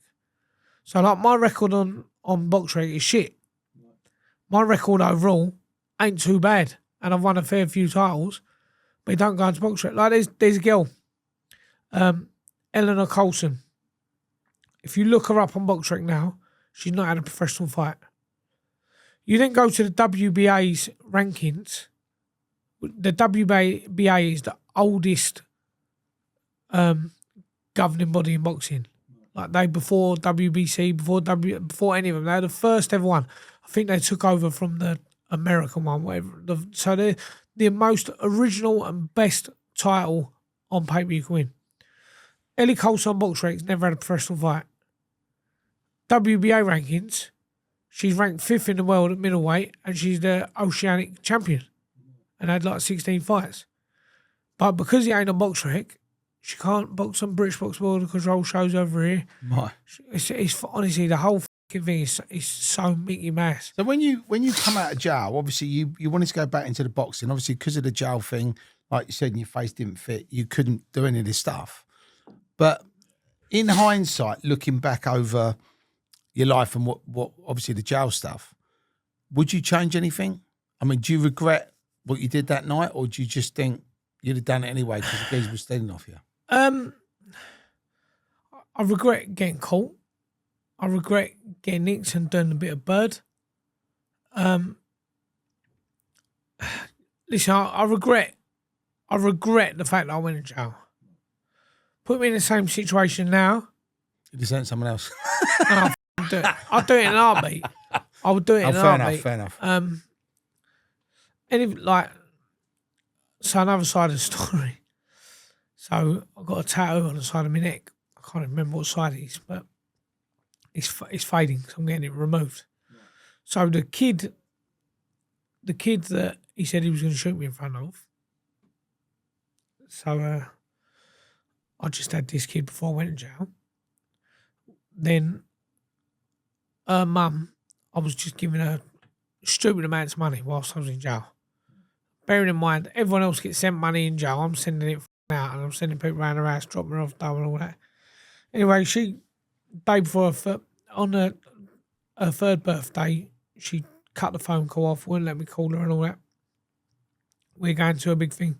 So, like, my record on BoxRec is shit. My record overall ain't too bad, and I've won a fair few titles, but it don't go into BoxRec. Like, there's a girl, Eleanor Coulson. If you look her up on BoxRec now, she's not had a professional fight. You then go to the WBA's rankings. The WBA is the oldest governing body in boxing. Like they before WBC, before any of them, they're the first ever one. I think they took over from the American one, whatever. So they're the most original and best title on paper you can win. Ellie Coulson on BoxRec's never had a professional fight. WBA rankings, she's ranked 5th in the world at middleweight, and she's the Oceanic champion, and had like 16 fights. But because it ain't on BoxRec, she can't box on British Box World Control shows over here. Right. It's honestly, the whole fucking thing is so Mickey Mouse. So when you come out of jail, obviously you wanted to go back into the boxing. Obviously, because of the jail thing, like you said, and your face didn't fit, you couldn't do any of this stuff. But in hindsight, looking back over your life and what obviously the jail stuff, would you change anything? I mean, do you regret what you did that night, or do you just think you'd have done it anyway because the guys were stealing off you? I regret getting caught. I regret getting nicked and doing a bit of bird. Listen, I regret the fact that I went to jail. Put me in the same situation now. You just sent someone else. And I'll do it in a heartbeat. I would do it in a heartbeat. Fair enough. So another side of the story. So I've got a tattoo on the side of my neck. I can't remember what side it is, but it's fading, so I'm getting it removed. So the kid that he said he was going to shoot me in front of, so I just had this kid before I went to jail. Then her mum, I was just giving her stupid amounts of money whilst I was in jail. Bearing in mind, everyone else gets sent money in jail. I'm sending it out, and I'm sending people around her house, dropping her off, dough and all that. Anyway, day before on her 3rd birthday, she cut the phone call off, wouldn't let me call her and all that. We're going to a big thing.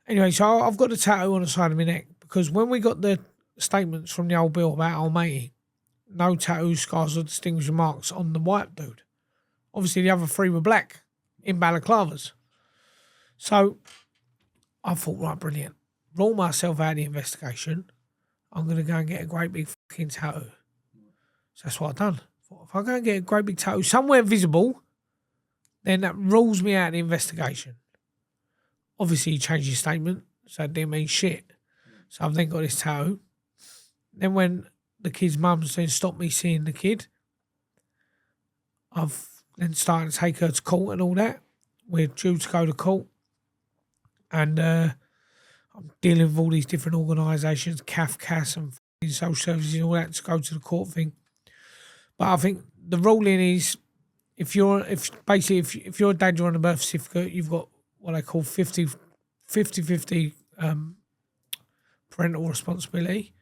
Anyway, so I've got the tattoo on the side of my neck because when we got the statements from the old bill about old matey, no tattoos, scars or distinguishing marks on the white dude. Obviously, the other 3 were black in balaclavas. So I thought, right, brilliant. Rule myself out of the investigation. I'm going to go and get a great big fucking tattoo. So that's what I've done. If I go and get a great big tattoo somewhere visible, then that rules me out of the investigation. Obviously, he changed his statement, so it didn't mean shit. So I've then got this tattoo. Then when the kid's mum's then stopped me seeing the kid, I've then started to take her to court and all that. We're due to go to court. And I'm dealing with all these different organisations, CAS and social services and all that to go to the court thing. But I think the ruling is if you're a dad, you're on a birth certificate, you've got what they call 50-50 parental responsibility.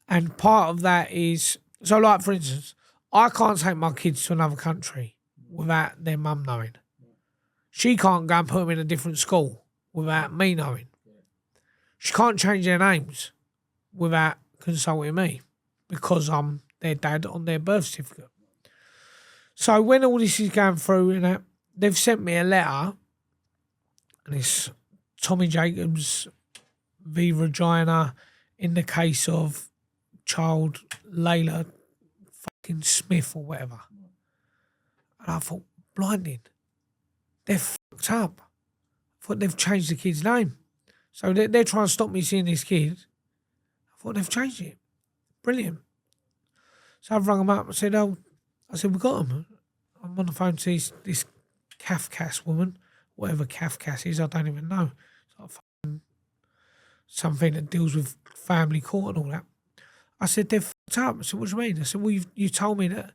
And part of that is, so like for instance, I can't take my kids to another country without their mum knowing. She can't go and put them in a different school without me knowing. She can't change their names without consulting me because I'm their dad on their birth certificate. So when all this is going through, you know, they've sent me a letter, and it's Tommy Jacobs v. Regina in the case of child Layla fucking Smith or whatever. And I thought, blinding. They're fucked up. I thought they've changed the kid's name. So they're trying to stop me seeing this kid. I thought they've changed it. Brilliant. So I've rung them up and said, we got them. I'm on the phone to this Kafkas woman, whatever Kafkas is, I don't even know. It's like something that deals with family court and all that. I said, they're fucked up. I said, what do you mean? I said, well, you told me that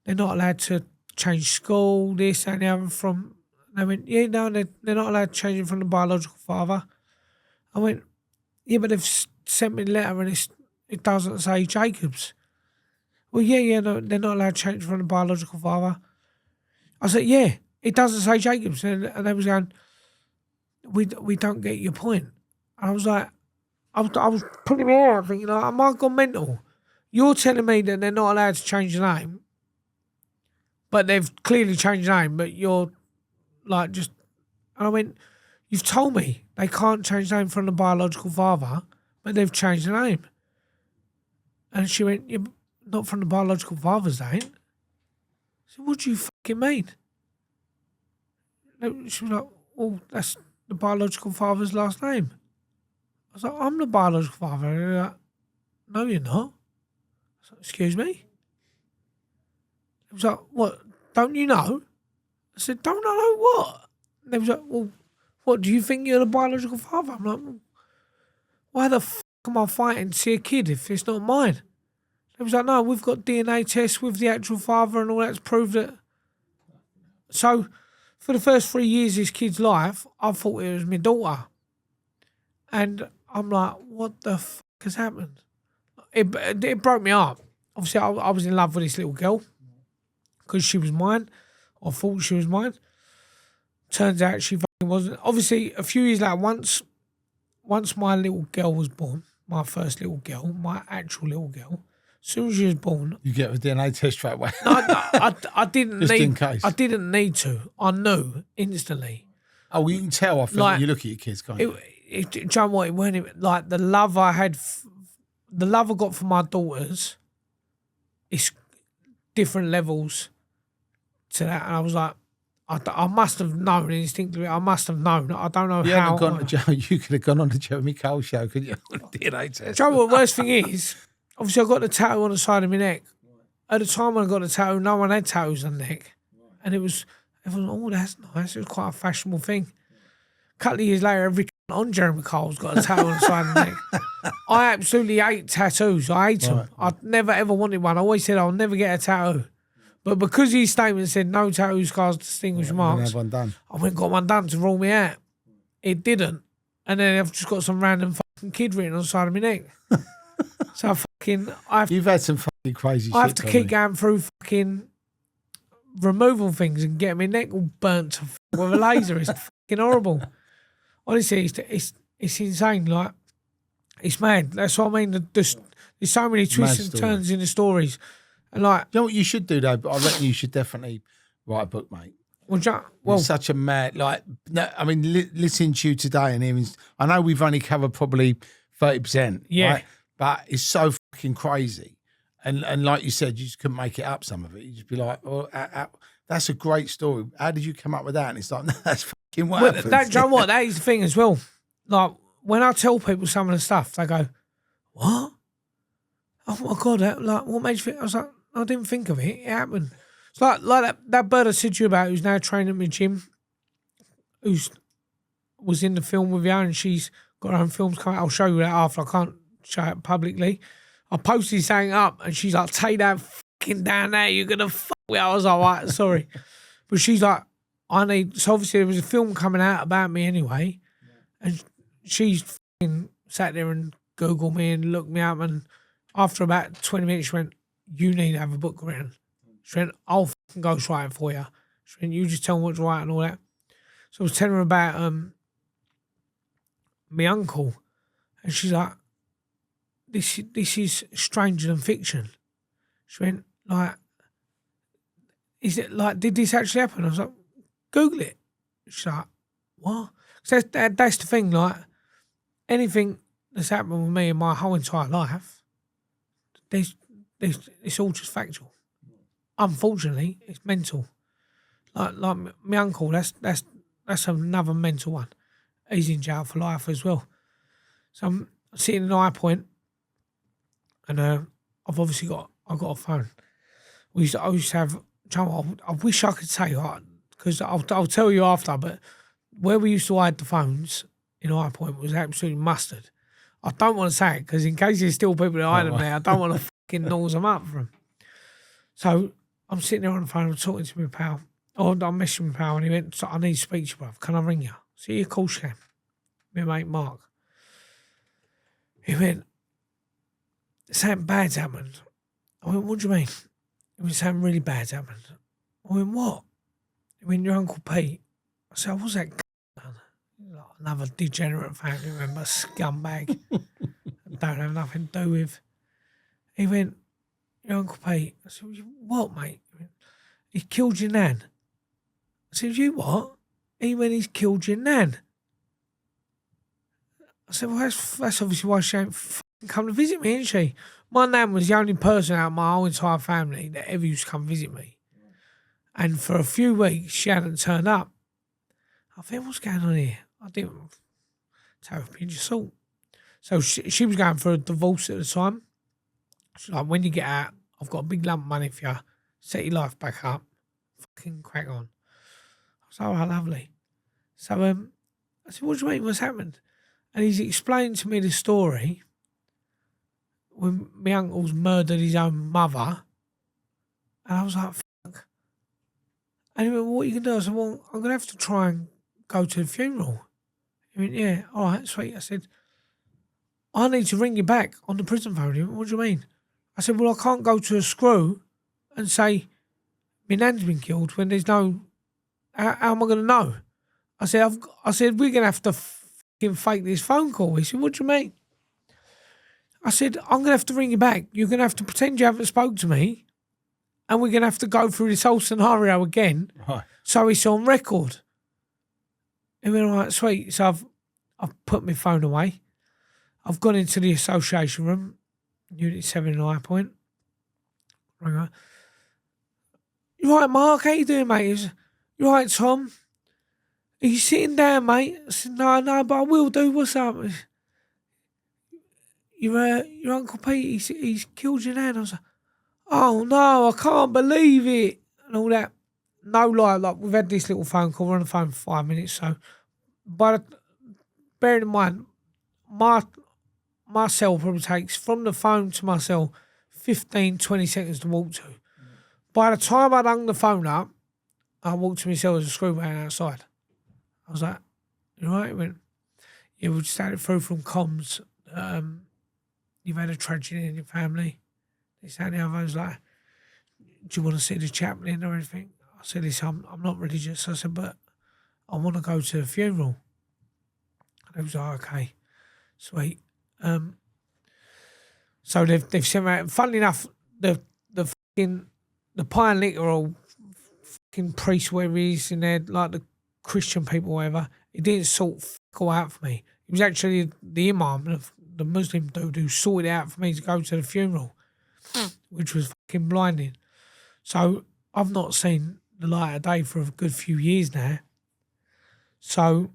they're not allowed to change school, this, that, and the other from... They went, yeah, no, they're not allowed to change it from the biological father. I went, yeah, but they've sent me a letter and it doesn't say Jacobs. Well, yeah, no, they're not allowed to change from the biological father. I said, yeah, it doesn't say Jacobs. And they was going, we don't get your point. And I was like, I was putting my hair out thinking, like, am I gone mental? You're telling me that they're not allowed to change the name, but they've clearly changed the name, but you're like just... And I went, you've told me they can't change the name from the biological father, but they've changed the name. And she went, yeah, but not from the biological father's name. I said, what do you fucking mean? She was like, well, that's the biological father's last name. I was like, I'm the biological father. And they're like, no, you're not. I was like, excuse me? It was like, what, don't you know? I said, don't I know what? And they was like, well, what, do you think you're the biological father? I'm like, well, why the fuck am I fighting to see a kid if it's not mine? They was like, no, we've got DNA tests with the actual father and all that to prove that. So, for the first 3 years of this kid's life, I thought it was my daughter. And I'm like, what the fuck has happened? It broke me up. Obviously, I was in love with this little girl because she was mine. I thought she was mine. Turns out she fucking wasn't. Obviously, a few years later, once my little girl was born, my first little girl, my actual little girl, as soon as she was born, You get a DNA test straight away. no, I didn't Just need. in case. I didn't need to. I knew instantly. Oh, well, you can tell. I think Like, when you look at your kids, can't you? Do you know what? It weren't even, like the love I had, the love I got for my daughters, is different levels to that. And I was like, I must have known instinctively. I must have known. I don't know You how. haven't gone to Joe. You could have gone on the Jeremy Cole show, couldn't you? DNA test. Do you know what the worst thing is? Obviously, I got the tattoo on the side of my neck. At the time when I got the tattoo, no one had tattoos on the neck. And everyone, oh, that's nice. It was quite a fashionable thing. A couple of years later, every on Jeremy Cole's got a tattoo on the side of the neck. I absolutely hate tattoos. I hate them. I never ever wanted one. I always said I'll never get a tattoo. But because his statement said no tattoo scars, distinguished marks, Have one done. I went and got one done to rule me out. It didn't. And then I've just got some random fucking kid written on the side of my neck. So You've had some fucking crazy shit. I have to keep going through fucking removal things and getting my neck all burnt with a laser. It's fucking horrible. Honestly, it's insane. Like, it's mad. That's what I mean. There's so many twists and turns in the stories. And like, you know what you should do though? I reckon you should definitely write a book, mate. Well, it's such a mad, like, no, I mean, listening to you today and hearing, I know we've only covered probably 30%, yeah, right? But it's so fucking crazy. And like you said, you just couldn't make it up, some of it. You just be like, oh, that's a great story. How did you come up with that? And it's like, no, that's fucking what happens. Do you know what? That is the thing as well. Like, when I tell people some of the stuff, they go, what? Oh my God, what made you think? I was like, I didn't think of it. It happened. It's like that bird I said to you about who's now training at my gym, was in the film with you, and she's got her own films coming out. I'll show you that after. I can't show it publicly. I posted something up, and she's like, take that fucking down there. You're going to fuck with it. I was like, right, sorry. But she's like, so obviously there was a film coming out about me anyway, and she's fucking sat there and Googled me and looked me up, and after about 20 minutes, she went, you need to have a book written. She went, I'll fucking ghost write it for you. She went, you just tell me what to write and all that. So I was telling her about my uncle, and she's like, this is stranger than fiction. She went, like, is it like, did this actually happen? I was like, Google it. She's like, what? So that's the thing, like, anything that's happened with me in my whole entire life, it's all just factual. Unfortunately, it's mental. Like my uncle, that's another mental one. He's in jail for life as well. So I'm sitting in High Point, and I've obviously got a phone. I used to have. I wish I could say, because I'll tell you after. But where we used to hide the phones in High Point was absolutely mustard. I don't want to say it because in case there's still people that hide them there, I don't want to fucking nose them up for them. So I'm sitting there on the phone, I'm talking to my pal. Oh, I'm messaging my pal, and he went, I need to speak to you, bruv. Can I ring you? So yeah, of course you can. My mate Mark. He went, something bad's happened. I went, what do you mean? He went, something really bad's happened. I went, what? He went, your Uncle Pete. I said, what's that done? like another degenerate family member, scumbag. Don't have nothing to do with. He went, your Uncle Pete. I said, what, mate? He went, he killed your nan. I said, you what? He went, he's killed your nan. I said, well, that's obviously why she ain't fucking come to visit me, isn't she? My nan was the only person out of my whole entire family that ever used to come visit me. And for a few weeks, she hadn't turned up. I think, what's going on here? I didn't tell her a pinch of salt. So she was going for a divorce at the time. She's like, when you get out, I've got a big lump of money for you. Set your life back up. Fucking crack on. I was like, oh, lovely. So I said, what do you mean? What's happened? And he's explained to me the story when my uncle's murdered his own mother. And I was like, fuck. And he went, well, what are you going to do? I said, well, I'm going to have to try and go to the funeral. He went, yeah, all right, sweet. I said, I need to ring you back on the prison phone. He went, what do you mean? I said, well, I can't go to a screw and say my nan's been killed when there's no... How am I going to know? I said, we're going to have to fucking fake this phone call. He said, what do you mean? I said, I'm going to have to ring you back. You're going to have to pretend you haven't spoke to me, and we're going to have to go through this whole scenario again. Right. So it's on record. He went, all right, sweet. So I've put my phone away. I've gone into the association room, Unit 7 in High Point. Rang her. You right, Mark? How you doing, mate? He was, you right, Tom? Are you sitting down, mate? I said, no, but I will do. What's up? Your Uncle Pete, he's killed your nan. I was like, oh no, I can't believe it. And all that. No lie, like we've had this little phone call. We're on the phone for 5 minutes. So, but bearing in mind, my cell probably takes from the phone to my cell 15, 20 seconds to walk to. By the time I'd hung the phone up, I walked to my cell as a screw man outside. I was like, you right? He went, yeah, we just had it through from comms. You've had a tragedy in your family. This and the other. I was like, do you want to see the chaplain or anything? I said, listen, I'm not religious. I said, but I want to go to the funeral. And he was like, okay, sweet. So they've sent me out. Funnily enough, the pie and liquor all fucking priest, wherever he is in there, like the Christian people, whatever. He didn't sort fuck all out for me. He was actually the imam, the Muslim dude who sorted it out for me to go to the funeral, which was fucking blinding. So I've not seen the light of day for a good few years now. So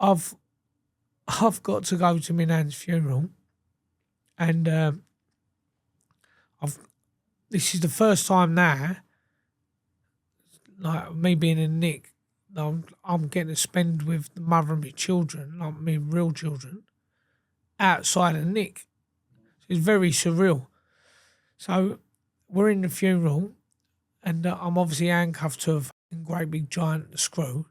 I've got to go to my nan's funeral, and this is the first time now, like me being in Nick, I'm getting to spend with the mother and my children, like my real children, outside of Nick. It's very surreal. So we're in the funeral, and I'm obviously handcuffed to a fucking great big giant screw.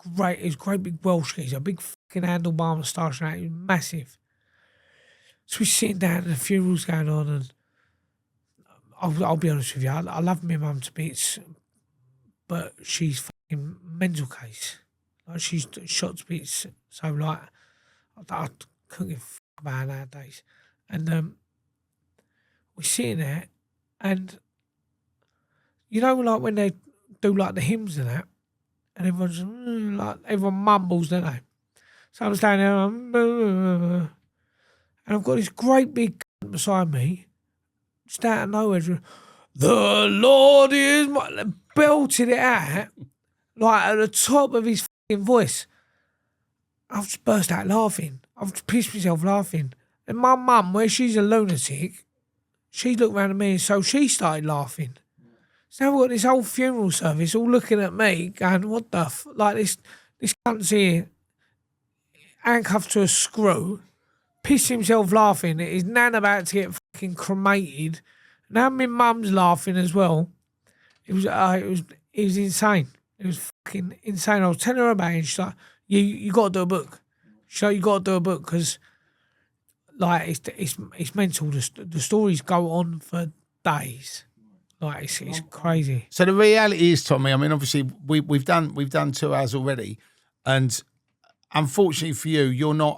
It's great big Welsh geezer, a big fucking handlebar moustache, and it was massive. So we're sitting down and the funeral's going on, and I'll be honest with you, I love my mum to bits, but she's fucking mental case. Like, she's shot to bits, so like, I couldn't give a fuck about her nowadays. And we're sitting there, and you know, like when they do like the hymns and that, and everyone's like, everyone mumbles, don't they? So I'm standing there, and I've got this great big beside me, just out of nowhere, the Lord is my... belted it out, like at the top of his fucking voice. I've just burst out laughing. I've just pissed myself laughing. And my mum, where she's a lunatic, she looked round at me, and so she started laughing. So now we've got this whole funeral service all looking at me, going, what the like this cunt's here, handcuffed to a screw, pissed himself laughing at his nan about to get fucking cremated. Now my mum's laughing as well. It was insane. It was fucking insane. I was telling her about it, and she's like, you got to do a book. She's like, you got to do a book, because like it's mental. The stories go on for days. Like it's crazy. So the reality is, Tommy, I mean, obviously we've done 2 hours already, and unfortunately for you, you're not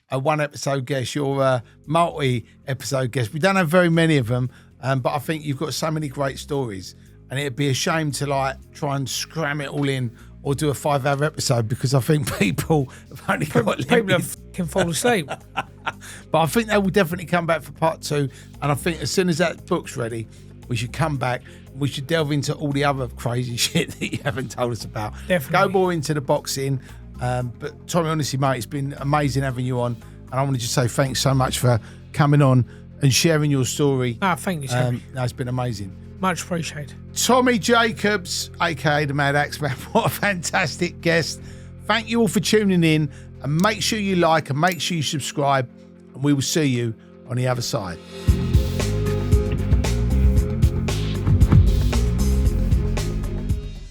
a one episode guest. You're a multi-episode guest. We don't have very many of them, but I think you've got so many great stories, and it'd be a shame to like try and scram it all in or do a 5-hour episode, because I think people have only got People can fall asleep. But I think they will definitely come back for part 2, and I think as soon as that book's ready, we should come back. We should delve into all the other crazy shit that you haven't told us about. Definitely. Go more into the boxing. But Tommy, honestly, mate, it's been amazing having you on. And I want to just say thanks so much for coming on and sharing your story. Thank you, Terry. No, it's been amazing. Much appreciated. Tommy Jacobs, aka the Mad Axeman, what a fantastic guest. Thank you all for tuning in, and make sure you like and make sure you subscribe, and we will see you on the other side.